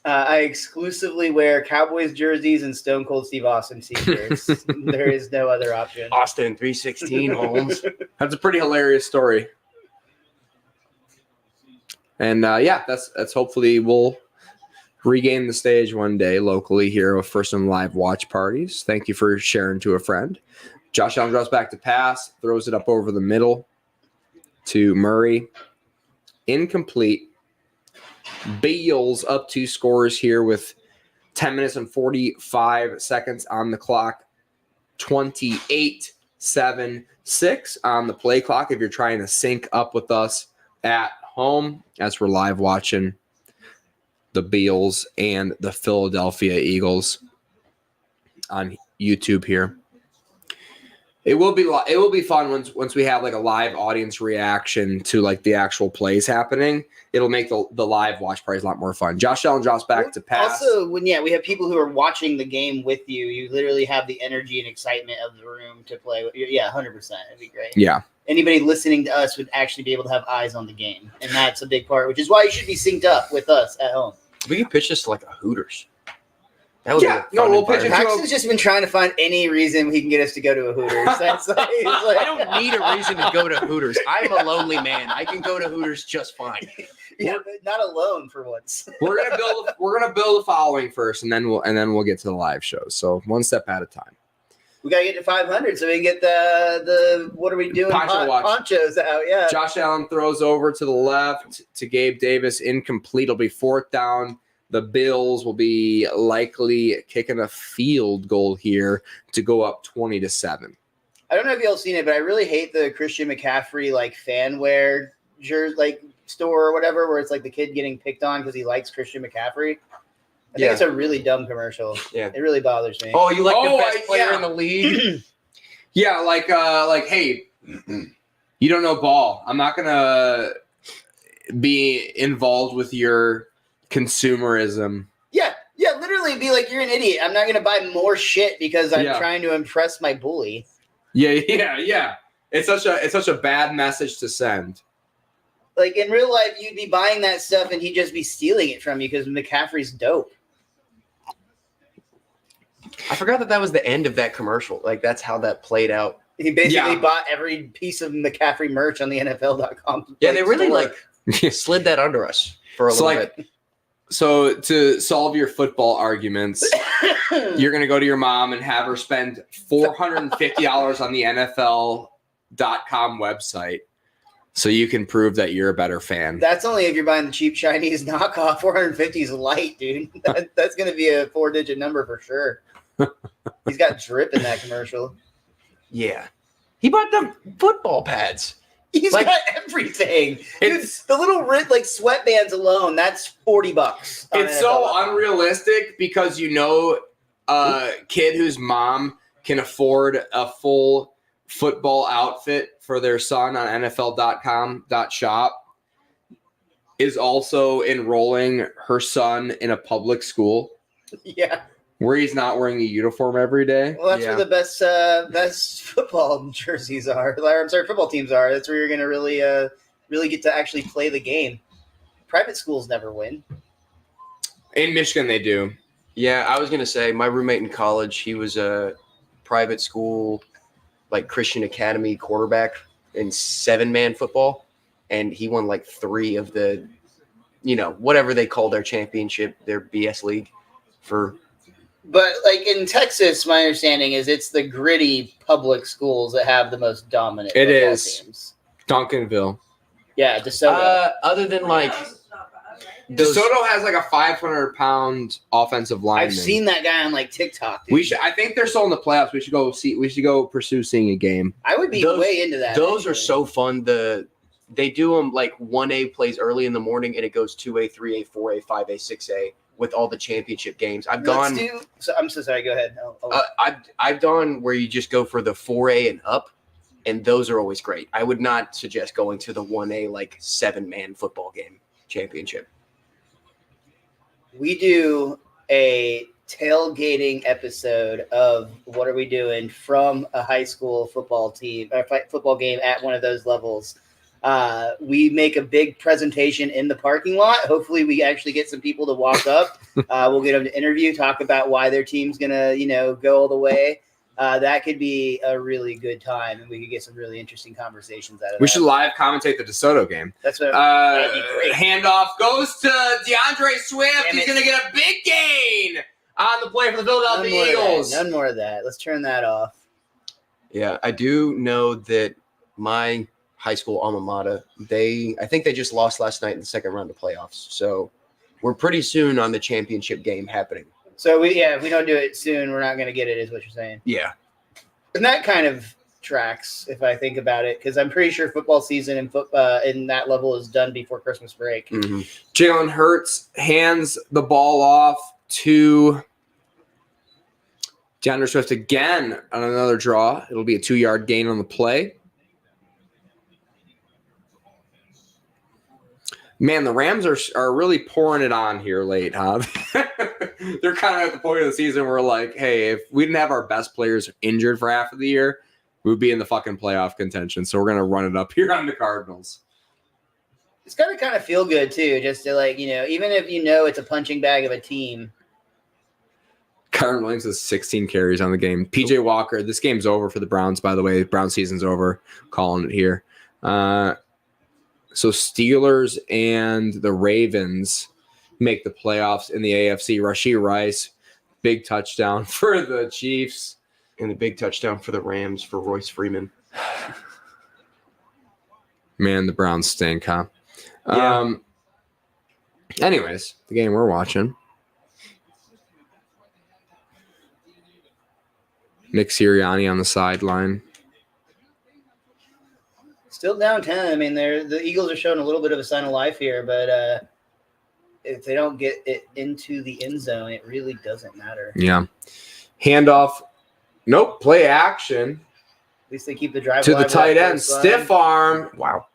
I exclusively wear Cowboys jerseys and Stone Cold Steve Austin t-shirts. There is no other option. Austin 316 Holmes. That's a pretty hilarious story. And that's hopefully we'll regain the stage one day locally here for some live watch parties. Thank you for sharing to a friend. Josh Allen draws back to pass, throws it up over the middle to Murray. Incomplete. Beals up 2 scores here with 10 minutes and 45 seconds on the clock. 28-7-6 on the play clock if you're trying to sync up with us at home as we're live watching the Beals and the Philadelphia Eagles on YouTube here. It will be fun once we have like a live audience reaction to like the actual plays happening. It'll make the live watch parties a lot more fun. Josh Allen drops back to pass. Also, when we have people who are watching the game with you, you literally have the energy and excitement of the room to play with. Yeah, 100%. It'd be great. Yeah. Anybody listening to us would actually be able to have eyes on the game, and that's a big part, which is why you should be synced up with us at home. We could pitch this to like a Hooters. That would Yeah, be a fun we'll pitch it environment. Paxton's just been trying to find any reason he can get us to go to a Hooters. That's like, I don't need a reason to go to Hooters. I'm a lonely man. I can go to Hooters just fine. yeah, but not alone for once. We're gonna build a following first, and then we'll get to the live shows. So one step at a time. We gotta get to 500 so we can get the what are we doing? Poncho watch. Ponchos out. Yeah. Josh Allen throws over to the left to Gabe Davis. Incomplete. It'll be 4th down. The Bills will be likely kicking a field goal here to go up 20-7. I don't know if y'all seen it, but I really hate the Christian McCaffrey like fanwear jersey store or whatever, where it's like the kid getting picked on because he likes Christian McCaffrey. I think it's a really dumb commercial. Yeah. It really bothers me. Oh, you like the best player yeah. in the league? Yeah, like hey, you don't know ball. I'm not gonna. be involved with your consumerism. Yeah, literally be like, you're an idiot. I'm not going to buy more shit because I'm Yeah. trying to impress my bully. Yeah. It's such a bad message to send. Like, in real life, you'd be buying that stuff and he'd just be stealing it from you because McCaffrey's dope. I forgot that was the end of that commercial. Like, that's how that played out. He basically Yeah. bought every piece of McCaffrey merch on the NFL.com. Yeah, they really, store. slid that under us for a So, little like, bit. So to solve your football arguments, you're going to go to your mom and have her spend $450 on the NFL.com website so you can prove that you're a better fan. That's only if you're buying the cheap Chinese knockoff. 450 is light, dude. That's going to be a 4-digit number for sure. He's got drip in that commercial. Yeah. He bought the football pads. He's Like, got everything. Dude, It's- the little like sweatbands alone, that's $40. on It's so NFL.com. unrealistic because a kid whose mom can afford a full football outfit for their son on NFL.com.shop is also enrolling her son in a public school Yeah. where he's not wearing a uniform every day. Well, that's Yeah. where the best football jerseys are. Or, I'm sorry, football teams are. That's where you're going to really get to actually play the game. Private schools never win. In Michigan, they do. Yeah, I was going to say, my roommate in college, he was a private school, like Christian Academy quarterback in 7-man football. And he won like 3 of the, whatever they call their championship, their BS league for. But like in Texas, my understanding is it's the gritty public schools that have the most dominant It football is. teams. Duncanville. Yeah, DeSoto. Other than like those, DeSoto has like a 500-pound offensive lineman. I've seen that guy on like TikTok. Dude. I think they're still in the playoffs. We should go pursue seeing a game. I would be those- way into that. those are actually. so fun. They do them like 1A plays early in the morning, and it goes 2A, 3A, 4A, 5A, 6A with all the championship games. I've gone. I'm so sorry. Go ahead. I've done where you just go for the 4A and up, and those are always great. I would not suggest going to the 1A like 7-man football game championship. We do a tailgating episode of What Are We Doing from a high school football team or football game at one of those levels. We make a big presentation in the parking lot. Hopefully we actually get some people to walk up. We'll get them to interview, talk about why their team's going to, go all the way. That could be a really good time, and we could get some really interesting conversations out of We that. should live commentate the DeSoto game. That's what that'd be great. Handoff goes to DeAndre Swift. Damn He's it. going to get a big gain on the play for the Philadelphia Eagles. None more of that. Let's turn that off. Yeah, I do know that my high school alma mater, I think they just lost last night in the second round of playoffs. So we're pretty soon on the championship game happening. So if we don't do it soon, we're not going to get it, is what you're saying. Yeah. And that kind of tracks, if I think about it, because I'm pretty sure football season in that level is done before Christmas break. Mm-hmm. Jalen Hurts hands the ball off to DeAndre Swift again on another draw. It'll be a 2-yard gain on the play. Man, the Rams are really pouring it on here late, huh? They're kind of at the point of the season where, like, hey, if we didn't have our best players injured for half of the year, we would be in the fucking playoff contention. So we're going to run it up here on the Cardinals. It's got to kind of feel good, too, just to, like, even if it's a punching bag of a team. Kyron Williams has 16 carries on the game. PJ Walker, this game's over for the Browns, by the way. Brown season's over. Calling it here. So Steelers and the Ravens make the playoffs in the AFC. Rashee Rice, big touchdown for the Chiefs. And a big touchdown for the Rams for Royce Freeman. Man, the Browns stink, huh? Yeah. Anyways, the game we're watching. Nick Sirianni on the sideline. Still down 10. I mean, the Eagles are showing a little bit of a sign of life here, but if they don't get it into the end zone, it really doesn't matter. Yeah. Handoff. Nope. Play action. At least they keep the drive To the alive tight with end. that Stiff arm. Wow.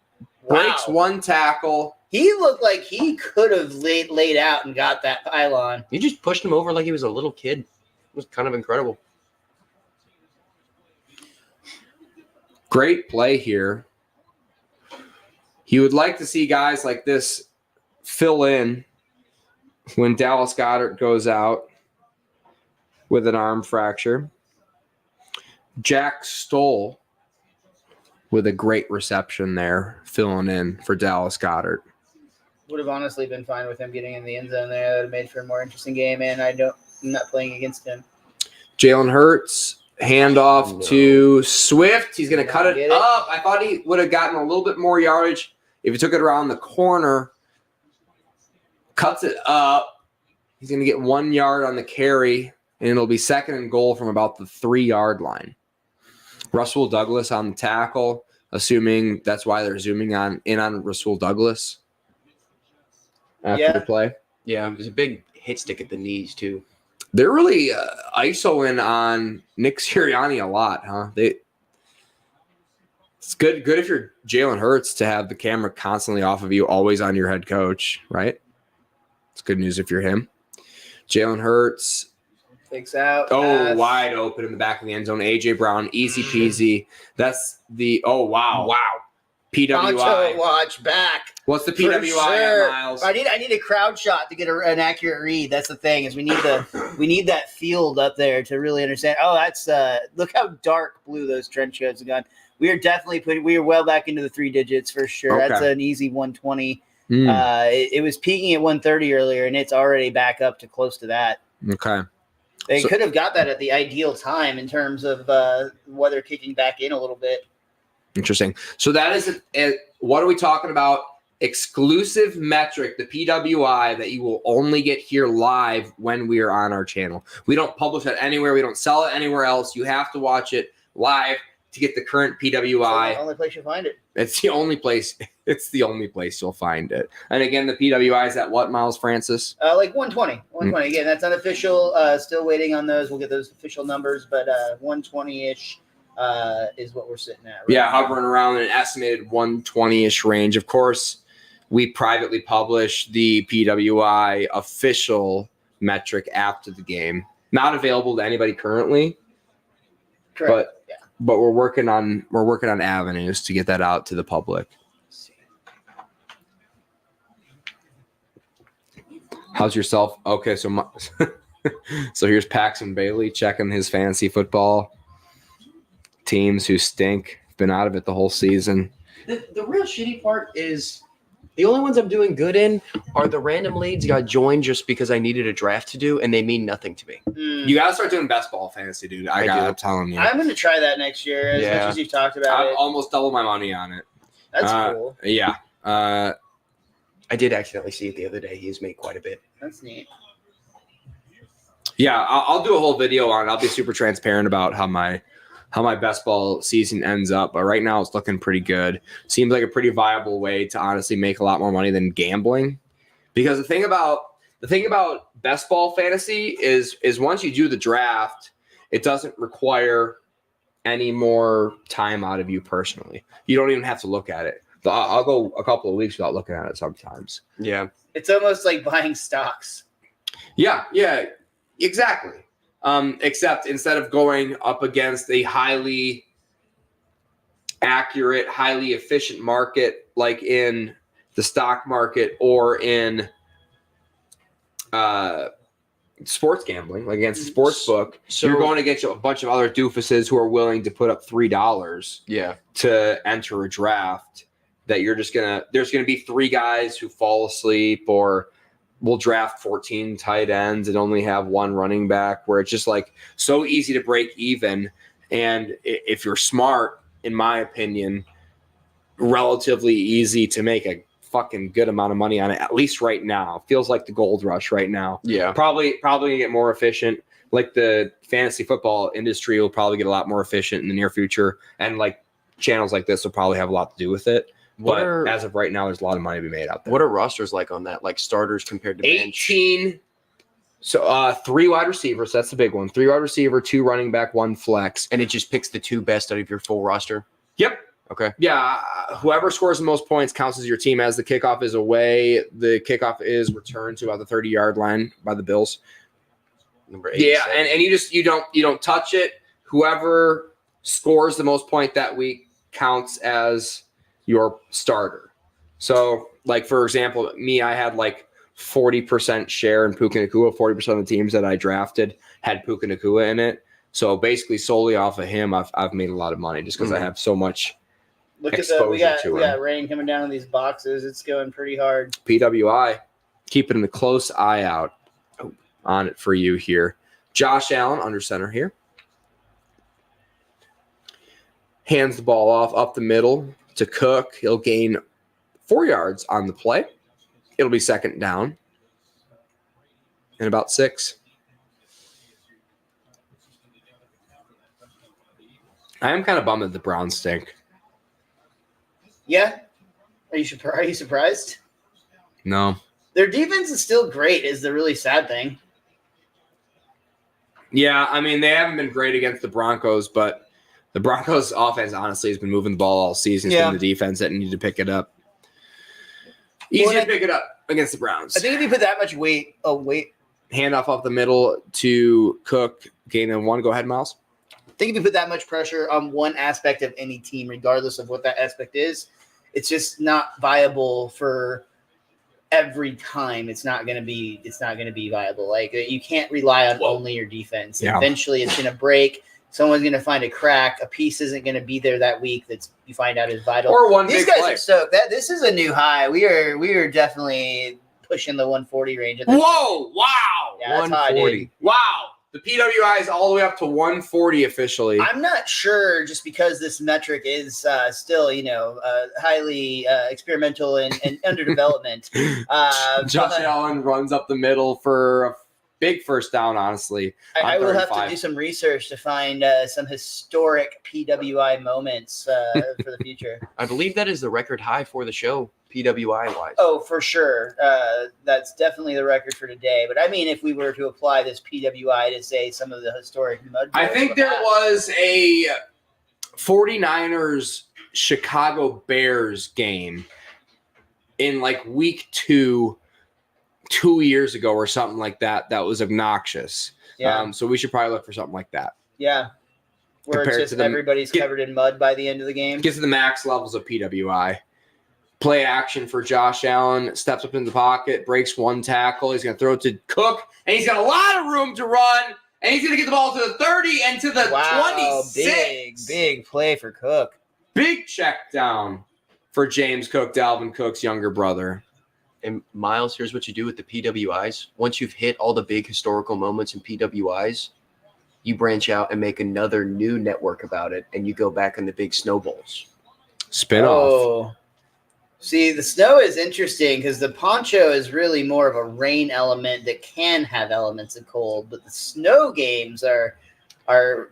Breaks one tackle. He looked like he could have laid out and got that pylon. He just pushed him over like he was a little kid. It was kind of incredible. Great play here. He would like to see guys like this fill in when Dallas Goedert goes out with an arm fracture. Jack Stoll with a great reception there, filling in for Dallas Goedert. Would have honestly been fine with him getting in the end zone there. That would have made for a more interesting game, and I'm not playing against him. Jalen Hurts, handoff to Swift. He's going to cut it up. I thought he would have gotten a little bit more yardage if he took it around the corner. Cuts it up. He's going to get 1 yard on the carry, and it'll be 2nd and goal from about the 3-yard line. Russell Douglas on the tackle, assuming that's why they're zooming in on Russell Douglas after the play. Yeah, it was a big hit stick at the knees, too. They're really ISOing on Nick Sirianni a lot, huh? It's good if you're Jalen Hurts to have the camera constantly off of you, always on your head coach, right? It's good news if you're him. Jalen Hurts. Fakes out. Wide open in the back of the end zone. A.J. Brown, easy peasy. That's the – wow. PWI. Poncho watch back. What's the PWI, Miles? I need a crowd shot to get an accurate read. That's the thing is we need that field up there to really understand. Oh, that's look how dark blue those trench coats have gone. We are well back into the 3 digits for sure. Okay. That's an easy 120. It was peaking at 130 earlier, and it's already back up to close to that. Okay. They could have got that at the ideal time in terms of weather kicking back in a little bit. Interesting. So that is what are we talking about? Exclusive metric, the PWI, that you will only get here live when we are on our channel. We don't publish it anywhere. We don't sell it anywhere else. You have to watch it live to get the current PWI. It's the only place you find it. It's the only place. It's the only place you'll find it. And again, the PWI is at what, Miles Francis? Like 120. 120. Again, that's unofficial. Still waiting on those. We'll get those official numbers, but 120-ish is what we're sitting at. Right now. Hovering around an estimated 120-ish range. Of course, we privately publish the PWI official metric after the game. Not available to anybody currently. Correct. But we're working on avenues to get that out to the public. How's yourself? Okay, so here's Paxton Bailey checking his fantasy football teams who stink. Been out of it the whole season. The real shitty part is the only ones I'm doing good in are the random leagues got joined just because I needed a draft to do, and they mean nothing to me. You gotta start doing best ball fantasy, dude. I'm telling you. I'm going to try that next year as much as you've talked about I've it. almost doubled my money on it. That's cool. Yeah. I did accidentally see it the other day. He's made quite a bit. That's neat. Yeah, I'll do a whole video on it. I'll be super transparent about how my best ball season ends up. But right now it's looking pretty good. Seems like a pretty viable way to honestly make a lot more money than gambling. Because the thing about best ball fantasy is once you do the draft, it doesn't require any more time out of you personally. You don't even have to look at it. I'll go a couple of weeks without looking at it sometimes. Yeah. It's almost like buying stocks. Yeah, exactly. Except instead of going up against a highly accurate, highly efficient market like in the stock market or in sports gambling, like against a sports book, so you're going against a bunch of other doofuses who are willing to put up $3 to enter a draft. That there's gonna be 3 guys who fall asleep, or we'll draft 14 tight ends and only have 1 running back, where it's just like so easy to break even. And if you're smart, in my opinion, relatively easy to make a fucking good amount of money on it, at least right now. Feels like the gold rush right now. Yeah. Probably gonna get more efficient. Like the fantasy football industry will probably get a lot more efficient in the near future. And like channels like this will probably have a lot to do with it. But as of right now, there's a lot of money to be made out there. What are rosters like on that? Like starters compared to bench? 18. So 3 wide receivers. That's the big one. 3 wide receiver, 2 running back, 1 flex. And it just picks the 2 best out of your full roster? Yep. Okay. Yeah, whoever scores the most points counts as your team. As the kickoff is away, the kickoff is returned to about the 30-yard line by the Bills. Number 87. Yeah, and you don't touch it. Whoever scores the most point that week counts as your starter. So, like for example, me, I had like 40% share in Puka Nacua. 40% of the teams that I drafted had Puka Nacua in it. So basically, solely off of him, I've made a lot of money just because I have so much. Look at exposure we got to we him. got rain coming down on these boxes. It's going pretty hard. PWI, keeping a close eye out on it for you here. Josh Allen under center here. Hands the ball off up the middle to Cook. He'll gain 4 yards on the play. It'll be second down and about 6. I am kind of bummed that the Browns stink. Yeah. Are you surprised? No. Their defense is still great, is the really sad thing. Yeah, I mean, they haven't been great against the Broncos, but the Broncos offense honestly has been moving the ball all season. It's been the defense that needed to pick it up. Easy to pick it up against the Browns. I think if you put that much weight, Handoff up the middle to Cook, gain of 1. Go ahead, Miles. I think if you put that much pressure on one aspect of any team, regardless of what that aspect is, it's just not viable for every time. It's not going to be viable. Like, you can't rely on only your defense. Yeah. Eventually it's going to break. Someone's going to find a crack. A piece isn't going to be there that week that you find out is vital. Or one These big guys play. are stoked. This is a new high. We are definitely pushing the 140 range. Whoa! Wow! Yeah, that's high, dude. 140. Wow! The PWI is all the way up to 140 officially. I'm not sure, just because this metric is still, highly experimental and under development. Josh Allen runs up the middle for a big first down, honestly. I will have to 35. do some research to find some historic PWI moments for the future. I believe that is the record high for the show, PWI wise. Oh, for sure. That's definitely the record for today. But I mean, if we were to apply this PWI to, say, some of the historic mud I goals think from there that- was a 49ers Chicago Bears game in like week 2 years ago or something like that was obnoxious. Yeah. So we should probably look for something like that. Yeah. Where it's Compared just to the- everybody's covered in mud by the end of the game. Gets to the max levels of PWI. Play action for Josh Allen. Steps up in the pocket, breaks 1 tackle. He's going to throw it to Cook, and he's got a lot of room to run, and he's going to get the ball to the 30 and to the 26. Big play for Cook. Big check down for James Cook, Dalvin Cook's younger brother. And Miles, here's what you do with the PWIs. Once you've hit all the big historical moments in PWIs, you branch out and make another new network about it, and you go back in the big snowballs. Spin off. Oh. See, the snow is interesting because the poncho is really more of a rain element that can have elements of cold, but the snow games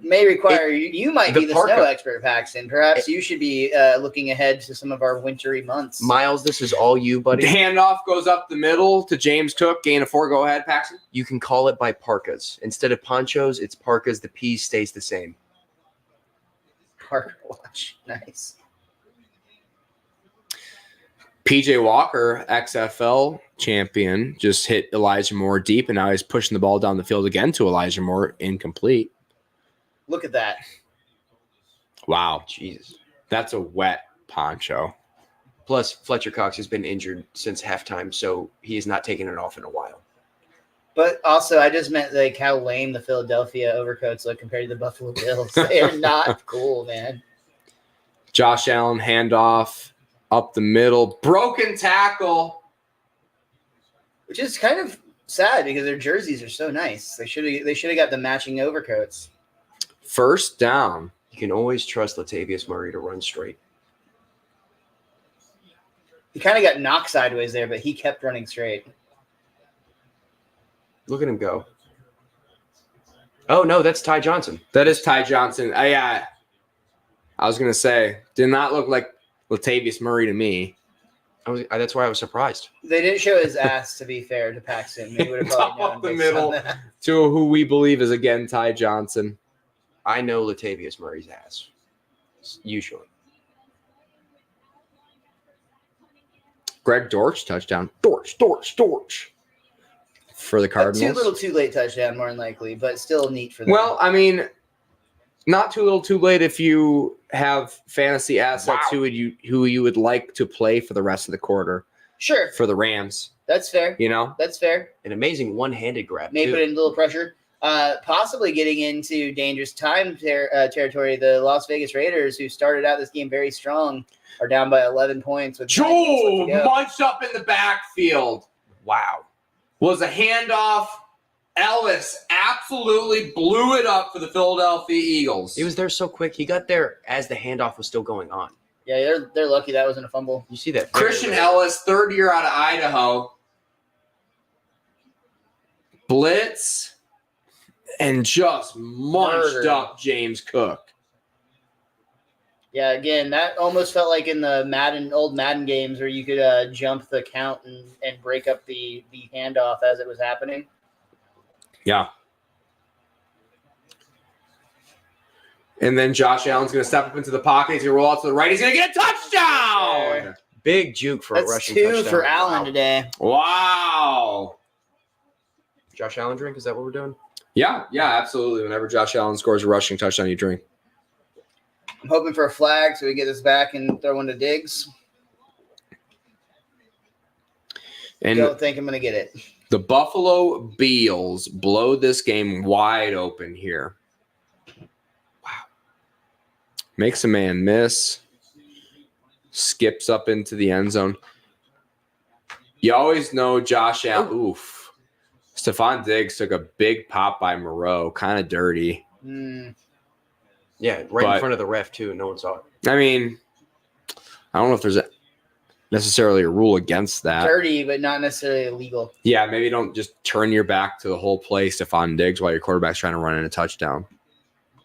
may require you might the be the parka. snow expert, Paxton. Perhaps you should be looking ahead to some of our wintry months. Miles, this is all you, buddy. Handoff goes up the middle to James Cook. Gain of 4. Go ahead, Paxton. You can call it by parkas. Instead of ponchos, it's parkas. The P stays the same. Parker watch, nice. PJ Walker, XFL champion, just hit Elijah Moore deep, and now he's pushing the ball down the field again to Elijah Moore, incomplete. Look at that. Wow. Jesus. That's a wet poncho. Plus, Fletcher Cox has been injured since halftime, so he has not taken it off in a while. But also, I just meant like how lame the Philadelphia overcoats look compared to the Buffalo Bills. They are not cool, man. Josh Allen, handoff up the middle. Broken tackle. Which is kind of sad because their jerseys are so nice. They should have got the matching overcoats. First down. You can always trust Latavius Murray to run straight. He kind of got knocked sideways there, but he kept running straight. Look at him go. Oh, no, that's Ty Johnson. That is Ty Johnson. I was going to say, did not look like Latavius Murray to me. That's why I was surprised. They didn't show his ass, to be fair to Paxton. They would have probably known Up the based middle on that. to who we believe is, again, Ty Johnson. I know Latavius Murray's ass. Usually. Greg Dortch touchdown. Dortch. For the Cardinals. Too little, too late touchdown, more than likely, but still neat for them. Well, I mean, not too little, too late if you have fantasy assets who you would like to play for the rest of the quarter. Sure. For the Rams. That's fair. You know? That's fair. An amazing one-handed grab, May too. put in a little pressure. Possibly getting into dangerous time territory. The Las Vegas Raiders, who started out this game very strong, are down by 11 points. With 9 minutes left to go. Munched up in the backfield. Wow. Was a handoff. Ellis absolutely blew it up for the Philadelphia Eagles. He was there so quick. He got there as the handoff was still going on. Yeah, they're lucky that wasn't a fumble. You see that? Christian Ellis, third year out of Idaho. Blitz and just munched Murdered. up James Cook. Yeah, again, that almost felt like in the old Madden games where you could jump the count and break up the handoff as it was happening. Yeah. And then Josh Allen's going to step up into the pocket. He's going to roll out to the right. He's going to get a touchdown. Big juke for a That's rushing 2 touchdown. for Allen Wow. today. Wow. Josh Allen drink? Is that what we're doing? Yeah, absolutely. Whenever Josh Allen scores a rushing touchdown, you drink. I'm hoping for a flag so we get this back and throw one to Diggs. And Don't think I'm going to get it. the Buffalo Bills blow this game wide open here. Wow. Makes a man miss. Skips up into the end zone. You always know Josh Allen. Oof. Stephon Diggs took a big pop by Moreau. Kind of dirty. Yeah, right But- in front of the ref, too. No one saw it. I mean, I don't know if there's necessarily a rule against that. Dirty, but not necessarily illegal. Yeah, maybe don't just turn your back to the whole play, Stephon Diggs, while your quarterback's trying to run in a touchdown.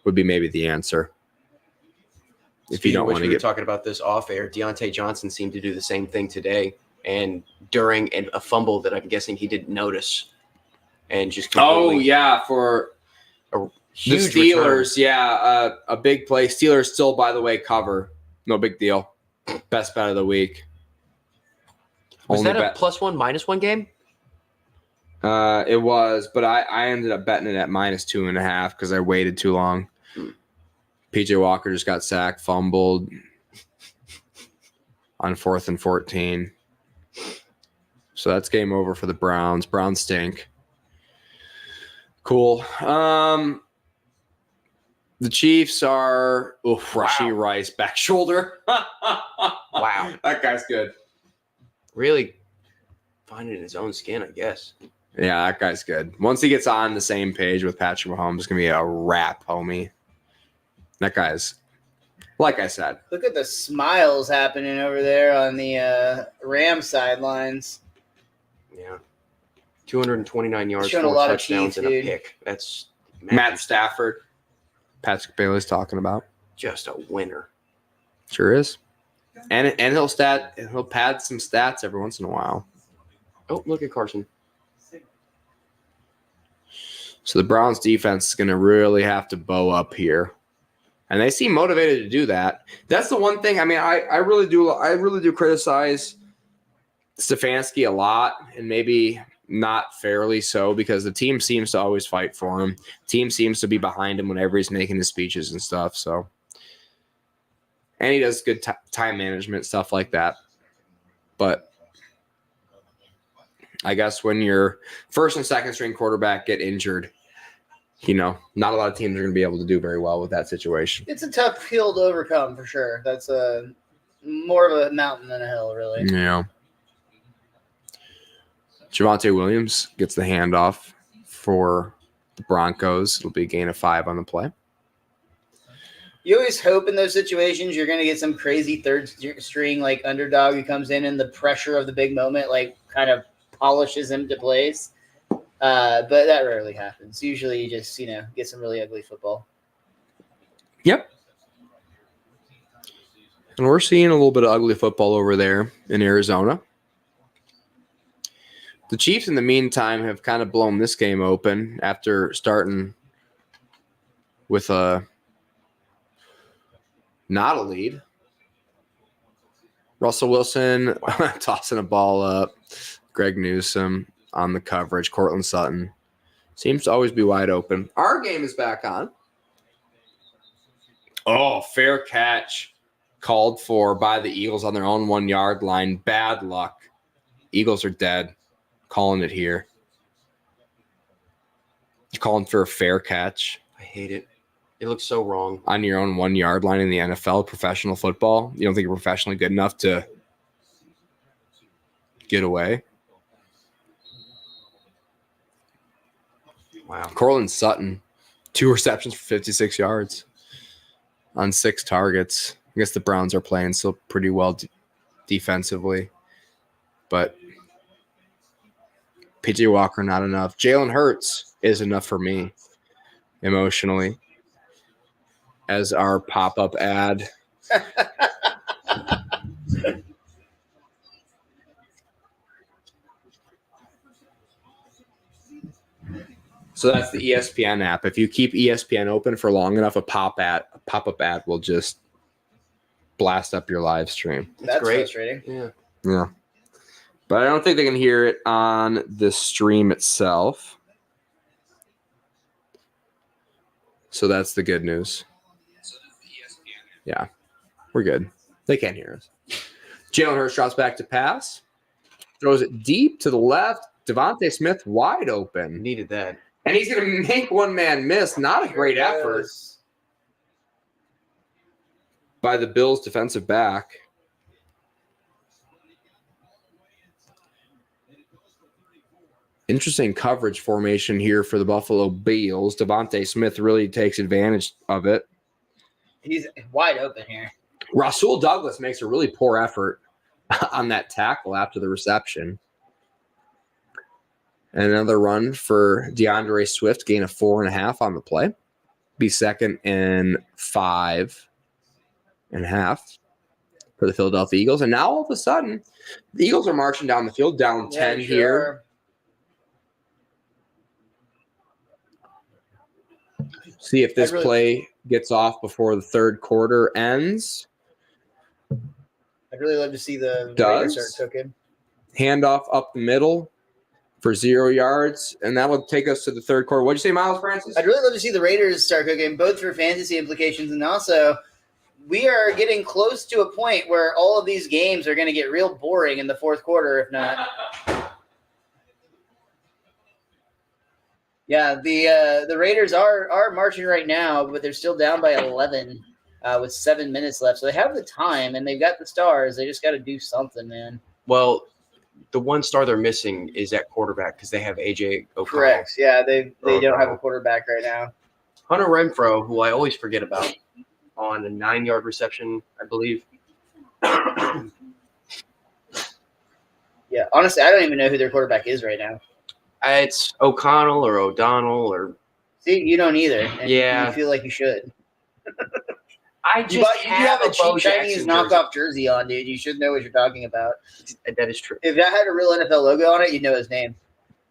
Would be maybe the answer. If you Speaking don't of which, want we to were get talking about this off air. Deontay Johnson seemed to do the same thing today, and during a fumble that I'm guessing he didn't notice, and just Oh completely yeah, for huge the return. Steelers, yeah, a big play. Steelers still, by the way, cover. No big deal. Best bet of the week. Was Only that a bet. +1, -1 game? It was, but I ended up betting it at -2.5 because I waited too long. PJ Walker just got sacked, fumbled on 4th and 14. So that's game over for the Browns. Browns stink. Cool. The Chiefs are Rashee Rice back shoulder. Wow. That guy's good. Really finding his own skin, I guess. Yeah, that guy's good. Once he gets on the same page with Patrick Mahomes, it's gonna be a wrap, homie. That guy's, like I said, Look at the smiles happening over there on the Rams sidelines. Yeah. 229 yards, Showing a 4 lot of touchdowns, teeth, and a dude. pick. That's Matt Stafford, Patrick Bailey's talking about. just a winner. Sure is. And he'll pad some stats every once in a while. Oh, look at Carson. So the Browns defense is going to really have to bow up here. And they seem motivated to do that. That's the one thing. I mean, I really do criticize Stefanski a lot, and maybe not fairly so, because the team seems to always fight for him. Team seems to be behind him whenever he's making his speeches and stuff. So, and he does good time management, stuff like that. But I guess when your first and second string quarterback get injured, not a lot of teams are going to be able to do very well with that situation. It's a tough hill to overcome for sure. That's more of a mountain than a hill, really. Yeah. Javonte Williams gets the handoff for the Broncos. It'll be a gain of 5 on the play. You always hope in those situations you're going to get some crazy third string like underdog who comes in and the pressure of the big moment like kind of polishes him to place. But that rarely happens. Usually you just, get some really ugly football. Yep. And we're seeing a little bit of ugly football over there in Arizona. The Chiefs, in the meantime, have kind of blown this game open after starting with not a lead. Russell Wilson tossing a ball up. Greg Newsome on the coverage. Cortland Sutton seems to always be wide open. Our game is back on. Oh, fair catch called for by the Eagles on their own 1 yard line. Bad luck. Eagles are dead. Calling it here. You're calling for a fair catch. I hate it. It looks so wrong. On your own 1 yard line in the NFL, professional football. You don't think you're professionally good enough to get away? Wow. Cortland Sutton, 2 receptions for 56 yards on 6 targets. I guess the Browns are playing still pretty well defensively. But PJ Walker, not enough. Jalen Hurts is enough for me emotionally as our pop-up ad. So that's the ESPN app. If you keep ESPN open for long enough, a pop-up ad will just blast up your live stream. That's great. frustrating. Yeah. Yeah. But I don't think they can hear it on the stream itself. So that's the good news. Yeah, we're good. They can't hear us. Jalen Hurts drops back to pass. Throws it deep to the left. Devontae Smith wide open. Needed that. And he's going to make one man miss. Not a great effort by the Bills defensive back. Interesting coverage formation here for the Buffalo Bills. Devontae Smith really takes advantage of it. He's wide open here. Rasul Douglas makes a really poor effort on that tackle after the reception. And another run for DeAndre Swift, gain of 4.5 on the play. Be 2nd and 5.5 for the Philadelphia Eagles. And now all of a sudden, the Eagles are marching down the field, down 10 here. See if this play gets off before the third quarter ends. I'd really love to see the Raiders start cooking. Handoff up the middle for 0 yards, and that will take us to the third quarter. What'd you say, Miles Francis? I'd really love to see the Raiders start cooking, both for fantasy implications and also we are getting close to a point where all of these games are going to get real boring in the fourth quarter, if not. Yeah, the Raiders are marching right now, but they're still down by 11 with 7 minutes left. So they have the time, and they've got the stars. They just got to do something, man. Well, the one star they're missing is at quarterback because they have A.J. O'Connell. Correct. Yeah, they don't have a quarterback right now. Hunter Renfrow, who I always forget about, on a 9-yard reception, I believe. Yeah, honestly, I don't even know who their quarterback is right now. It's O'Connell or O'Donnell or. See, you don't either. And Yeah. you feel like you should. I You have a cheap Chinese knockoff jersey on, dude. You should know what you're talking about. That is true. If that had a real NFL logo on it, you'd know his name.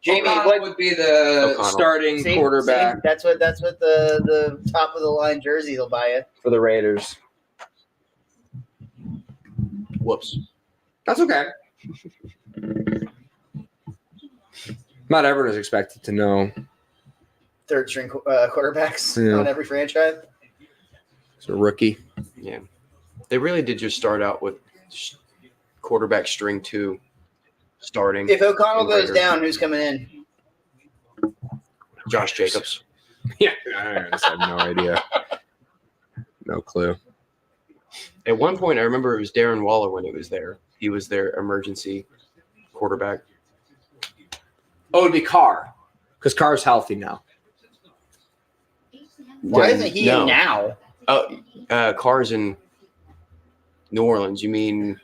Jamie, what would be the O'Connell. starting see, quarterback see, that's what the top of the line jersey will buy you. for the Raiders? Whoops. That's okay. Not everyone is expected to know. Third string quarterbacks Yeah. on every franchise. It's a rookie. Yeah. They really did just start out with quarterback string 2 starting. If O'Connell goes Raiders. down, who's coming in? Josh Jacobs. Yeah, I just have no idea. No clue. At one point, I remember it was Darren Waller when he was there. He was their emergency quarterback. Oh, it'd be Carr, because Carr's healthy now. Why isn't he No. in now? Oh, Carr's in New Orleans. You mean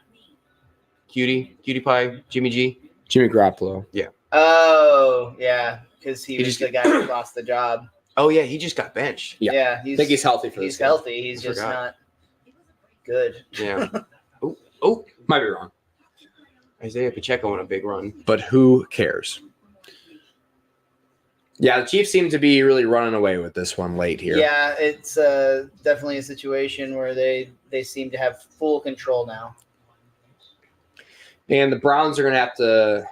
Cutie Pie, Jimmy G? Jimmy Garoppolo. Oh, yeah, because he was just- the guy who lost the job. Oh, yeah, he just got benched. Yeah. Yeah, I think he's healthy for this he's game. healthy. He's just Forgot. not good. Yeah. oh, Might be wrong. Isaiah Pacheco on a big run. But who cares? Yeah, the Chiefs seem to be really running away with this one late here. Yeah, it's definitely a situation where they seem to have full control now. And the Browns are going to have to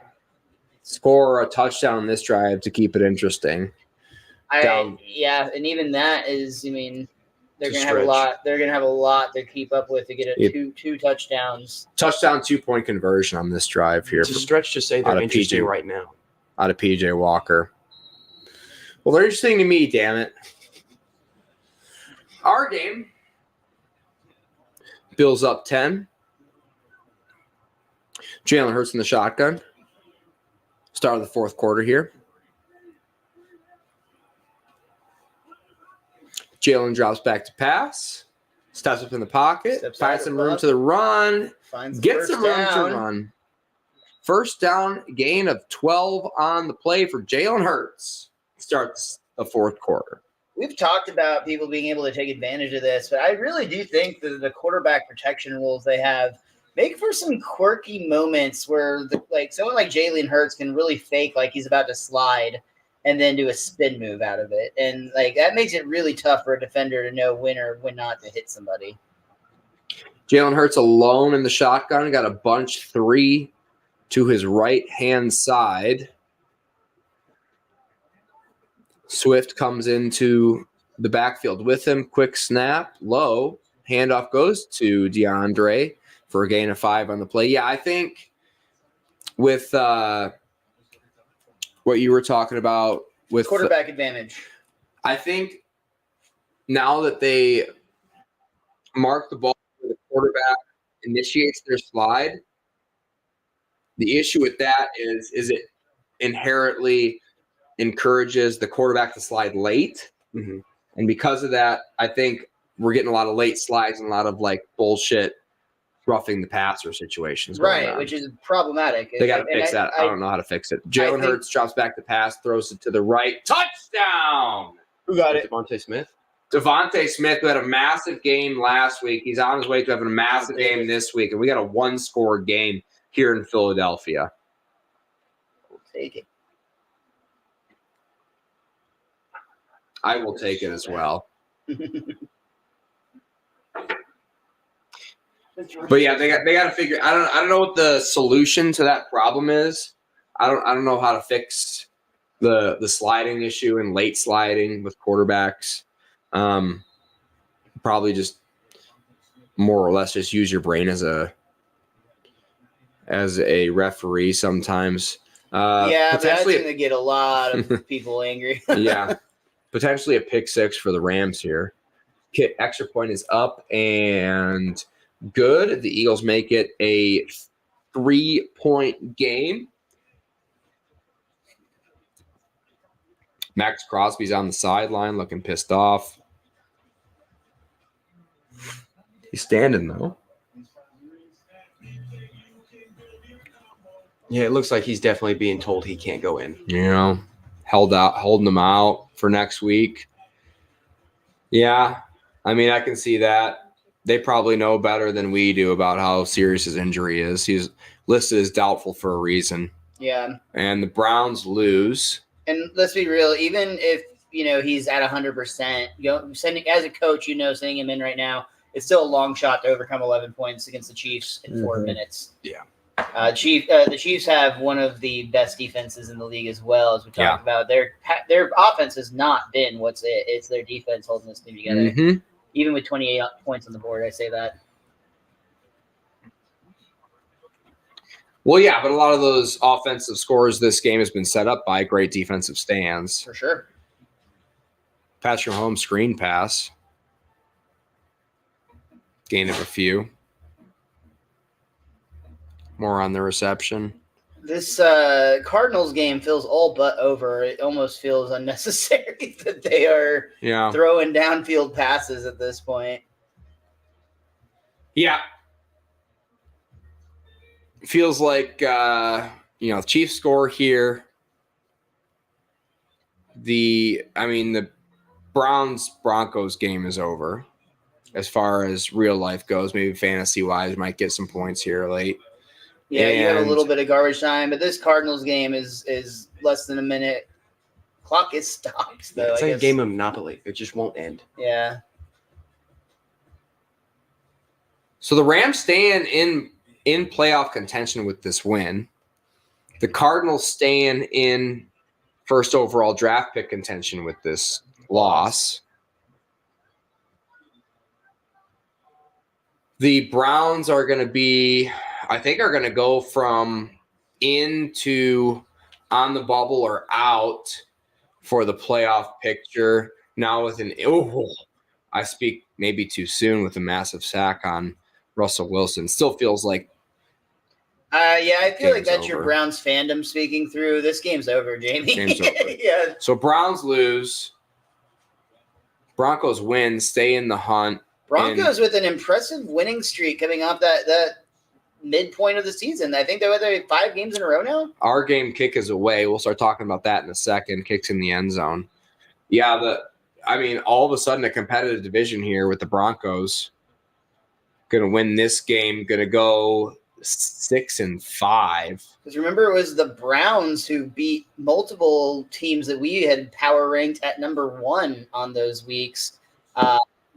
score a touchdown on this drive to keep it interesting. And even that is, I mean, they're It's a going to have a stretch. lot. They're going to have a lot to keep up with to get two touchdowns. Touchdown 2-point conversion on this drive here It's a stretch to say Out they're of interesting PJ. right now. out of PJ Walker. Well, they're interesting to me, damn it. Our game. Bills up 10. Jalen Hurts in the shotgun. Start of the fourth quarter here. Jalen drops back to pass. Steps up in the pocket. Steps Finds out some of room the to the run. Finds the Gets first some room down. to run. First down, gain of 12 on the play for Jalen Hurts. Starts the fourth quarter. We've talked about people being able to take advantage of this, but I really do think that the quarterback protection rules they have make for some quirky moments where, someone like Jalen Hurts can really fake like he's about to slide and then do a spin move out of it, and that makes it really tough for a defender to know when or when not to hit somebody. Jalen Hurts alone in the shotgun. Got a bunch 3 to his right-hand side. Swift comes into the backfield with him. Quick snap, low. Handoff goes to DeAndre for a gain of 5 on the play. Yeah, I think with what you were talking about with Quarterback advantage. I think now that they mark the ball where the quarterback initiates their slide, the issue with that is it inherently encourages the quarterback to slide late. Mm-hmm. And because of that, I think we're getting a lot of late slides and a lot of bullshit roughing the passer situations. Right, which is problematic. They got to fix that. I don't know how to fix it. Jalen Hurts drops back to pass, throws it to the right. Touchdown! Who got it? Devontae Smith. Devontae Smith, who had a massive game last week. He's on his way to having a massive game this week. And we got a 1-score game here in Philadelphia. We'll take it. I will take it as well. But yeah, they got to figure. I don't know what the solution to that problem is. I don't know how to fix the sliding issue and late sliding with quarterbacks. Probably just more or less just use your brain as a referee sometimes. But that's potentially going to get a lot of people angry. yeah, potentially a pick 6 for the Rams here. Extra point is up and good. The Eagles make it a 3-point game. Max Crosby's on the sideline looking pissed off. He's standing, though. Yeah, it looks like he's definitely being told he can't go in. Holding him out for next week. Yeah, I mean, I can see that. They probably know better than we do about how serious his injury is. He's listed as doubtful for a reason. Yeah. And the Browns lose. And let's be real, even if, he's at 100%, sending as a coach, sending him in right now, it's still a long shot to overcome 11 points against the Chiefs in 4 minutes. Yeah. The Chiefs have one of the best defenses in the league as well, as we talked about. Their offense has not been what's it. It's their defense holding this team together. Mm-hmm. Even with 28 points on the board, I say that. Well, yeah, but a lot of those offensive scores this game has been set up by great defensive stands. For sure. Patrick Mahomes screen pass. Gain of a few. More on the reception. This Cardinals game feels all but over. It almost feels unnecessary that they are throwing downfield passes at this point. Yeah. Feels like, Chiefs score here. The Browns-Broncos game is over. As far as real life goes, maybe fantasy-wise, might get some points here late. Yeah, you have a little bit of garbage time, but this Cardinals game is less than a minute. Clock is stopped, though. It's like a game of Monopoly. It just won't end. Yeah. So the Rams staying in in playoff contention with this win. The Cardinals staying in first overall draft pick contention with this loss. The Browns are going to be, I think, are going to go from into on the bubble or out for the playoff picture. Now with I speak maybe too soon with a massive sack on Russell Wilson. Still feels like I feel like game's that's your over. Browns fandom speaking through. This game's over, Jamie. Game's over. Yeah. So Browns lose. Broncos win, stay in the hunt. Broncos with an impressive winning streak coming off that midpoint of the season. I think they're 5 games in a row now. Our game kick is away. We'll start talking about that in a second. Kicks in the end zone. Yeah, all of a sudden a competitive division here with the Broncos. Going to win this game. Going to go 6-5. Because remember, it was the Browns who beat multiple teams that we had power ranked at number 1 on those weeks.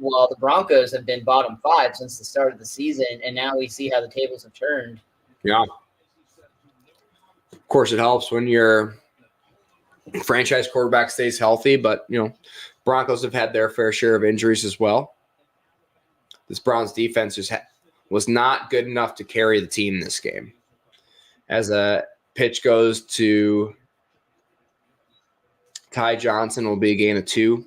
While the Broncos have been bottom 5 since the start of the season, and now we see how the tables have turned. Yeah. Of course, it helps when your franchise quarterback stays healthy, but, Broncos have had their fair share of injuries as well. This Browns defense was not good enough to carry the team this game. As a pitch goes to Ty Johnson, will be a gain of 2.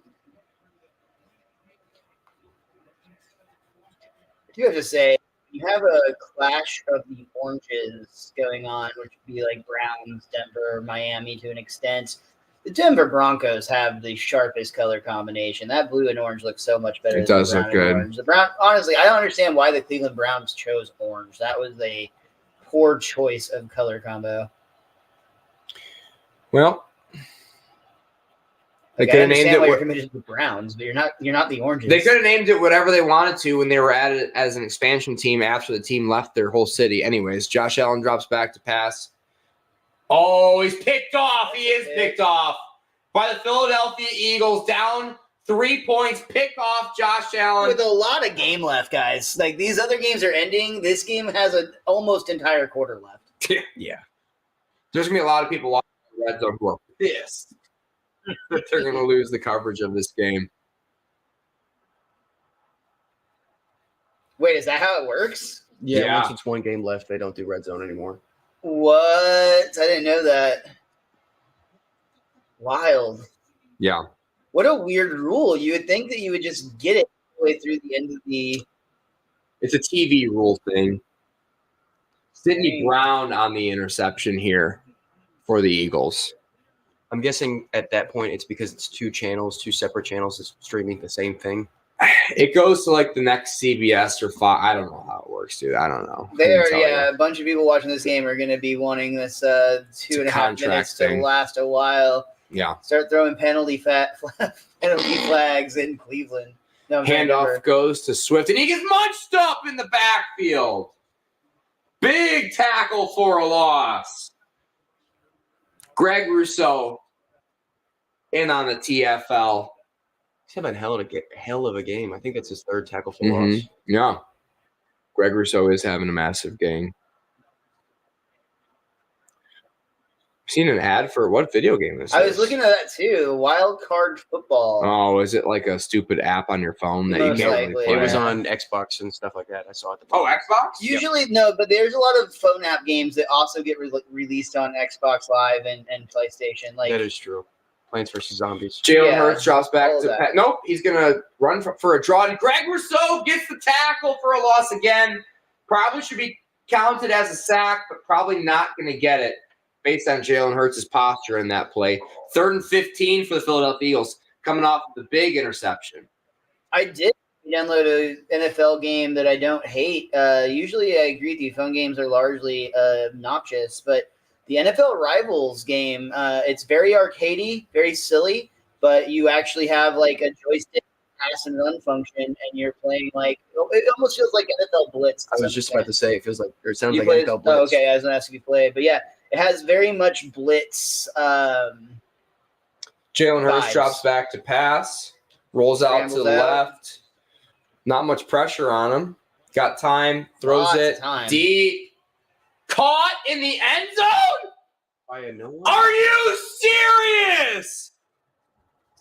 I do have to say, you have a clash of the oranges going on, which would be like Browns, Denver, Miami to an extent. The Denver Broncos have the sharpest color combination. That blue and orange looks so much better. It does the brown look and good. Orange. The brown, honestly, I don't understand why the Cleveland Browns chose orange. That was a poor choice of color combo. Well, they Like, I could have named understand why you're it. committed to the Browns, but you're not the oranges. They could have named it whatever they wanted to when they were at it as an expansion team after the team left their whole city. Anyways, Josh Allen drops back to pass. Oh, he's picked off. He is picked off by the Philadelphia Eagles. Down 3 points. Pick off Josh Allen. With a lot of game left, guys. Like, these other games are ending. This game has an almost entire quarter left. Yeah. There's going to be a lot of people watching the Red Zone who are pissed that they're going to lose the coverage of this game. Wait, is that how it works? Yeah, once it's 1 game left, they don't do red zone anymore. What? I didn't know that. Wild. Yeah. What a weird rule. You would think that you would just get it all the way through the end of the... It's a TV rule thing. Sidney Brown on the interception here for the Eagles. I'm guessing at that point it's because it's 2 separate channels that's streaming the same thing. It goes to like the next CBS or Fox. I don't know how it works, dude. I don't know. A bunch of people watching this game are going to be wanting this 2.5 minutes to last a while. Yeah. Start throwing penalty flags in Cleveland. No, handoff goes to Swift, and he gets munched up in the backfield. Big tackle for a loss. Greg Rousseau in on the TFL. He's having hell of a game. I think that's his 3rd tackle for loss. Yeah. Greg Rousseau is having a massive game. Seen an ad for what video game this is? I was looking at that too. Wild Card Football. Oh, is it like a stupid app on your phone that Most you can't likely. really play? It was on Xbox and stuff like that. I saw it. Oh, Xbox? Usually, no, but there's a lot of phone app games that also get released on Xbox Live and PlayStation. Like, that is true. Plants vs. Zombies. Jalen Hurts drops back all to that. Pat. Nope, he's going to run for a draw. And Greg Rousseau gets the tackle for a loss again. Probably should be counted as a sack, but probably not going to get it based on Jalen Hurts' posture in that play. 3rd and 15 for the Philadelphia Eagles, coming off the big interception. I did download an NFL game that I don't hate. Usually, I agree with you. Phone games are largely obnoxious, but the NFL Rivals game, it's very arcadey, very silly, but you actually have like a joystick pass and run function, and you're playing like it almost feels like NFL Blitz. I was just about to say it feels like, or it sounds You like played, NFL Blitz. Oh, okay, I was going to ask if you played, but yeah, it has very much Blitz. Jalen Hurts vibes. drops back to pass, rolls out to the left. Not much pressure on him. Got time, throws Lots of it time. deep. Caught in the end zone? I know. Are you serious?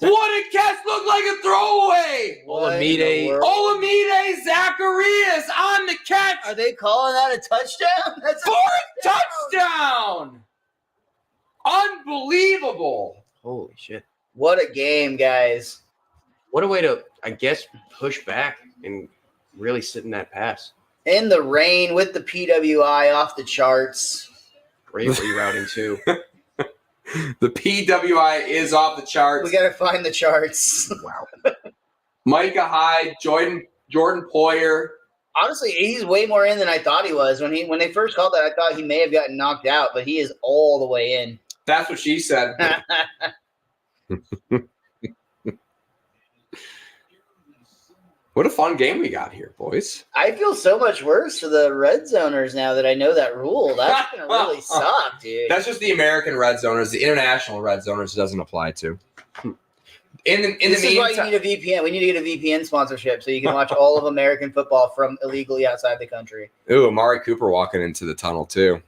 What did catch look like a throwaway? Olamide Zacharias on the catch Are they calling that a touchdown? That's for a touchdown. Unbelievable. Holy shit. What a game, guys. What a way to, I guess, push back and really sit in that pass. In the rain with the PWI off the charts. Great rerouting, too. The PWI is off the charts. We got to find the charts. Wow. Micah Hyde, Jordan Poyer. Honestly, he's way more in than I thought he was. When they first called that, I thought he may have gotten knocked out, but he is all the way in. That's what she said. What a fun game we got here, boys. I feel so much worse for the red zoners now that I know that rule. That's going to really suck, dude. That's just the American red zoners. The international red zoners doesn't apply to. This is why you need a VPN. We need to get a VPN sponsorship so you can watch all of American football from illegally outside the country. Ooh, Amari Cooper walking into the tunnel, too.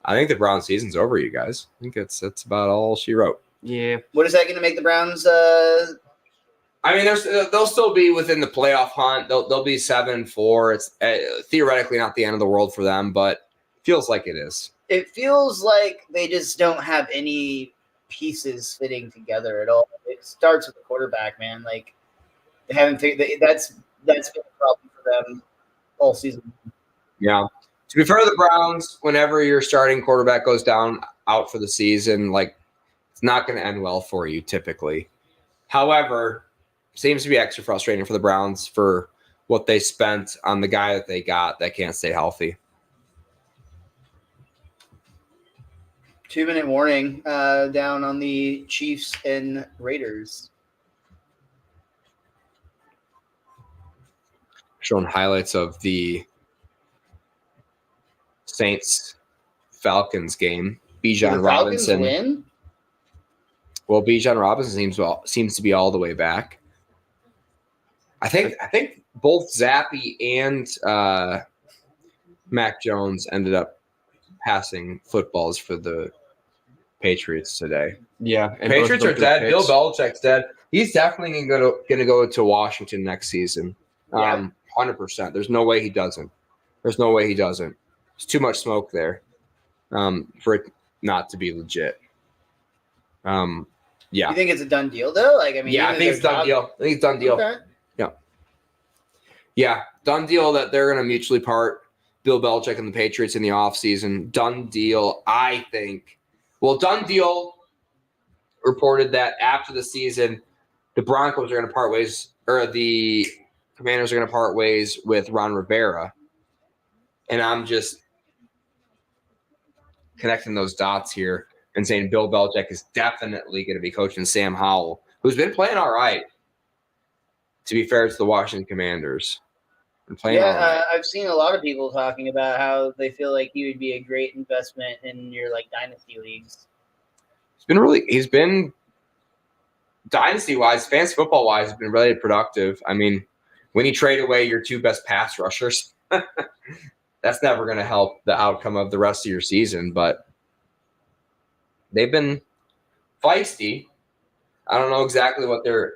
I think the Browns season's over, you guys. I think that's about all she wrote. Yeah. What is that going to make the Browns? I mean, they'll still be within the playoff hunt. They'll be 7-4. It's theoretically not the end of the world for them, but feels like it is. It feels like they just don't have any pieces fitting together at all. It starts with the quarterback, man. Like they haven't figured that's been a problem for them all season. Yeah. To be fair to the Browns, whenever your starting quarterback goes down out for the season, like it's not going to end well for you typically. However, seems to be extra frustrating for the Browns for what they spent on the guy that they got that can't stay healthy. 2-minute warning down on the Chiefs and Raiders. Showing highlights of the Saints-Falcons game. Bijan Robinson. Win? Well, Bijan Robinson seems to be all the way back. I think both Zappy and Mac Jones ended up passing footballs for the Patriots today. Yeah. And Patriots are both dead. picks. Bill Belichick's dead. He's definitely going to go to Washington next season. 100%. There's no way he doesn't. There's too much smoke there for it not to be legit. Yeah. You think it's a done deal, though? Like, I mean, I think it's done deal. Okay. Yeah, done deal that they're going to mutually part Bill Belichick and the Patriots in the offseason. Done deal, I think. Well, done deal reported that after the season, the Broncos are going to part ways, or the Commanders are going to part ways with Ron Rivera. And I'm just connecting those dots here and saying Bill Belichick is definitely going to be coaching Sam Howell, who's been playing all right, to be fair to the Washington Commanders. I've seen a lot of people talking about how they feel like he would be a great investment in your dynasty leagues. He's been dynasty wise, fantasy football wise, has been really productive. I mean, when you trade away your two best pass rushers, that's never going to help the outcome of the rest of your season. But they've been feisty. I don't know exactly what their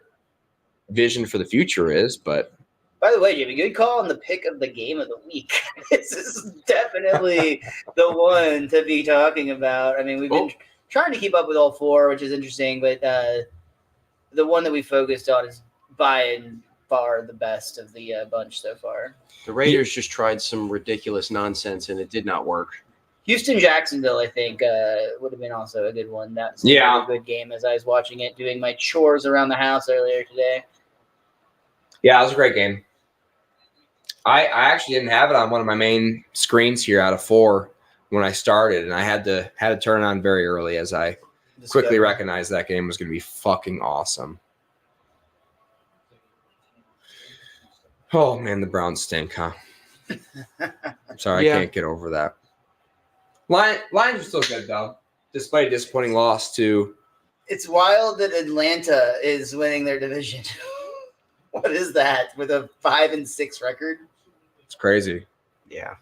vision for the future is, but. By the way, Jimmy, good call on the pick of the game of the week. This is definitely the one to be talking about. I mean, we've been trying to keep up with all four, which is interesting, but the one that we focused on is by and far the best of the bunch so far. The Raiders just tried some ridiculous nonsense, and it did not work. Houston-Jacksonville, I think, would have been also a good one. That's a good game as I was watching it, doing my chores around the house earlier today. Yeah, it was a great game. I actually didn't have it on one of my main screens here out of 4 when I started, and I had to turn it on very early as I quickly recognized that game was going to be fucking awesome. Oh, man, the Browns stink, huh? I'm sorry, I can't get over that. Lions are still good, though, despite a disappointing loss to... It's wild that Atlanta is winning their division. What is that? With a 5-6 record? It's crazy. Yeah.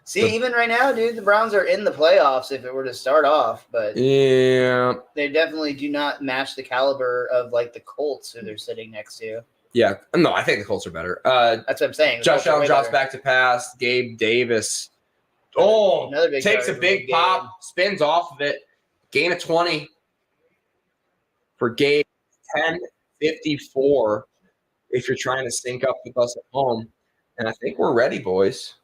See, even right now, dude, the Browns are in the playoffs if it were to start off, but Yeah. they definitely do not match the caliber of like the Colts who they're sitting next to. Yeah. No, I think the Colts are better. That's what I'm saying. The Josh Colts are Allen way drops better. back to pass. Gabe Davis. Oh, Another big takes a target for big Gabe. pop, spins off of it. Gain of 20 for Gabe. 10:54 if you're trying to sync up with us at home. And I think we're ready, boys,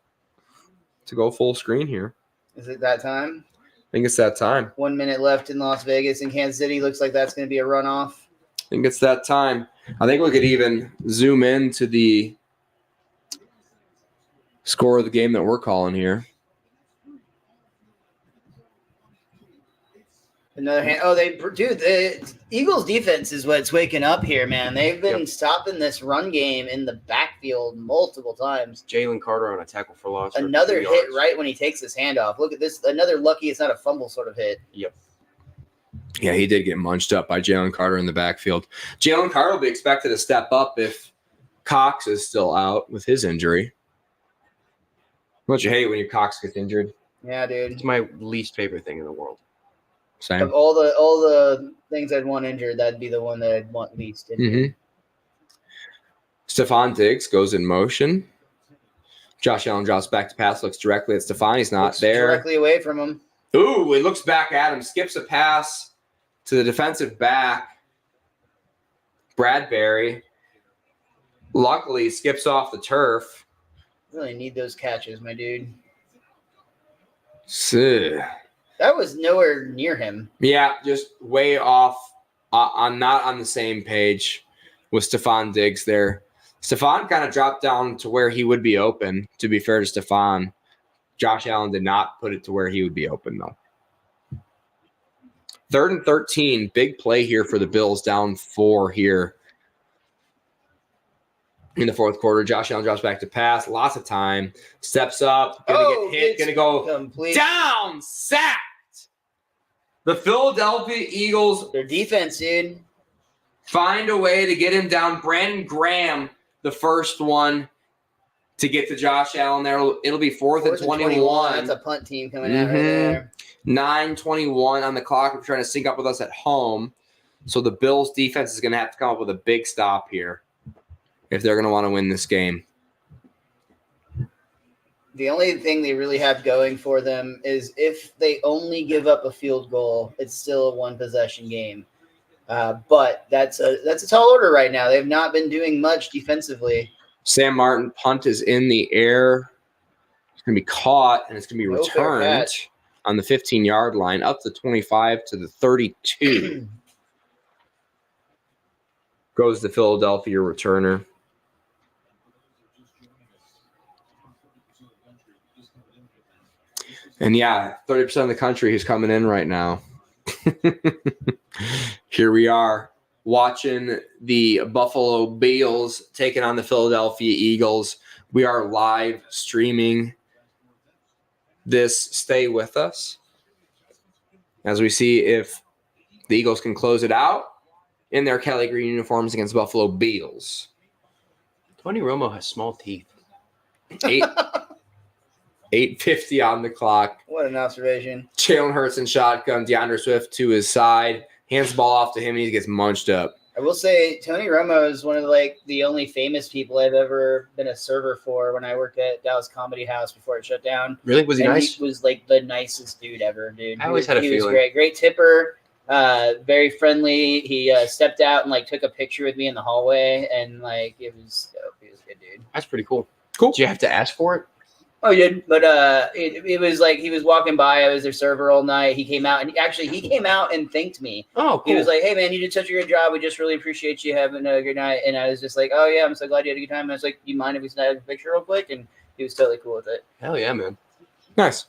to go full screen here. Is it that time? I think it's that time. 1 minute left in Las Vegas and Kansas City. Looks like that's going to be a runoff. I think it's that time. I think we could even zoom in to the score of the game that we're calling here. Another hand. Oh, the Eagles defense is what's waking up here, man. They've been stopping this run game in the backfield multiple times. Jalen Carter on a tackle for loss. for Another 3 hit yards. right when he takes his hand off. Look at this. Another lucky it's not a fumble sort of hit. Yep. Yeah, he did get munched up by Jalen Carter in the backfield. Jalen Carter will be expected to step up if Cox is still out with his injury. Don't you hate when your Cox gets injured? Yeah, dude. It's my least favorite thing in the world. Same. Of all the things I'd want injured, that'd be the one that I'd want least injured. Mm-hmm. Stephon Diggs goes in motion. Josh Allen drops back to pass, looks directly at Stephon. He's not Looks there. directly away from him. Ooh, he looks back at him, skips a pass to the defensive back, Bradbury. Luckily, skips off the turf. Really need those catches, my dude. Ugh. That was nowhere near him. Yeah, just way off. I'm not on the same page with Stephon Diggs there. Stephon kind of dropped down to where he would be open, to be fair to Stephon. Josh Allen did not put it to where he would be open, though. 3rd and 13, big play here for the Bills, down 4 here in the 4th quarter. Josh Allen drops back to pass, lots of time, steps up, gonna get hit, gonna go complete. down, sacked. The Philadelphia Eagles Their defense, dude. find a way to get him down. Brandon Graham, the first one to get to Josh Allen there. It'll be 4th and 21. That's a punt team coming out right there. 9:21 on the clock. We're trying to sync up with us at home. So the Bills defense is going to have to come up with a big stop here if they're going to want to win this game. The only thing they really have going for them is if they only give up a field goal, it's still a 1-possession game. But that's a tall order right now. They've not been doing much defensively. Sam Martin, punt is in the air. It's going to be caught, and it's going to be No fair returned catch. on the 15-yard line, up to 25 to the 32. Goes the Philadelphia returner. And yeah, 30% of the country who's coming in right now. Here we are watching the Buffalo Bills taking on the Philadelphia Eagles. We are live streaming this. Stay with us as we see if the Eagles can close it out in their Kelly green uniforms against Buffalo Bills. Tony Romo has small teeth. 8:50 on the clock. What an observation. Jalen Hurts in shotgun, DeAndre Swift to his side, hands the ball off to him, and he gets munched up. I will say Tony Romo is one of the only famous people I've ever been a server for when I worked at Dallas Comedy House before it shut down. Really? Was he And nice? He was like the nicest dude ever, dude. I always had a He was feeling. great tipper, very friendly. He stepped out and took a picture with me in the hallway, and it was dope. He was a good dude. That's pretty cool. Cool. Did you have to ask for it? Oh, yeah, but it was he was walking by. I was their server all night. He came out, and he came out and thanked me. Oh, cool. He was like, "Hey, man, you did such a good job. We just really appreciate you having a good night." And I was just like, "Oh yeah, I'm so glad you had a good time." And I was like, "Do you mind if we snap a picture real quick?" And he was totally cool with it. Hell yeah, man. Nice.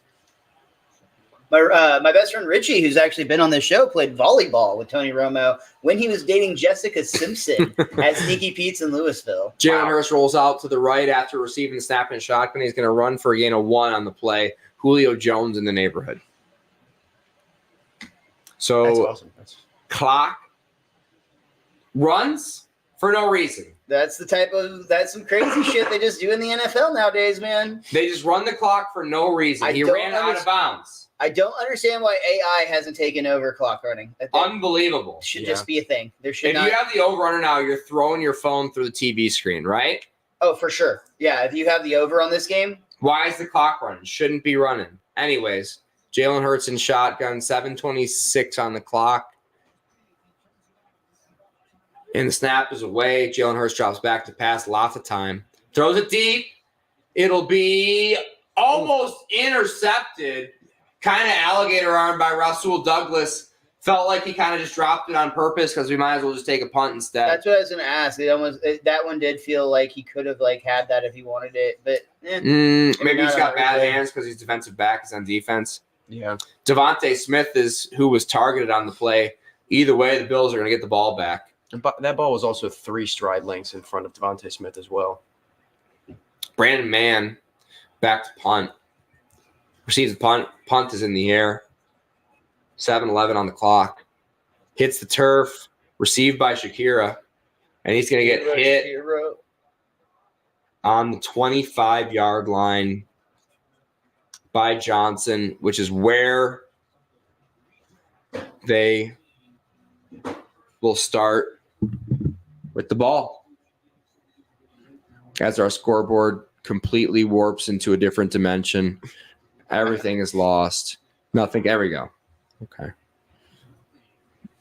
My best friend Richie, who's actually been on this show, played volleyball with Tony Romo when he was dating Jessica Simpson at Sneaky Pete's in Louisville. Jalen Hurts rolls out to the right after receiving the snap and shotgun. He's going to run for a gain of 1 on the play. Julio Jones in the neighborhood. So That's awesome. clock runs for no reason. That's some crazy shit they just do in the NFL nowadays, man. They just run the clock for no reason. He ran out of bounds. I don't understand why AI hasn't taken over clock running. Unbelievable. Should just be a thing. There should If not. you have the over runner now, you're throwing your phone through the TV screen, right? Oh, for sure. Yeah, if you have the over on this game. Why is the clock running? Shouldn't be running. Anyways, Jalen Hurts in shotgun, 7:26 on the clock. And the snap is away. Jalen Hurts drops back to pass. Lots of time. Throws it deep. It'll be almost intercepted. Kind of alligator arm by Rasul Douglas. Felt like he kind of just dropped it on purpose because we might as well just take a punt instead. That's what I was going to ask. That one did feel like he could have had that if he wanted it, but maybe he's got bad hands because he's defensive back. He's on defense. Yeah. Devontae Smith is who was targeted on the play. Either way, the Bills are going to get the ball back. But that ball was also 3 stride lengths in front of Devontae Smith as well. Brandon Mann back to punt. Receives the punt. Punt is in the air. 7:11 on the clock. Hits the turf. Received by Shakira. And he's going to get hit on the 25-yard line by Johnson, which is where they will start with the ball. As our scoreboard completely warps into a different dimension, everything is lost. Nothing. There we go. Okay.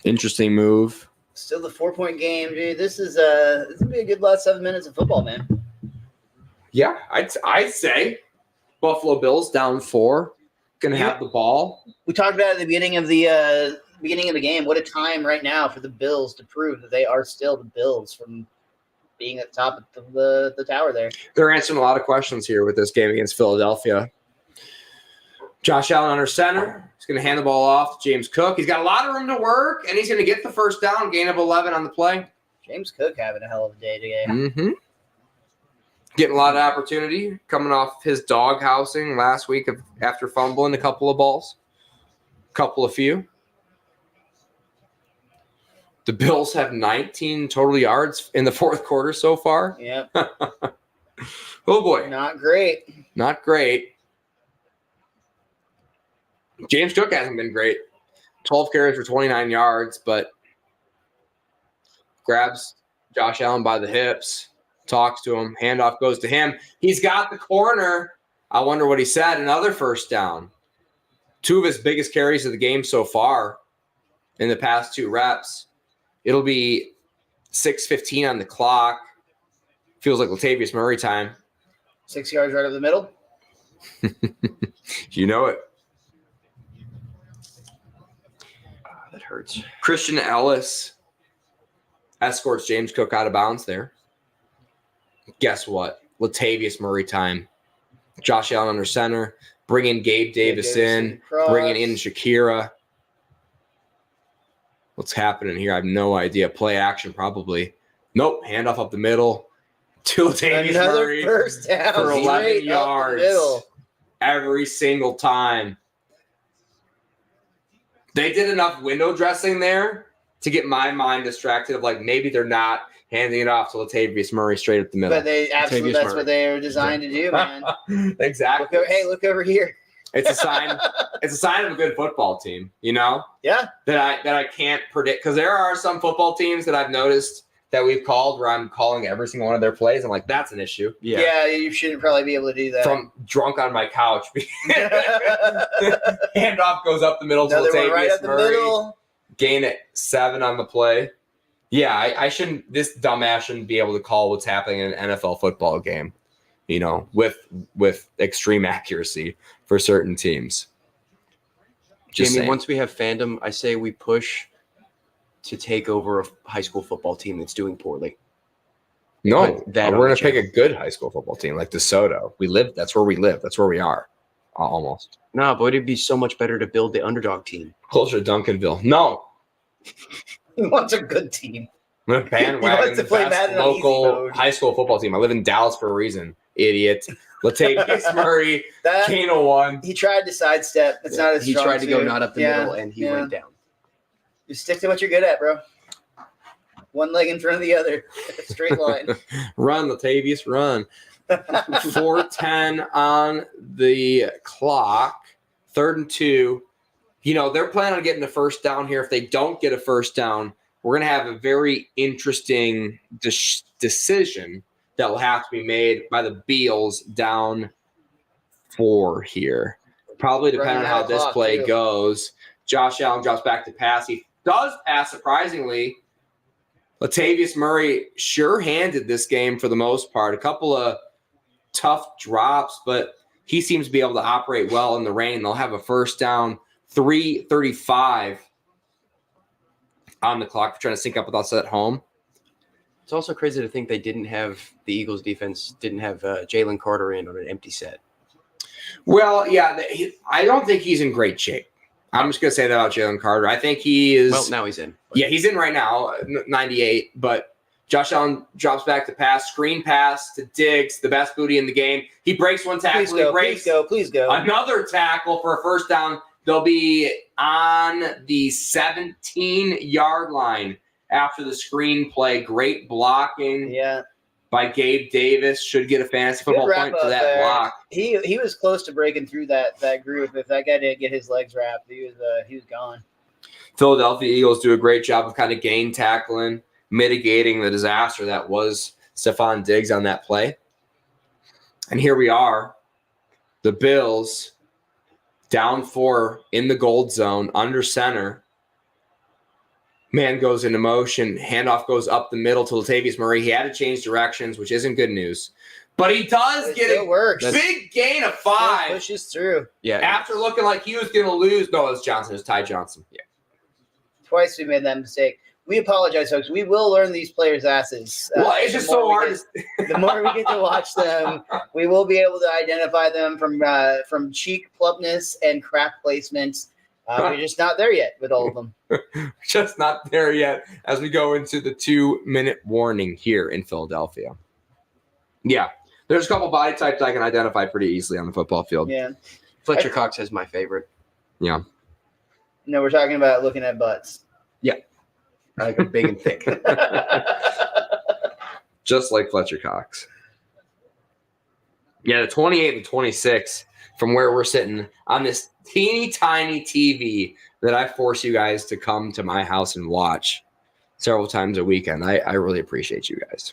Interesting move. Still the 4-point game, dude. This gonna be a good last 7 minutes of football, man. Yeah, I'd say Buffalo Bills down 4, gonna have the ball. We talked about it at the beginning of the game. What a time right now for the Bills to prove that they are still the Bills from being at the top of the tower there. They're answering a lot of questions here with this game against Philadelphia. Josh Allen under center. He's going to hand the ball off to James Cook. He's got a lot of room to work, and he's going to get the first down, gain of 11 on the play. James Cook having a hell of a day today. Mm-hmm. Getting a lot of opportunity coming off his dog housing last week after fumbling a couple of balls. Couple of few. The Bills have 19 total yards in the fourth quarter so far. Yep. Oh, boy. Not great. Not great. James Cook hasn't been great. 12 carries for 29 yards, but grabs Josh Allen by the hips, talks to him, handoff goes to him. He's got the corner. I wonder what he said. Another first down. 2 of his biggest carries of the game so far in the past 2 reps. It'll be 6:15 on the clock. Feels like Latavius Murray time. 6 yards right up the middle. You know it. That hurts. Christian Ellis escorts James Cook out of bounds there. Guess what? Latavius Murray time. Josh Allen under center. Bring in Gabe Davis in. Bringing in Shakira. What's happening here? I have no idea. Play action probably. Nope. Handoff up the middle. To Latavius Murray. First down for 11 yards. Every single time. They did enough window dressing there to get my mind distracted of maybe they're not handing it off to Latavius Murray straight up the middle. But that's what they were designed to do, man. Exactly. Look over here. It's a sign. It's a sign of a good football team, Yeah. that I can't predict, because there are some football teams that I've noticed that we've called where I'm calling every single one of their plays. I'm like, that's an issue. Yeah, you shouldn't probably be able to do that. From drunk on my couch. Handoff goes up the middle to Latavius right up the Murray. middle. Gain it 7 on the play. Yeah, I shouldn't. This dumbass shouldn't be able to call what's happening in an NFL football game, with extreme accuracy for certain teams. Just Jamie, saying. once we have fandom, I say we push to take over a high school football team that's doing poorly. No, Put that we're on going the to pick a channel. good high school football team like DeSoto. That's where we live. That's where we are. Almost. No, but it'd be so much better to build the underdog team. Closer to Duncanville. No. He wants a good team. I'm going to bandwagon the play best Madden on easy local mode. high school football team. I live in Dallas for a reason. Idiot. Latavius Murray, Kano 1. He tried to sidestep. It's not as He strong tried to go suit. not up the middle, and he went down. You stick to what you're good at, bro. One leg in front of the other. Straight line. Run, Latavius, run. 4:10 on the clock. 3rd and 2. They're planning on getting a first down here. If they don't get a first down, we're going to have a very interesting decision that will have to be made by the Beals down 4 here. Probably depending on how this play goes. Josh Allen drops back to pass. He does pass, surprisingly. Latavius Murray sure-handed this game for the most part. A couple of tough drops, but he seems to be able to operate well in the rain. They'll have a first down, 3:35 on the clock. We're trying to sync up with us at home. It's also crazy to think the Eagles defense didn't have Jalen Carter in on an empty set. Well, yeah, I don't think he's in great shape. I'm just going to say that about Jalen Carter. I think he is. Well, now he's in. Yeah, he's in right now, 98. But Josh Allen drops back to pass, screen pass to Diggs, the best booty in the game. He breaks one tackle. Please go. Another tackle for a first down. They'll be on the 17-yard line after the screen play. Great blocking by Gabe Davis. Should get a fantasy football point for that block. He was close to breaking through that group. If that guy didn't get his legs wrapped, he was gone. Philadelphia Eagles do a great job of kind of game tackling, mitigating the disaster that was Stephon Diggs on that play. And here we are, the Bills down 4 in the gold zone, under center. Man goes into motion. Handoff goes up the middle to Latavius Murray. He had to change directions, which isn't good news. But he does get a big gain of 5. Pushes through. Yeah. After looking like he was going to lose. No, it was Johnson. It was Ty Johnson. Yeah. Twice we made that mistake. We apologize, folks. We will learn these players' asses. Well, it's just so hard. The more we get to watch them, we will be able to identify them from cheek plumpness and crack placements. We're just not there yet with all of them. Just not there yet as we go into the 2-minute warning here in Philadelphia. Yeah, there's a couple body types I can identify pretty easily on the football field. Yeah. Fletcher Cox is my favorite. Yeah. No, we're talking about looking at butts. Yeah. I like them big and thick. Just like Fletcher Cox. Yeah, the 28 and 26 from where we're sitting on this teeny tiny TV that I force you guys to come to my house and watch several times a weekend. I really appreciate you guys.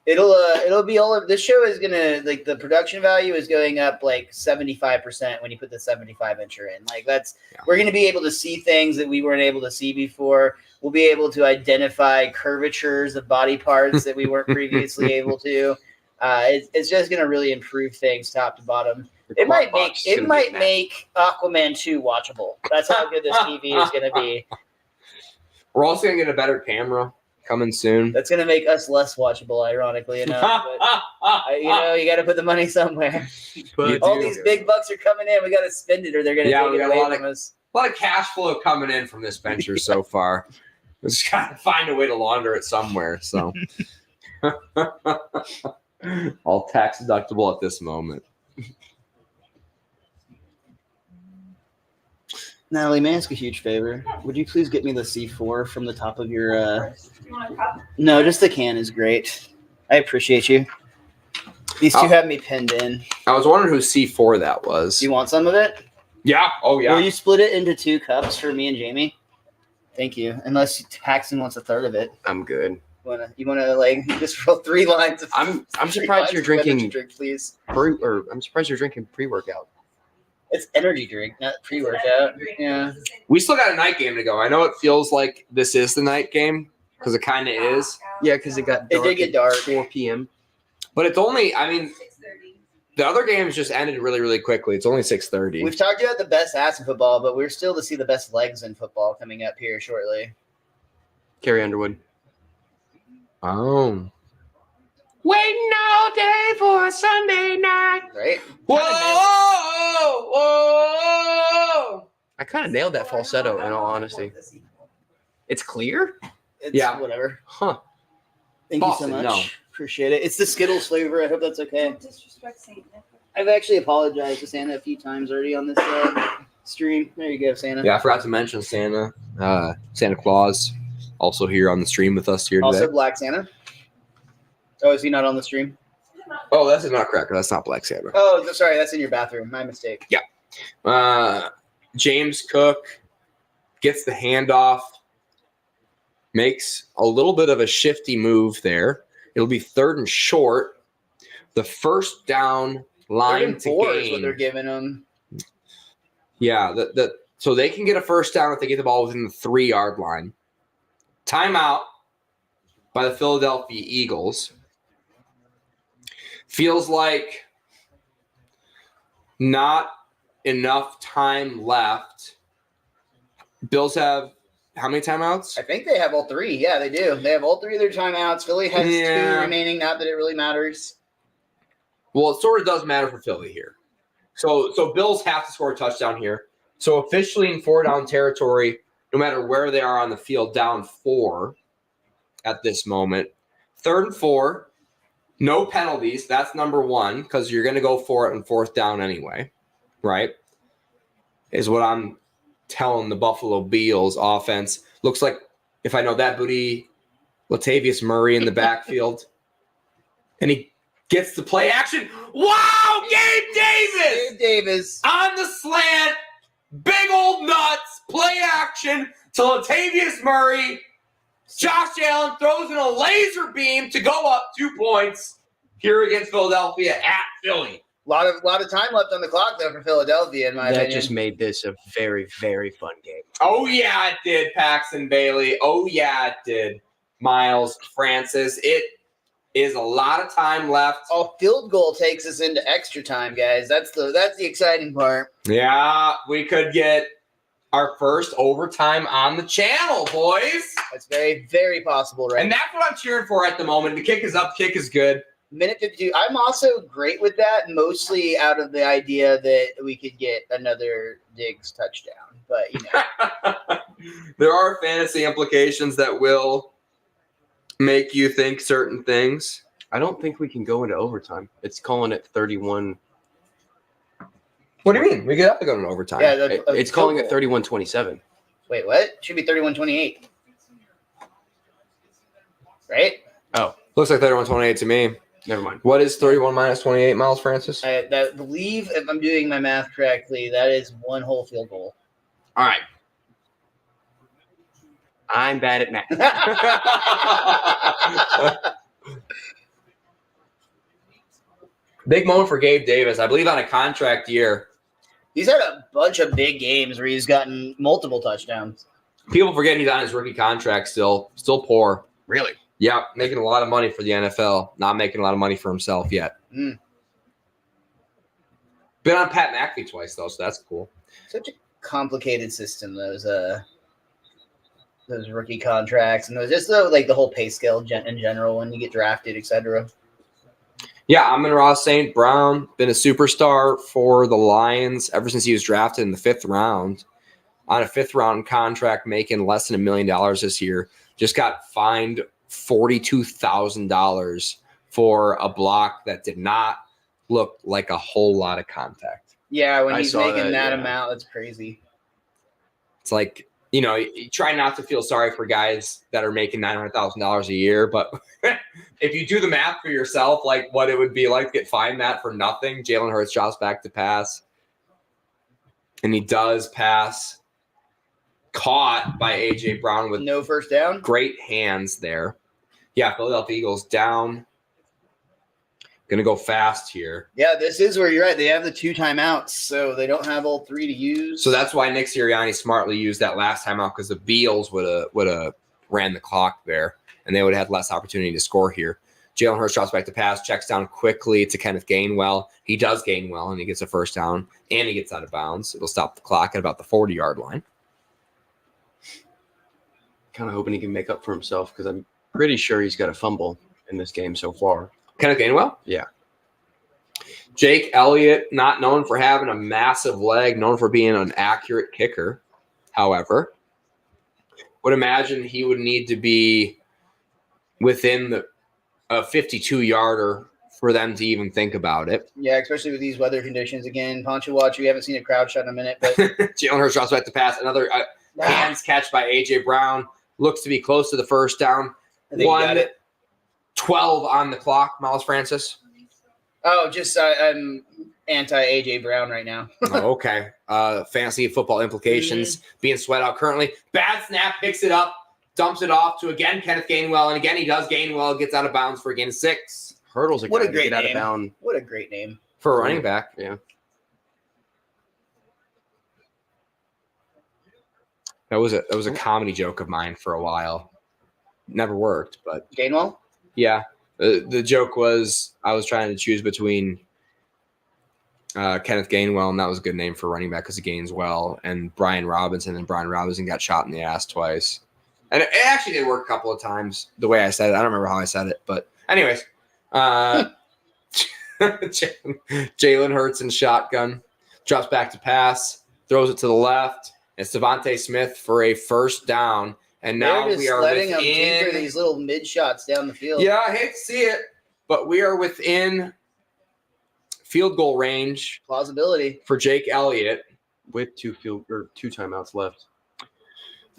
It'll be all of this show is gonna the production value is going up 75% when you put the 75-incher in. We're gonna be able to see things that we weren't able to see before. We'll be able to identify curvatures of body parts that we weren't previously able to. It's just gonna really improve things top to bottom. It might make Aquaman 2 watchable. That's how good this TV is gonna be. We're also gonna get a better camera coming soon. That's going to make us less watchable, ironically enough. But, you got to put the money somewhere. All these big bucks are coming in. We got to spend it or they're going to take it away from us. A lot of cash flow coming in from this venture so far. We just got to find a way to launder it somewhere. So all tax deductible at this moment. Natalie, may I ask a huge favor? Would you please get me the C4 from the top of your You want a cup? No, just the can is great. I appreciate you. These two have me pinned in. I was wondering who C4 that was. Do you want some of it? Yeah. Oh, yeah. Will you split it into 2 cups for me and Jamie? Thank you. Unless Paxton wants a third of it. I'm good. You wanna just roll 3 lines of I'm surprised you're drinking drink, please. I'm surprised you're drinking pre-workout. It's energy drink, not pre-workout. Yeah. We still got a night game to go. I know it feels like this is the night game because it kind of is. Yeah, because it did get dark. 4 p.m. But it's only, 6:30. the other games just ended really, really quickly. It's only 6:30. We've talked about the best ass in football, but we're still to see the best legs in football coming up here shortly. Carrie Underwood. Oh. Waiting all day for a Sunday night. Right? Whoa! I kind of nailed that falsetto, in all honesty. It's clear? It's Yeah. whatever. Huh. Thank Boston, you so much. no. Appreciate it. It's the Skittles flavor. I hope that's okay. Don't disrespect Saint Nicholas. I've actually apologized to Santa a few times already on this stream. There you go, Santa. Yeah, I forgot to mention Santa. Santa Claus also here on the stream with us here today. Also, Black Santa. Oh, is he not on the stream? Oh, that's a nutcracker. That's not Black Santa. Oh, sorry, that's in your bathroom. My mistake. James Cook gets the handoff, makes a little bit of a shifty move there. It'll be 3rd and short. The first down line to four gain. Is what they're giving them. Yeah, so they can get a first down if they get the ball within the 3-yard line. Timeout by the Philadelphia Eagles. Feels like not enough time left. Bills have how many timeouts? I think they have all 3. Yeah, they do. They have all 3 of their timeouts. Philly has 2 remaining. Not that it really matters. Well, it sort of does matter for Philly here. So Bills have to score a touchdown here. So officially in 4-down territory, no matter where they are on the field, down 4 at this moment. 3rd and 4, no penalties. That's number 1 because you're going to go for it on 4th down anyway, right? Is what I'm telling the Buffalo Bills offense. Looks like, if I know that booty, Latavius Murray in the backfield. And he gets the play action. Wow, Gabe Davis! Gabe Davis. On the slant, big old nuts, play action to Latavius Murray. Josh Allen throws in a laser beam to go up 2 points here against Philadelphia at Philly. A lot of time left on the clock, though, for Philadelphia, in my opinion. That just made this a very, very fun game. Oh, yeah, it did, Paxton Bailey. Oh, yeah, it did, Miles Francis. It is a lot of time left. A field goal takes us into extra time, guys. That's the exciting part. Yeah, we could get our first overtime on the channel, boys. That's very, very possible, right? And that's what I'm cheering for at the moment. The kick is up, kick is good. Minute 52. I'm also great with that, mostly out of the idea that we could get another Diggs touchdown. But, you know. There are fantasy implications that will make you think certain things. I don't think we can go into overtime. It's calling it 31. What do you mean? We could have to go into overtime. Yeah, It's calling it 31-27. Wait, what? Should be 31-28. Right? Oh, Looks like 31-28 to me. never mind. What is 31 minus 28, Miles Francis? I believe, if I'm doing my math correctly, that is 1 whole field goal. All right. I'm bad at math. Big moment for Gabe Davis. I believe on a contract year. He's had a bunch of big games where he's gotten multiple touchdowns. People forget he's on his rookie contract still. Still poor. Really? Yeah, making a lot of money for the NFL. Not making a lot of money for himself yet. Mm. Been on Pat McAfee twice, though, so that's cool. Such a complicated system, those rookie contracts, and those just like the whole pay scale in general when you get drafted, etc. Yeah, Amon-Ra St. Brown, been a superstar for the Lions ever since he was drafted in the 5th round. On a 5th-round contract, making less than $1 million this year. Just got fined $42,000 for a block that did not look like a whole lot of contact. Yeah, when I he's saw making that yeah. amount, that's crazy. It's like, you know, you try not to feel sorry for guys that are making $900,000 a year, but if you do the math for yourself, like what it would be like to get fined that for nothing, Jalen Hurts drops back to pass, and he does pass. Caught by A.J. Brown with No first down. great hands there. Yeah, Philadelphia Eagles down. Going to go fast here. Yeah, this is where you're right. They have the 2 timeouts, so they don't have all 3 to use. So that's why Nick Sirianni smartly used that last timeout, because the Beals would have ran the clock there, and they would have had less opportunity to score here. Jalen Hurts drops back to pass, checks down quickly to Kenneth Gainwell. He does Gainwell, and he gets a first down, and he gets out of bounds. It'll stop the clock at about the 40-yard line. Kind of hoping he can make up for himself because I'm pretty sure he's got a fumble in this game so far. Kenneth Gainwell? Yeah. Jake Elliott, not known for having a massive leg, known for being an accurate kicker. However, would imagine he would need to be within a 52-yarder for them to even think about it. Yeah, especially with these weather conditions. Again, Poncho Watch, we haven't seen a crowd shot in a minute, but Jalen Hurts drops back to pass. Another hands catch by A.J. Brown. Looks to be close to the first down. I think you got it. 1:12 on the clock, Miles Francis. Oh, just I'm anti AJ Brown right now. Oh, okay. Fantasy football implications being sweat out currently. Bad snap, picks it up, dumps it off to, again, Kenneth Gainwell. And again, he does Gainwell, gets out of bounds for a gain of 6. Hurdles a What guy a great to get out of name. bounds. What a great name. For a running back. Yeah. That was a comedy joke of mine for a while. Never worked, but Gainwell? yeah. The joke was I was trying to choose between Kenneth Gainwell, and that was a good name for running back because he gains well, and Brian Robinson, and Brian Robinson got shot in the ass twice. And it actually did work a couple of times the way I said it. I don't remember how I said it, but anyways. Jalen Hurts in shotgun, drops back to pass, throws it to the left. It's Devontae Smith for a first down. And now They're just we are letting him tinker within. these little mid shots down the field. Yeah, I hate to see it, but we are within field goal range Plausibility. for Jake Elliott. With 2 timeouts left.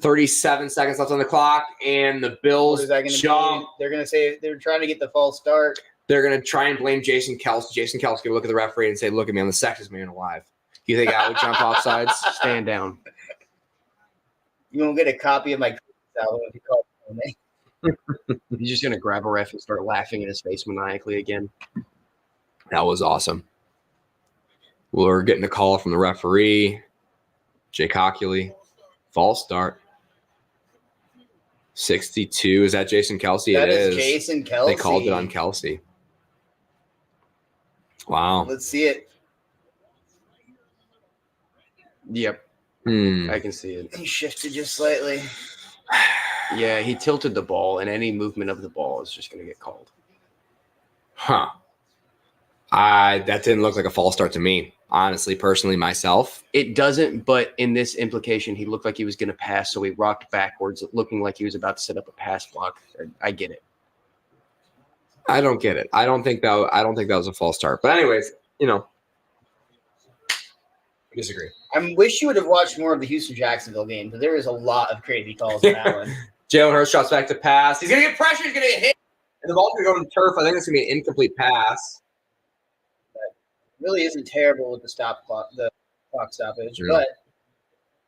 37 seconds left on the clock, and the What Bills is that going to jump. be? They're going to say they're trying to get the false start. They're going to try and blame Jason Kelce. Jason Kelce going to look at the referee and say, "Look at me, I'm the sexiest man alive." You think I would jump off sides? Stand down. You won't get a copy of my album if you call it me. He's just going to grab a ref and start laughing in his face maniacally again. That was awesome. We're getting a call from the referee, Jake Hockley. False start. 62. Is that Jason Kelce? That It is is. Jason Kelce. They called it on Kelce. Wow. Let's see it. Yep, Hmm. I can see it. He shifted just slightly. Yeah, he tilted the ball, and any movement of the ball is just going to get called. Huh. That didn't look like a false start to me, honestly, personally, myself. It doesn't, but in this implication, he looked like he was going to pass, so he rocked backwards, looking like he was about to set up a pass block. I get it. I don't get it. I don't think that was a false start. But anyways, I disagree. I wish you would have watched more of the Houston-Jacksonville game because there is a lot of crazy calls in that one. Jalen Hurts drops back to pass. He's going to get pressure. He's going to get hit. And the ball's going to go to the turf. I think it's going to be an incomplete pass. Really isn't terrible with the clock stoppage, Yeah. but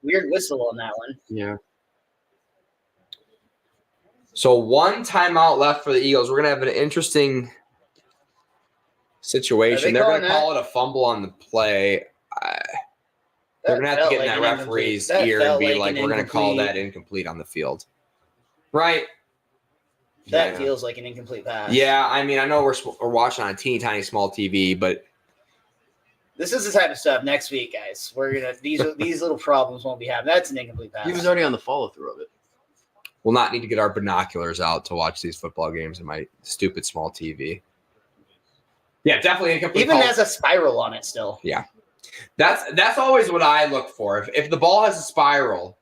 weird whistle on that one. Yeah. So 1 timeout left for the Eagles. We're going to have an interesting situation. They're going to call it a fumble on the play. They're going to have to get in that referee's ear and be like, we're going to call that incomplete on the field. Right. That Yeah. feels like an incomplete pass. Yeah, I mean, I know we're watching on a teeny tiny small TV, but This is the type of stuff next week, guys. We're gonna these little problems won't be happening. That's an incomplete pass. He was already on the follow through of it. we'll not need to get our binoculars out to watch these football games in my stupid small TV. Yeah, definitely incomplete. Even call. has a spiral on it still. That's always what I look for. If the ball has a spiral,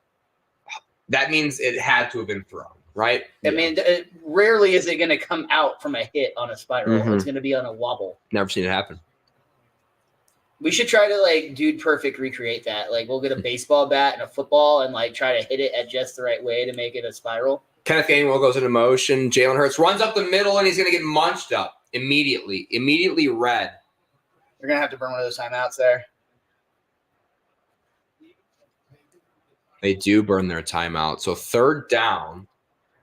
that means it had to have been thrown, right? I mean, rarely is it going to come out from a hit on a spiral. Mhm. It's going to be on a wobble. Never seen it happen. We should try to dude perfect recreate that. Like we'll get a baseball bat and a football and try to hit it at just the right way to make it a spiral. Kenneth Gainwell goes into motion. Jalen Hurts runs up the middle, and he's going to get munched up immediately. Immediately red. You're going to have to burn one of those timeouts there. They do burn their timeout. So 3rd down.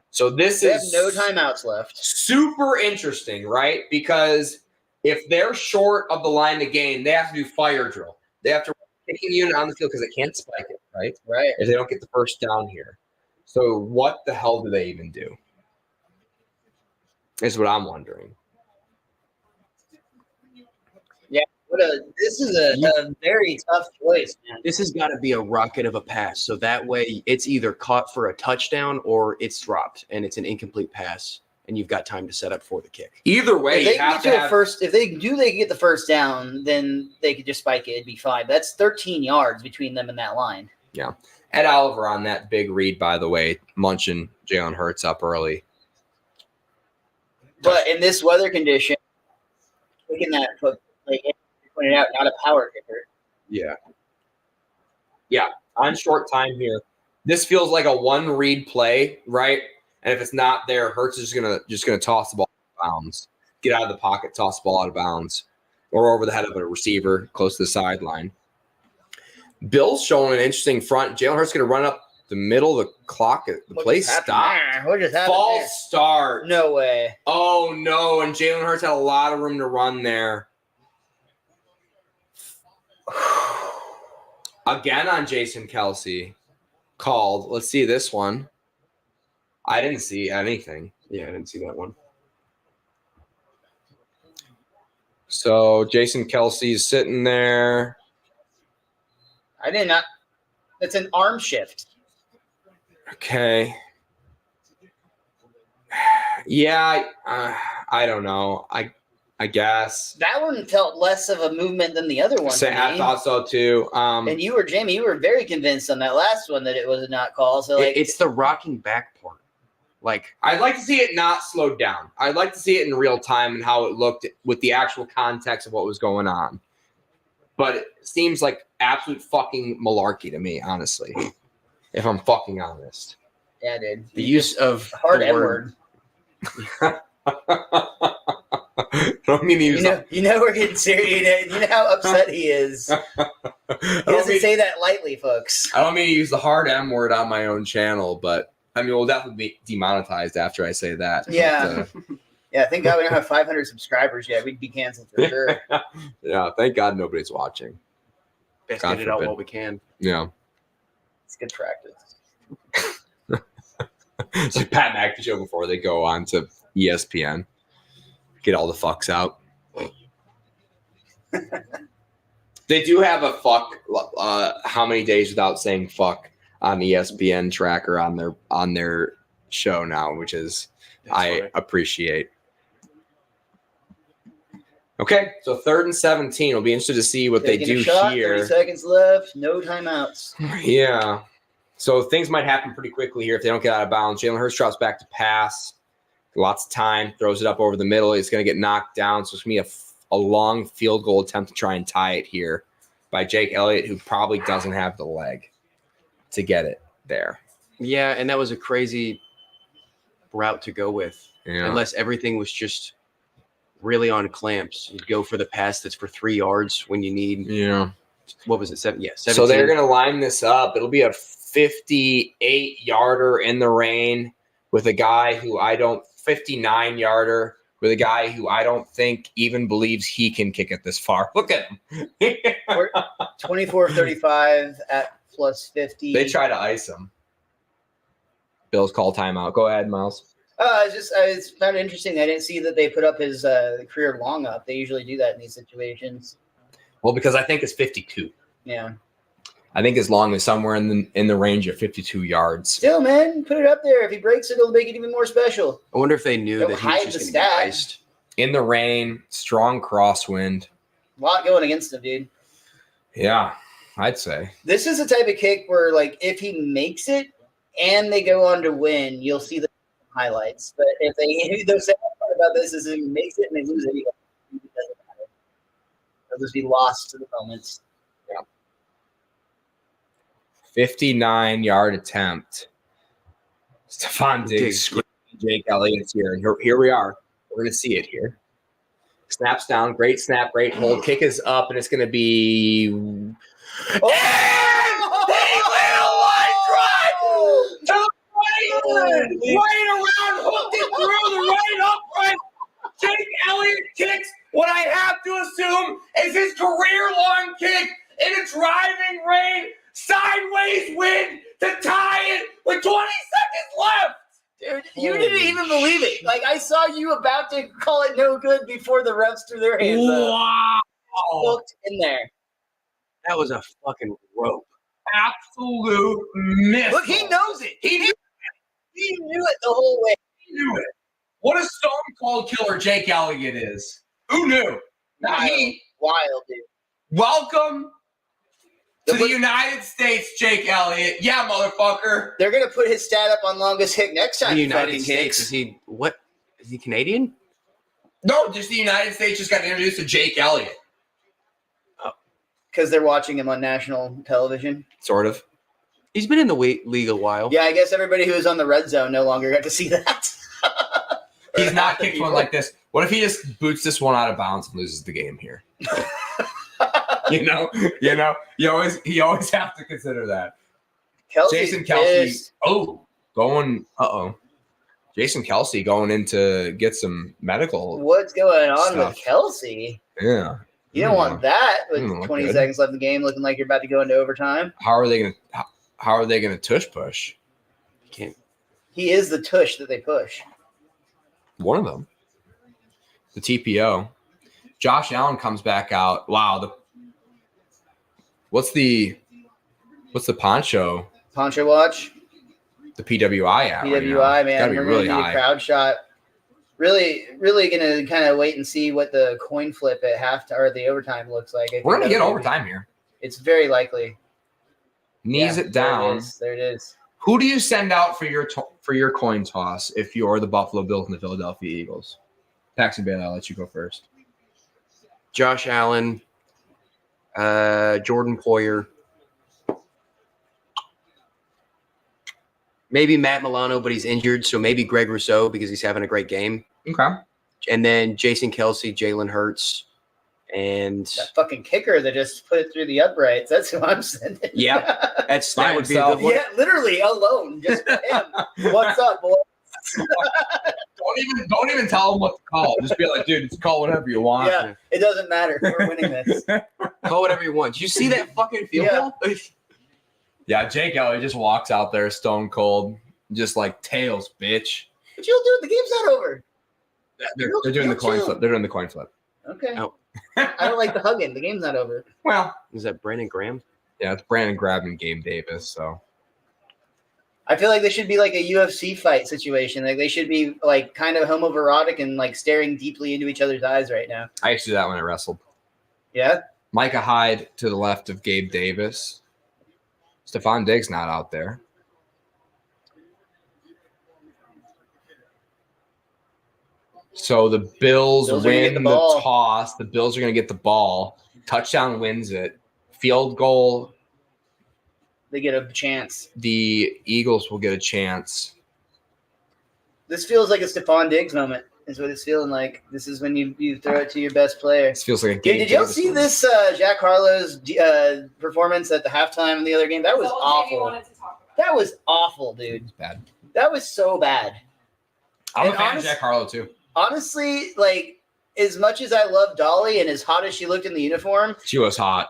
So this They have is no timeouts left. super interesting, right? Because if they're short of the line to gain, they have to do fire drill. They have to run kicking unit on the field because they can't spike it, right? Right. If they don't get the first down here. So what the hell do they even do? Is what I'm wondering. This is a very tough choice, man. This has got to be a rocket of a pass. So that way it's either caught for a touchdown or it's dropped and it's an incomplete pass and you've got time to set up for the kick. Either way, If they you can have get to to have a first, if they can get the first down, then they could just spike it. It'd be fine. That's 13 yards between them and that line. Ed Oliver on that big read, by the way, munching Jalen Hurts up early. But in this weather condition, taking that, like you pointed out, not a power kicker. Yeah. On short time here, This feels like a one-read play, right? And if it's not there, Hurts is just gonna toss the ball out of bounds, get out of the pocket, toss the ball out of bounds, or over the head of a receiver close to the sideline. Bill's showing an interesting front. Jalen Hurts going to run up the middle of the clock. The play stopped. What just happened? False start. No way. Oh, no. And Jalen Hurts had a lot of room to run there. Again on Jason Kelsey. Called. Let's see this one. I didn't see anything. Yeah, I didn't see that one. So Jason Kelsey's sitting there. I did not. It's an arm shift. Okay. Yeah, I don't know. I guess. That one felt less of a movement than the other one. I thought so too. And you were, Jamie, you were very convinced on that last one that it was not called. So like, it's the rocking back part. Like, I'd like to see it not slowed down. I'd like to see it in real time and how it looked with the actual context of what was going on. But it seems like absolute fucking malarkey to me, honestly, if I'm fucking honest. yeah, dude. the use of Hard the M word. word. Don't mean to use You know we're getting serious. You know how upset he is. He doesn't say that lightly, folks. I don't mean to use the hard M word on my own channel, but I mean, we'll definitely be demonetized after I say that. Yeah. But, Yeah, thank God we don't have 500 subscribers yet. We'd be canceled for sure. yeah, thank God nobody's watching. Best God get it out forbid. while we can. Yeah. It's good practice. It's like Pat McAfee show before they go on to ESPN. Get all the fucks out. They do have a fuck how many days without saying fuck on ESPN tracker on their show now, which is That's funny. appreciate. Okay, so 3rd and 17. We'll be interested to see what Taking they a do shot, here. 30 seconds left. No timeouts. Yeah. So things might happen pretty quickly here if they don't get out of bounds. Jalen Hurts drops back to pass. Lots of time. Throws it up over the middle. It's going to get knocked down. So it's going to be a long field goal attempt to try and tie it here by Jake Elliott, who probably doesn't have the leg to get it there. Yeah, and that was a crazy route to go with. Yeah. Unless everything was just really on clamps. You'd go for the pass that's for 3 yards when you need, Yeah. what was it, 7? Yeah, 17. So they're going to line this up. It'll be a 58-yarder in the rain with a guy who 59-yarder with a guy who I don't think even believes he can kick it this far. Look at him. 24-35 at plus 50. They try to ice him. Bills call timeout. Go ahead, Miles. I found it interesting. I didn't see that they put up his career long up. They usually do that in these situations. Well, because I think it's 52. Yeah. I think as long as somewhere in the range of 52 yards. Still, man, put it up there. If he breaks it, it'll make it even more special. I wonder if they knew Don't that he was hide just the going to get stat. iced. In the rain, strong crosswind. A lot going against him, dude. Yeah, I'd say. This is the type of kick where, like, if he makes it and they go on to win, you'll see the highlights. But if the sad part about this is if he makes it and they lose it, it doesn't matter. They'll just be lost to the moments. 59-yard attempt. Stephon Diggs screaming Jake Elliott's here. And here we are. We're going to see it here. Snaps down. Great snap. Great hold. Kick is up, and it's going to be... Oh! Right around, hooked it through the right upright. Jake Elliott kicks what I have to assume is his career-long kick in a driving rain, sideways wind to tie it with 20 seconds left. Dude, you didn't even believe it. Like, I saw you about to call it no good before the refs threw their hands up. Wow. Hooked in there. That was a fucking rope. Absolute miss. Look, he knows it. He knew He knew it the whole way. He knew it. What a stone cold killer Jake Elliott is. Who knew? Not me. Wild, dude. Welcome to the United States, Jake Elliott. Yeah, motherfucker. They're going to put his stat up on longest kick next time. The he United fucking States, kicks. is he Canadian? No, just the United States just got introduced to Jake Elliott. Because they're watching him on national television. Sort of. He's been in the league a while. Yeah, I guess everybody who was on the red zone no longer got to see that. He's not kicked one like this. What if he just boots this one out of bounds and loses the game here? You always have to consider that. Jason Kelce. Jason Kelce going in to get some medical. What's going on stuff. with Kelce? Yeah. You don't want that with Mm, 20 good. seconds left in the game, looking like you're about to go into overtime. How are they gonna tush push? Can't. He is the tush that they push. One of them. The TPO. Josh Allen comes back out. Wow. What's the poncho? Poncho watch, The PWI at? right now? PWI, man. Gotta be We're really gonna need a high. crowd shot. Really gonna kind of wait and see what the coin flip at halftime or the overtime looks like. We're gonna get overtime here. It's very likely. Knees Yeah, it down. There it is. Who do you send out for your coin toss if you're the Buffalo Bills and the Philadelphia Eagles? Paxton Bailey, I'll let you go first. Josh Allen, Jordan Poyer, maybe Matt Milano, but he's injured, so maybe Greg Rousseau because he's having a great game. Okay. And then Jason Kelce, Jalen Hurts, and That fucking kicker that just put it through the uprights. That's who I'm sending. yeah, that By would be a himself. good one. Yeah, literally alone, just for him. What's up, boy? Don't even tell him what to call. Just be like, dude, just call whatever you want. Yeah, it doesn't matter. We're winning this. Call whatever you want. You see that fucking field Yeah. goal? Yeah, Jake Elliott just walks out there stone cold, just like tails, bitch. But you'll do it. The game's not over. They're doing the coin chill. flip. They're doing the coin flip. Okay. Oh. I don't like the hugging. The game's not over. Well, Is that Brandon Graham? yeah, it's Brandon grabbing Gabe Davis. So I feel like they should be like a UFC fight situation. Like they should be like kind of homoerotic and like staring deeply into each other's eyes right now. I used to do that when I wrestled. Yeah. Micah Hyde to the left of Gabe Davis. Stephon Diggs not out there. So the Bills Bills are gonna win get the the ball. toss. The Bills are going to get the ball. Touchdown wins it. Field goal, They get a chance. the Eagles will get a chance. This feels like a Stephon Diggs moment. Is what it's feeling like. This is when you throw it to your best player. This feels like a Dude, game. did y'all see this Jack Harlow's performance at the halftime in the other game? That was That's all Jamie awful. wanted to talk about. That was awful, dude. It's bad. That was so bad. I'm a And fan of Jack Harlow too. Honestly, like as much as I love Dolly and as hot as she looked in the uniform, She was hot.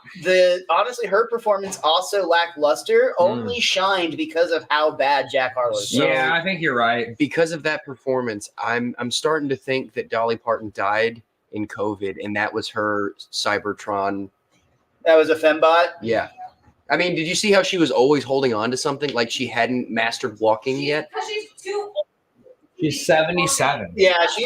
honestly her performance also lackluster, only shined because of how bad Jack Harlow's. So- Yeah, I think you're right. Because of that performance, I'm starting to think that Dolly Parton died in COVID, and that was her Cybertron. That was a fembot. Yeah. I mean, did you see how she was always holding on to something like she hadn't mastered walking yet? Because she's too old. She's 77. Yeah, she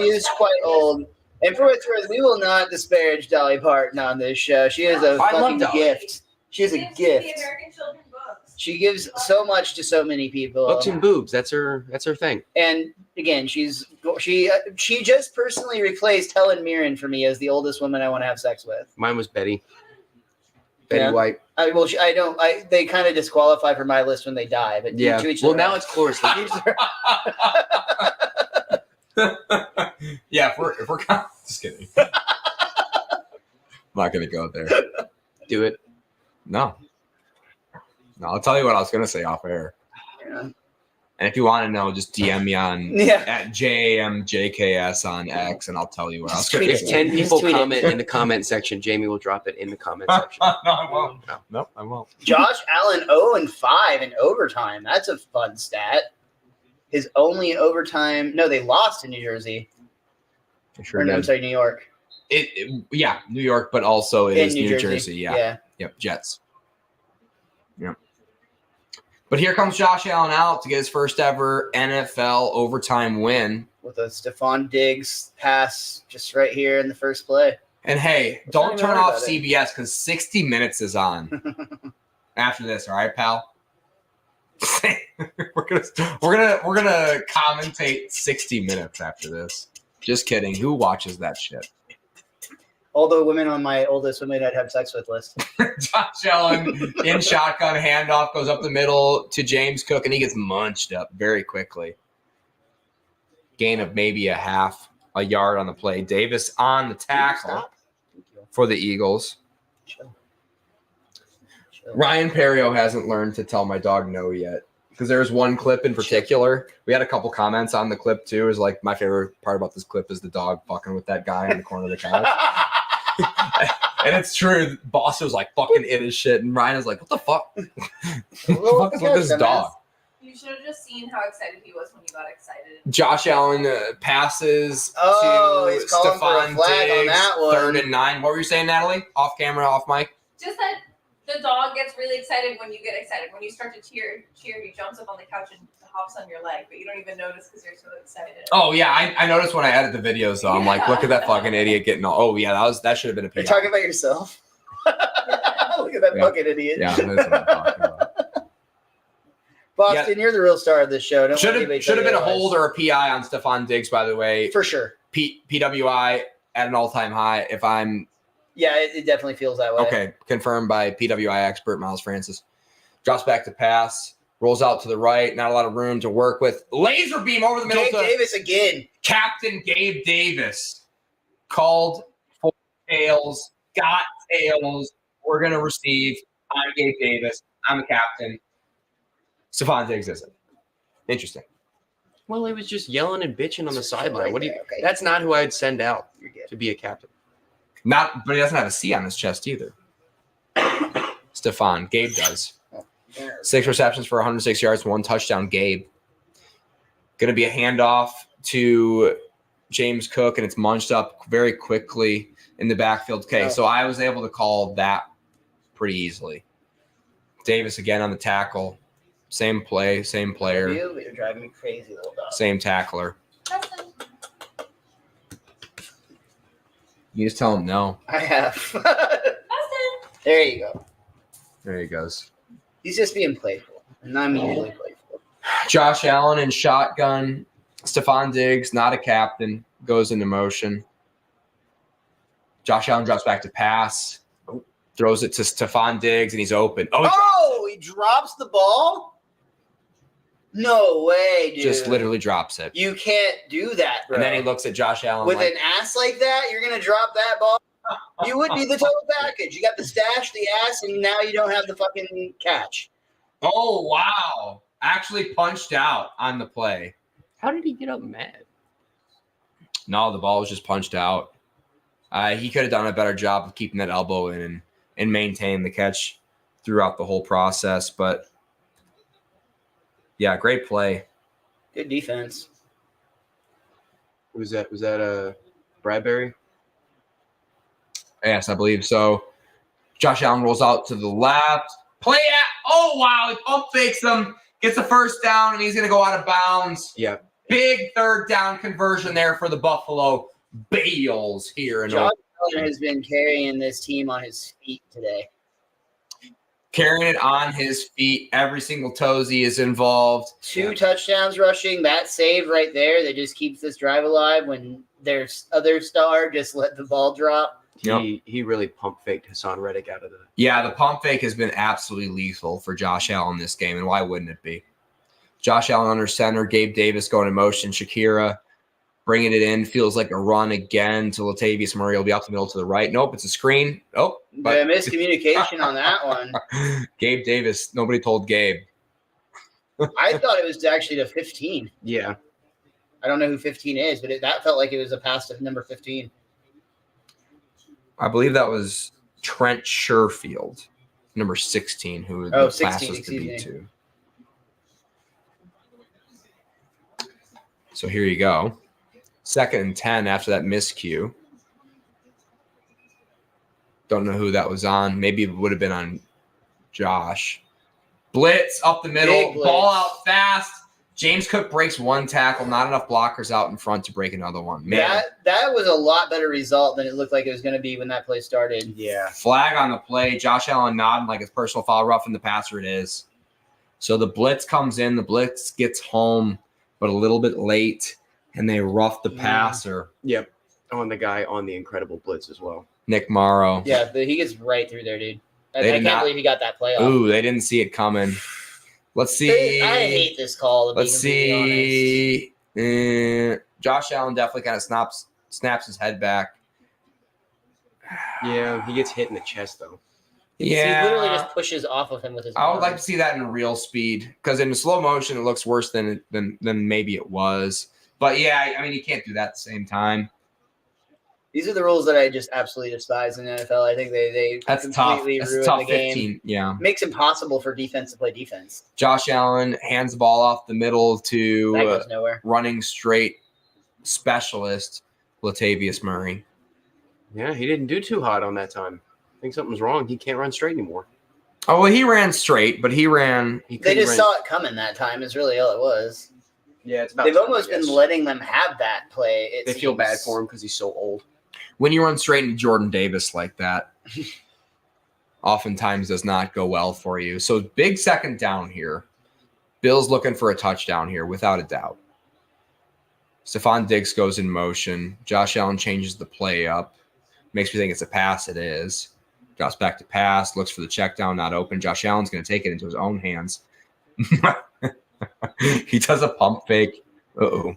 is quite old. And for what it's worth, we will not disparage Dolly Parton on this show. She is a I love fucking Dolly. gift. She is a Gives to gift. The American children books. She gives so much to so many people. Books and boobs. That's her thing. And again, she just personally replaced Helen Mirren for me as the oldest woman I want to have sex with. Mine was Betty Yeah. White. They kind of disqualify for my list when they die, but Yeah. to each Well, their now own. it's Cloris. Yeah, if we're just kidding. I'm not gonna go there. Do it. No, I'll tell you what I was gonna say off air. Yeah. And if you want to know, just DM me on Yeah. at JAMJKS on X, and I'll tell you what I was Just gonna tweet If it. say. 10 Just people tweet it. comment in the comment section, Jamie will drop it in the comment No, section. I won't. No, I won't. Josh Allen 0-5 in overtime. That's a fun stat. His only overtime. No, they lost in New Jersey. I sure Or no, I'm did. sorry, New York. Yeah, New York, but also it is New Jersey. Yeah. Yep, Jets. Yep. But here comes Josh Allen out to get his first ever NFL overtime win. With a Stephon Diggs pass just right here in the first play. And hey, Let's not don't even turn worry off about it. CBS because 60 Minutes is on after this. All right, pal. we're gonna commentate 60 Minutes after this. Just kidding. Who watches that shit? All the women on my oldest women I'd have sex with list. Josh Allen in shotgun handoff goes up the middle to James Cook, and he gets munched up very quickly. Gain of maybe a yard on the play. Davis on the tackle Stop. Thank you. for the Eagles. Chill. Ryan Perio hasn't learned to tell my dog no yet. Because there's one clip in particular. We had a couple comments on the clip too. It was like my favorite part about this clip is the dog fucking with that guy in the corner of the couch. And it's true. Boss was like fucking in his shit, and Ryan is like, "What the fuck? What the fuck is with this dog?" You should have just seen how excited he was when you got excited. Josh Allen passes Oh, to he's calling for a Stephon flag on Diggs, that one. 3rd and 9. What were you saying, Natalie? Off camera, off mic. Just that the dog gets really excited when you get excited. When you start to cheer, he jumps up on the couch and hops on your leg, but you don't even notice because you're so excited. Oh yeah, I noticed when I edit the videos though. I'm like, look at that fucking idiot getting all. Oh yeah, that should have been a PI. You're talking about yourself? Look at that fucking idiot. Yeah, that's what I'm talking about. Boston, you're the real star of this show. Don't Should let anybody have tell been you a hold or a PI on Stephon Diggs, by the way. for sure. PWI at an all-time high. If I'm Yeah, it definitely feels that way. okay, confirmed by PWI expert Miles Francis. Drops back to pass, rolls out to the right. Not a lot of room to work with. Laser beam over the middle Gabe to Davis again. Captain Gabe Davis. Called for tails. Got tails. We're gonna receive. I'm Gabe Davis. I'm the captain. Stephon Diggs isn't. Interesting. Well, he was just yelling and bitching on the sideline. Right What do you? there, okay. That's not who I'd send out You're good. to be a captain. But he doesn't have a C on his chest either. Stephon. Gabe does. There. 6 receptions for 106 yards, 1 touchdown. Gabe. Going to be a handoff to James Cook, and it's munched up very quickly in the backfield. Okay, so I was able to call that pretty easily. Davis again on the tackle. Same play, same player, You're driving me crazy, little dog. same tackler. Paxton. You just tell him no. I have. Paxton. There you go. There he goes. He's just being playful, and I'm usually playful. Josh Allen in shotgun. Stephon Diggs, not a captain, goes into motion. Josh Allen drops back to pass. Throws it to Stephon Diggs, and he's open. Oh, he drops the ball? No way, dude. Just literally drops it. You can't do that, bro. And then he looks at Josh Allen With like, an ass like that, you're going to drop that ball? You would be the total package. You got the stash, the ass, and now you don't have the fucking catch. oh, wow. Actually punched out on the play. How did he get up mad? No, the ball was just punched out. He could have done a better job of keeping that elbow in and maintaining the catch throughout the whole process. But, yeah, great play. Good defense. Was that Bradbury? Yes, I believe so. Josh Allen rolls out to the left. Play at – oh, wow. He pump fakes him. Gets the first down, and he's going to go out of bounds. Yeah. Big third down conversion there for the Buffalo Bills here in Josh Allen has been carrying this team on his feet today. carrying it on his feet. Every single toesy is involved. 2 touchdowns rushing. That save right there that just keeps this drive alive when their other star just let the ball drop. He really pump faked Hassan Reddick out of the. Yeah, the pump fake has been absolutely lethal for Josh Allen this game, and why wouldn't it be? Josh Allen under center, Gabe Davis going in motion, Shakira bringing it in, feels like a run again to Latavius Murray. He'll be out the middle to the right. Nope, it's a screen. Oh, The miscommunication on that one. Gabe Davis, nobody told Gabe. I thought it was actually to 15. Yeah. I don't know who 15 is, but that felt like it was a pass to number 15. I believe that was Trent Sherfield, number 16, who the pass 16, was to excuse be me. to. So here you go. 2nd and 10 after that miscue. Don't know who that was on. Maybe it would have been on Josh. Blitz up the middle. Big blitz. Ball out fast. James Cook breaks 1 tackle. Not enough blockers out in front to break another one. Man, That was a lot better result than it looked like it was going to be when that play started. Yeah. flag on the play. Josh Allen nodding like it's personal foul, roughing the passer. It is. So the blitz comes in. The blitz gets home, but a little bit late, and they rough the passer. Yep. On the guy on the incredible blitz as well. Nick Morrow. Yeah, he gets right through there, dude. I They did can't not- believe he got that play off. Ooh, they didn't see it coming. Let's see. I hate this call, to be Let's completely honest. see. Josh Allen definitely kind of snaps his head back. Yeah, he gets hit in the chest though. He literally just pushes off of him with his I would arm. like to see that in real speed because in slow motion it looks worse than maybe it was. But yeah, I mean you can't do that at the same time. These are the rules that I just absolutely despise in the NFL. I think they That's tough. completely That's ruin tough. the game. 15. Yeah. Makes it impossible for defense to play defense. Josh Allen hands the ball off the middle That to goes nowhere. running straight specialist Latavius Murray. Yeah, he didn't do too hot on that time. I think something's wrong. He can't run straight anymore. Oh well, he ran straight, but he ran. He They couldn't just run- saw it coming that time. Is really all it was. Yeah, it's about. They've time, almost I been guess. letting them have that play. They feel bad for him because he's so old. When you run straight into Jordan Davis like that, oftentimes does not go well for you. So big second down here. Bill's looking for a touchdown here, without a doubt. Stephon Diggs goes in motion. Josh Allen changes the play up. Makes me think it's a pass. It is. Drops back to pass. Looks for the check down, not open. Josh Allen's going to take it into his own hands. He does a pump fake. Uh-oh.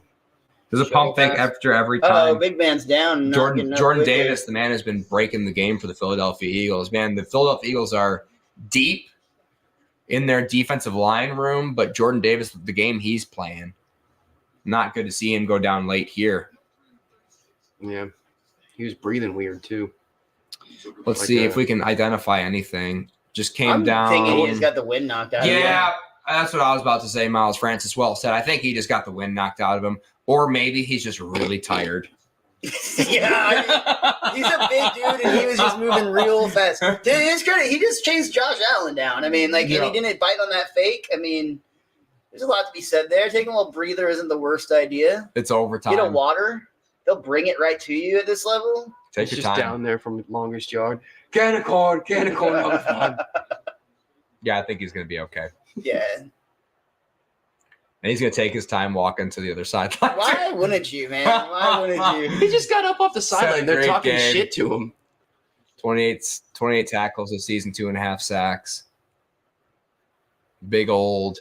Does a pump fake after every time. Oh, big man's down. Jordan Davis, the man, has been breaking the game for the Philadelphia Eagles. Man, the Philadelphia Eagles are deep in their defensive line room, but Jordan Davis, the game he's playing, not good to see him go down late here. Yeah, he was breathing weird too. Let's Like see a- if we can identify anything. Just came I'm down. thinking he's got the wind knocked out of him. Yeah, that's what I was about to say. Miles Francis well said. I think he just got the wind knocked out of him, or maybe he's just really tired. Yeah, he's a big dude, and he was just moving real fast. To his credit, he just chased Josh Allen down. I mean, and he didn't bite on that fake. I mean, there's a lot to be said there. Taking a little breather isn't the worst idea. It's overtime. Get a water. They'll bring it right to you at this level. Take He's your just time. down there from the longest yard. Can a corn. Yeah, I think he's going to be okay. Yeah. And he's going to take his time walking to the other sideline. Why wouldn't you, man? Why wouldn't He you? just got up off the sideline. They're great talking game. shit to him. 28 tackles this season, 2.5 sacks. Big old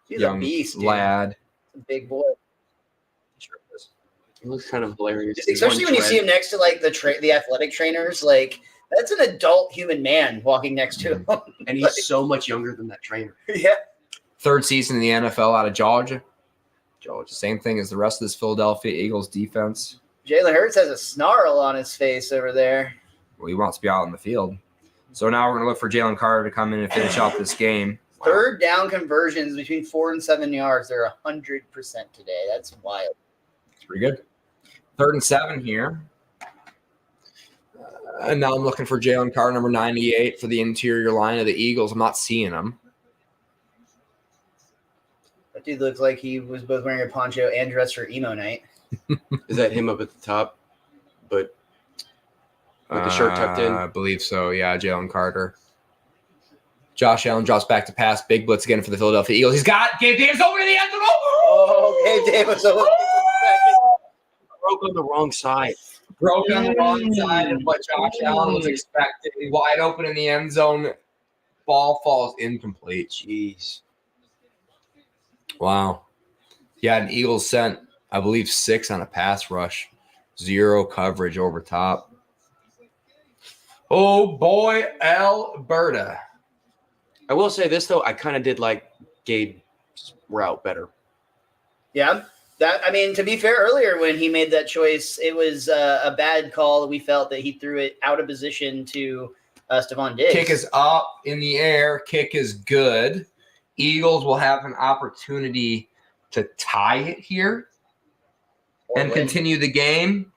He's young a beast, dude. lad. Big boy. Sure is. He looks kind of hilarious. Especially when you see him next to like the athletic trainers, like that's an adult human man walking next to him. And he's so much younger than that trainer. Yeah. Third season in the NFL out of Georgia. Same thing as the rest of this Philadelphia Eagles defense. Jalen Hurts has a snarl on his face over there. Well, he wants to be out on the field. So now we're going to look for Jalen Carter to come in and finish out this game. Third down conversions between 4 and 7 yards. They're 100% today. That's wild. It's pretty good. 3rd and 7 here. And now I'm looking for Jalen Carter, number 98, for the interior line of the Eagles. I'm not seeing him. That dude looks like he was both wearing a poncho and dressed for emo night. Is that him up at the top? But with the shirt tucked in? I believe so. Yeah, Jalen Carter. Josh Allen drops back to pass. Big blitz again for the Philadelphia Eagles. He's got Gabe Davis over to the end zone. Oh, Gabe Davis over Broke on the wrong side. Broke on the wrong side of what Josh Allen was expecting. Wide open in the end zone. Ball falls incomplete. Jeez. Wow. Yeah, and Eagles sent, I believe, 6 on a pass rush. 0 coverage over top. Oh, boy, Alberta. I will say this, though. I kind of did like Gabe's route better. Yeah. To be fair, earlier when he made that choice, it was a bad call. We felt that he threw it out of position to Stephon Diggs. Kick is up in the air. Kick is good. Eagles will have an opportunity to tie it here and continue the game.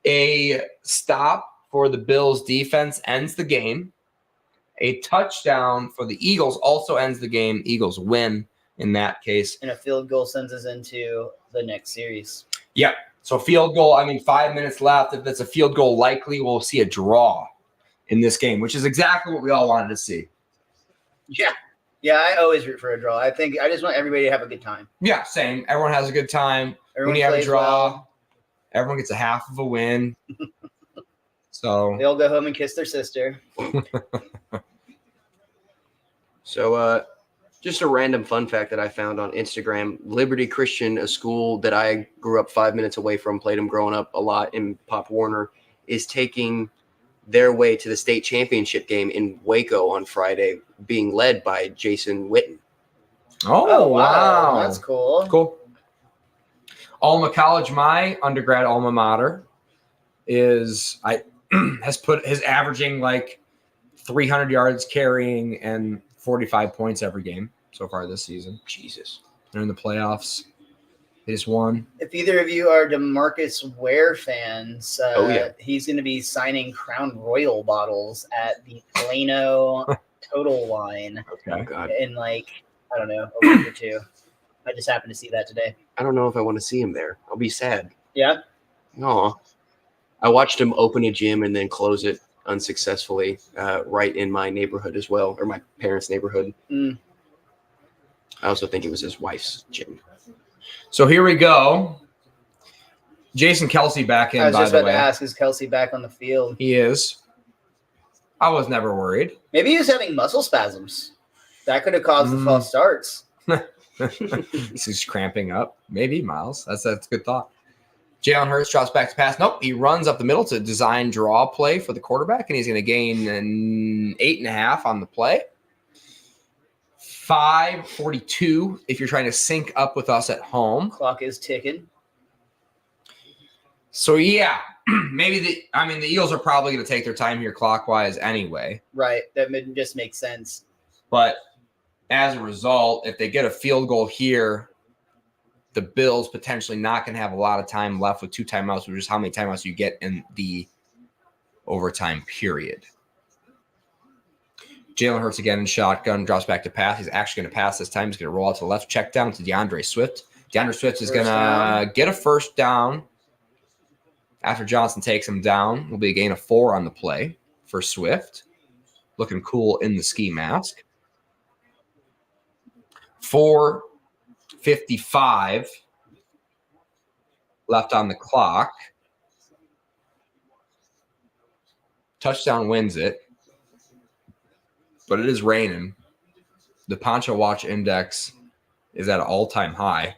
A stop for the Bills defense ends the game. A touchdown for the Eagles also ends the game. Eagles win in that case. And a field goal sends us into the next series. Yep. So field goal, 5 minutes left. If it's a field goal likely, we'll see a draw in this game, which is exactly what we all wanted to see. Yeah. Yeah, I always root for a draw. I just want everybody to have a good time. Yeah, same. Everyone has a good time. Everyone when you have a plays draw, well. everyone gets a half of a win. So They all go home and kiss their sister. So, just a random fun fact that I found on Instagram. Liberty Christian, a school that I grew up 5 minutes away from, played them growing up a lot in Pop Warner, is taking their way to the state championship game in Waco on Friday, being led by Jason Witten. Oh, wow. That's cool. Cool. Alma College, my undergrad alma mater, is averaging like 300 yards carrying and 45 points every game so far this season. Jesus. They're in the playoffs. They just won. If either of you are DeMarcus Ware fans, he's going to be signing Crown Royal bottles at the Plano Total Line Oh, God. in like, I don't know, a week or two. I just happened to see that today. I don't know if I want to see him there. I'll be sad. Yeah? No. I watched him open a gym and then close it unsuccessfully right in my neighborhood as well, or my parents' neighborhood. Mm. I also think it was his wife's gym. So here we go. Jason Kelsey back in, I was by just the about way. to ask, is Kelsey back on the field? He is. I was never worried. Maybe he was having muscle spasms. That could have caused the false starts. He's cramping up. Maybe, Miles. That's a good thought. Jalen Hurts drops back to pass. Nope. He runs up the middle to design draw play for the quarterback, and he's going to gain an 8.5 on the play. 5:42 if you're trying to sync up with us at home. Clock is ticking. So, yeah, maybe the Eagles are probably going to take their time here clockwise anyway. Right. That just makes sense. But as a result, if they get a field goal here, the Bills potentially not going to have a lot of time left with 2 timeouts, which is how many timeouts you get in the overtime period. Jalen Hurts again in shotgun, drops back to pass. He's actually going to pass this time. He's going to roll out to the left, check down to DeAndre Swift. DeAndre Swift is going to get a first down after Johnson takes him down. Will be a gain of 4 on the play for Swift. Looking cool in the ski mask. 4:55 left on the clock. Touchdown wins it. But it is raining. The Poncho Watch Index is at an all-time high.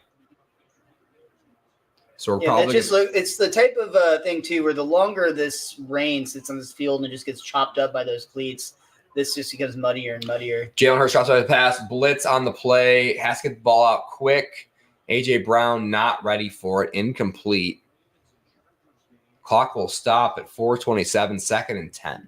So we're probably it's the type of thing too where the longer this rain sits on this field and it just gets chopped up by those cleats, this just becomes muddier and muddier. Jalen Hurts drops by the pass, blitz on the play, has to get the ball out quick. A.J. Brown not ready for it, incomplete. Clock will stop at 4:27, 2nd and 10.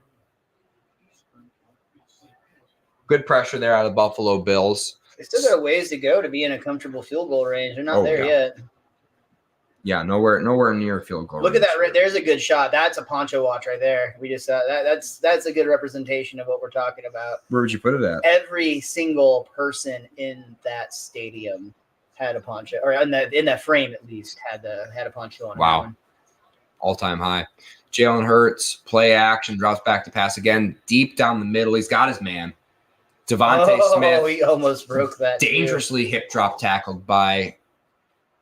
Good pressure there out of the Buffalo Bills. They still got a ways to go to be in a comfortable field goal range. They're not there yet. Yeah, nowhere near field goal. Look at that! There's a good shot. That's a Poncho Watch right there. We just that's a good representation of what we're talking about. Where would you put it at? Every single person in that stadium had a poncho, or in that frame at least had a poncho on. Wow, all-time high. Jalen Hurts play action, drops back to pass again, deep down the middle. He's got his man. Devontae Smith. He almost broke that. Dangerously hip drop tackled by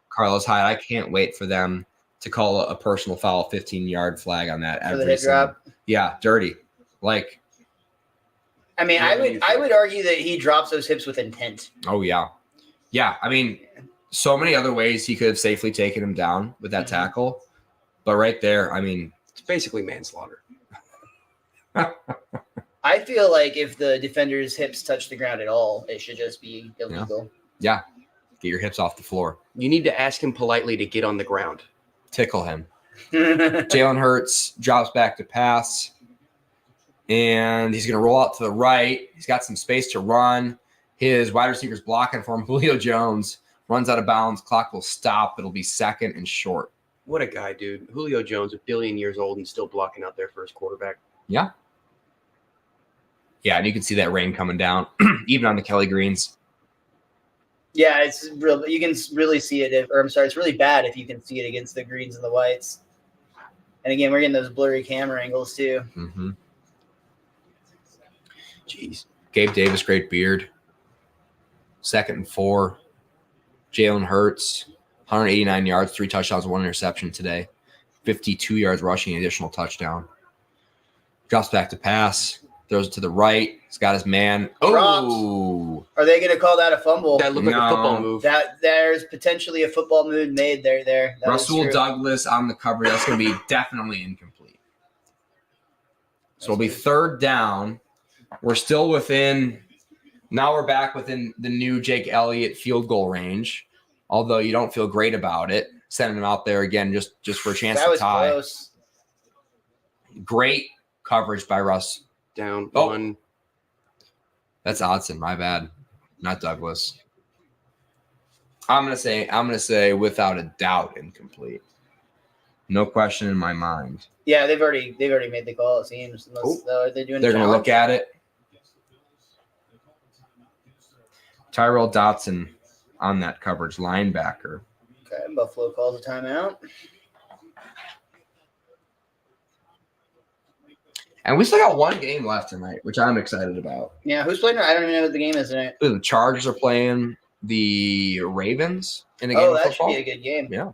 Carlos Hyde. I can't wait for them to call a personal foul, 15-yard flag on that. For the hip drop? Yeah, dirty. Like, I mean, I would argue that he drops those hips with intent. oh yeah. Yeah, I mean, so many other ways he could have safely taken him down with that tackle. But right there, I mean, It's basically manslaughter. I feel like if the defender's hips touch the ground at all, it should just be illegal. yeah, get your hips off the floor. You need to ask him politely to get on the ground. Tickle him. Jalen Hurts drops back to pass, and he's going to roll out to the right. He's got some space to run. His wide receiver's blocking for him. Julio Jones runs out of bounds. Clock will stop. It'll be 2nd and short. What a guy, dude. Julio Jones, 1 billion years old and still blocking out their first quarterback. Yeah. Yeah, and you can see that rain coming down, even on the Kelly Greens. Yeah, it's real. You can really see it. It's really bad if you can see it against the greens and the whites. And again, we're getting those blurry camera angles too. Mm-hmm. Jeez. Gabe Davis, great beard. 2nd and 4. Jalen Hurts, 189 yards, 3 touchdowns, 1 interception today. 52 yards rushing, additional touchdown. Drops back to pass. Throws it to the right. He's got his man. Oh. Are they going to call that a fumble? That looked like a football move. There's potentially a football move made there. That Russell Douglas on the coverage. That's going to be definitely incomplete. So it'll be third down. We're still within. Now we're back within the new Jake Elliott field goal range. Although you don't feel great about it, sending him out there again just for a chance to tie. That was close. Great coverage by Russ. Down one. That's Odson. My bad, not Douglas. I'm gonna say without a doubt incomplete. No question in my mind. Yeah, they've already made the call. It seems. Unless, they're going to look at it. Tyrell Dotson on that coverage, linebacker. Okay, Buffalo calls a timeout. And we still got one game left tonight, which I'm excited about. Yeah, who's playing? I don't even know what the game is tonight. The Chargers are playing the Ravens in a game of that football. should be a good game. Yeah.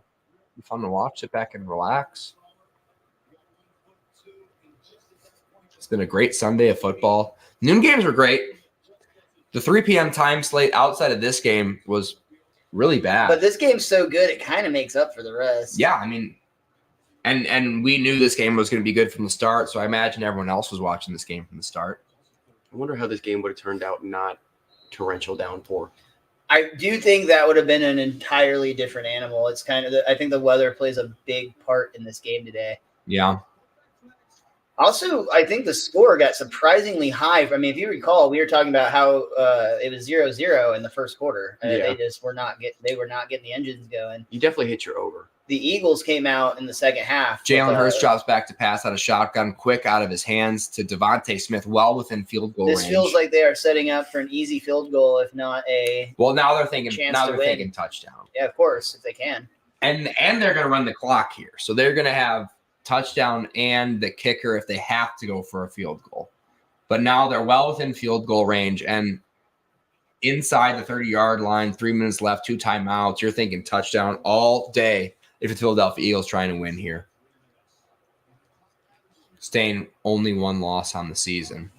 Be fun to watch. Sit back and relax. It's been a great Sunday of football. Noon games were great. The 3 p.m. time slate outside of this game was really bad. But this game's so good, it kind of makes up for the rest. Yeah, I mean, and we knew this game was going to be good from the start, so I imagine everyone else was watching this game from the start. I wonder how this game would have turned out not torrential downpour. I do think that would have been an entirely different animal. It's kind of I think the weather plays a big part in this game today. Yeah. Also, I think the score got surprisingly high. I mean, if you recall, we were talking about how it was 0-0 in the first quarter. They just were not getting the engines going. You definitely hit your over. The Eagles came out in the second half. Jalen Hurts drops back to pass out of shotgun, quick out of his hands to Devontae Smith, well within field goal range. This feels like they are setting up for an easy field goal, if not a. Well, now they're thinking touchdown. Yeah, of course, if they can. And they're going to run the clock here, so they're going to have touchdown and the kicker if they have to go for a field goal. But now they're well within field goal range and inside the 30-yard line, 3 minutes left, 2 timeouts. You're thinking touchdown all day if it's Philadelphia Eagles trying to win here. Staying only 1 loss on the season.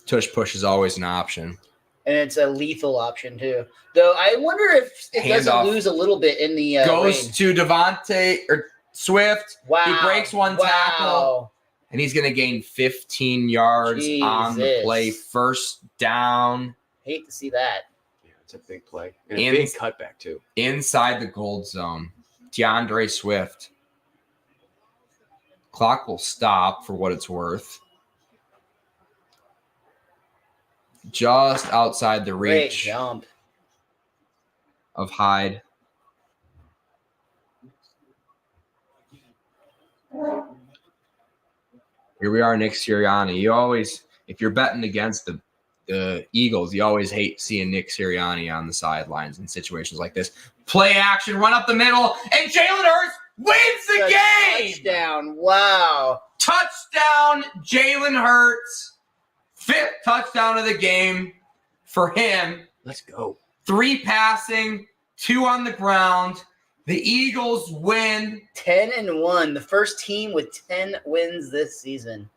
Tush push is always an option. And it's a lethal option, too. Though I wonder if it doesn't lose a little bit in the goes range. to Devontae or Swift. Wow. He breaks one tackle. And he's going to gain 15 yards on the play. First down. Hate to see that. Yeah, it's a big play. And a big cutback, too. Inside the gold zone. DeAndre Swift. Clock will stop for what it's worth. Just outside the reach. Great jump. Of Hyde. Here we are, Nick Sirianni. You always, if you're betting against the Eagles, you always hate seeing Nick Sirianni on the sidelines in situations like this. Play action, run up the middle, and Jalen Hurts wins the game! Touchdown, wow. Touchdown, Jalen Hurts. 5th touchdown of the game for him. Let's go. 3 passing, 2 on the ground. The Eagles win. 10-1. The first team with 10 wins this season.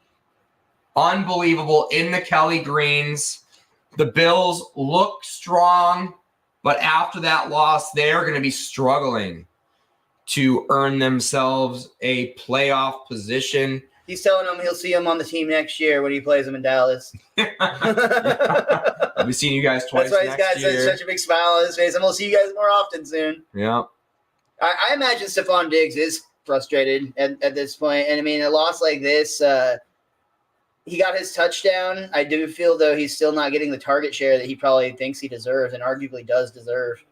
Unbelievable in the Kelly Greens. The Bills look strong, but after that loss, they are going to be struggling to earn themselves a playoff position. He's telling them he'll see him on the team next year when he plays them in Dallas. I'll be seeing you guys twice next year. That's why he's got such a big smile on his face. I'm going to see you guys more often soon. Yeah. I imagine Stephon Diggs is frustrated at this point. And, I mean, a loss like this, he got his touchdown. I do feel, though, he's still not getting the target share that he probably thinks he deserves and arguably does deserve.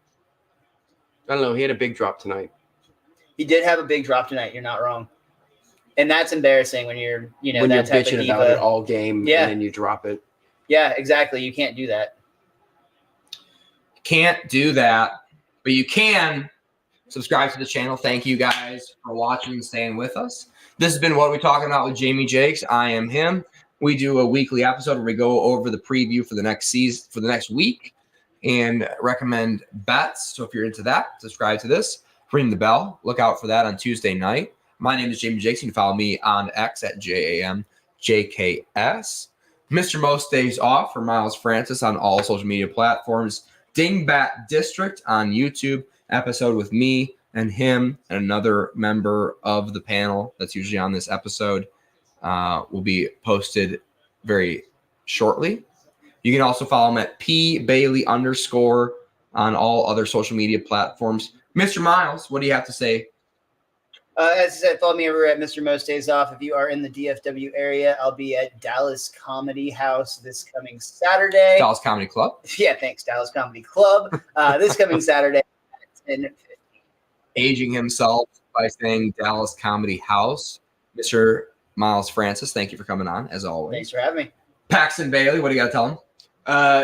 I don't know. He had a big drop tonight. He did have a big drop tonight. You're not wrong. And that's embarrassing when you're, when that you're type bitching of diva. about it all game Yeah. and then you drop it. Yeah, exactly. You can't do that. Can't do that, but you can subscribe to the channel. Thank you guys for watching and staying with us. This has been What Are We Talking About with Jamie Jakes. I am him. We do a weekly episode where we go over the preview for the next season, for the next week, and recommend bets. So if you're into that, subscribe to this. Ring the bell. Look out for that on Tuesday night. My name is Jamie Jakes. You can follow me on X at JAMJKS. Mr. Most Days Off for Miles Francis on all social media platforms. Dingbat District on YouTube. Episode with me and him and another member of the panel that's usually on this episode will be posted very shortly. You can also follow him at @PBailey_ on all other social media platforms. Mr. Miles, what do you have to say? As I said, follow me over at Mr. Most Days Off. If you are in the DFW area, I'll be at Dallas Comedy House this coming Saturday. Dallas Comedy Club. Yeah, thanks, Dallas Comedy Club. This coming Saturday at 10:15. Aging himself by saying Dallas Comedy House. Mr. Miles Francis, thank you for coming on, as always. Thanks for having me. Paxton Bailey, what do you got to tell him?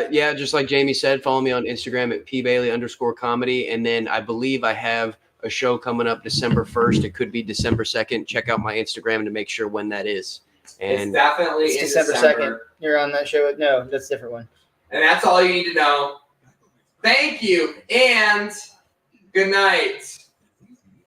Yeah, just like Jamie said, follow me on Instagram at @PBailey_comedy. And then I believe I have a show coming up December 1st. It could be December 2nd. Check out my Instagram to make sure when that is. And It's definitely It's in December December. 2nd. You're on that show. No, that's a different one. And that's all you need to know. Thank you and good night.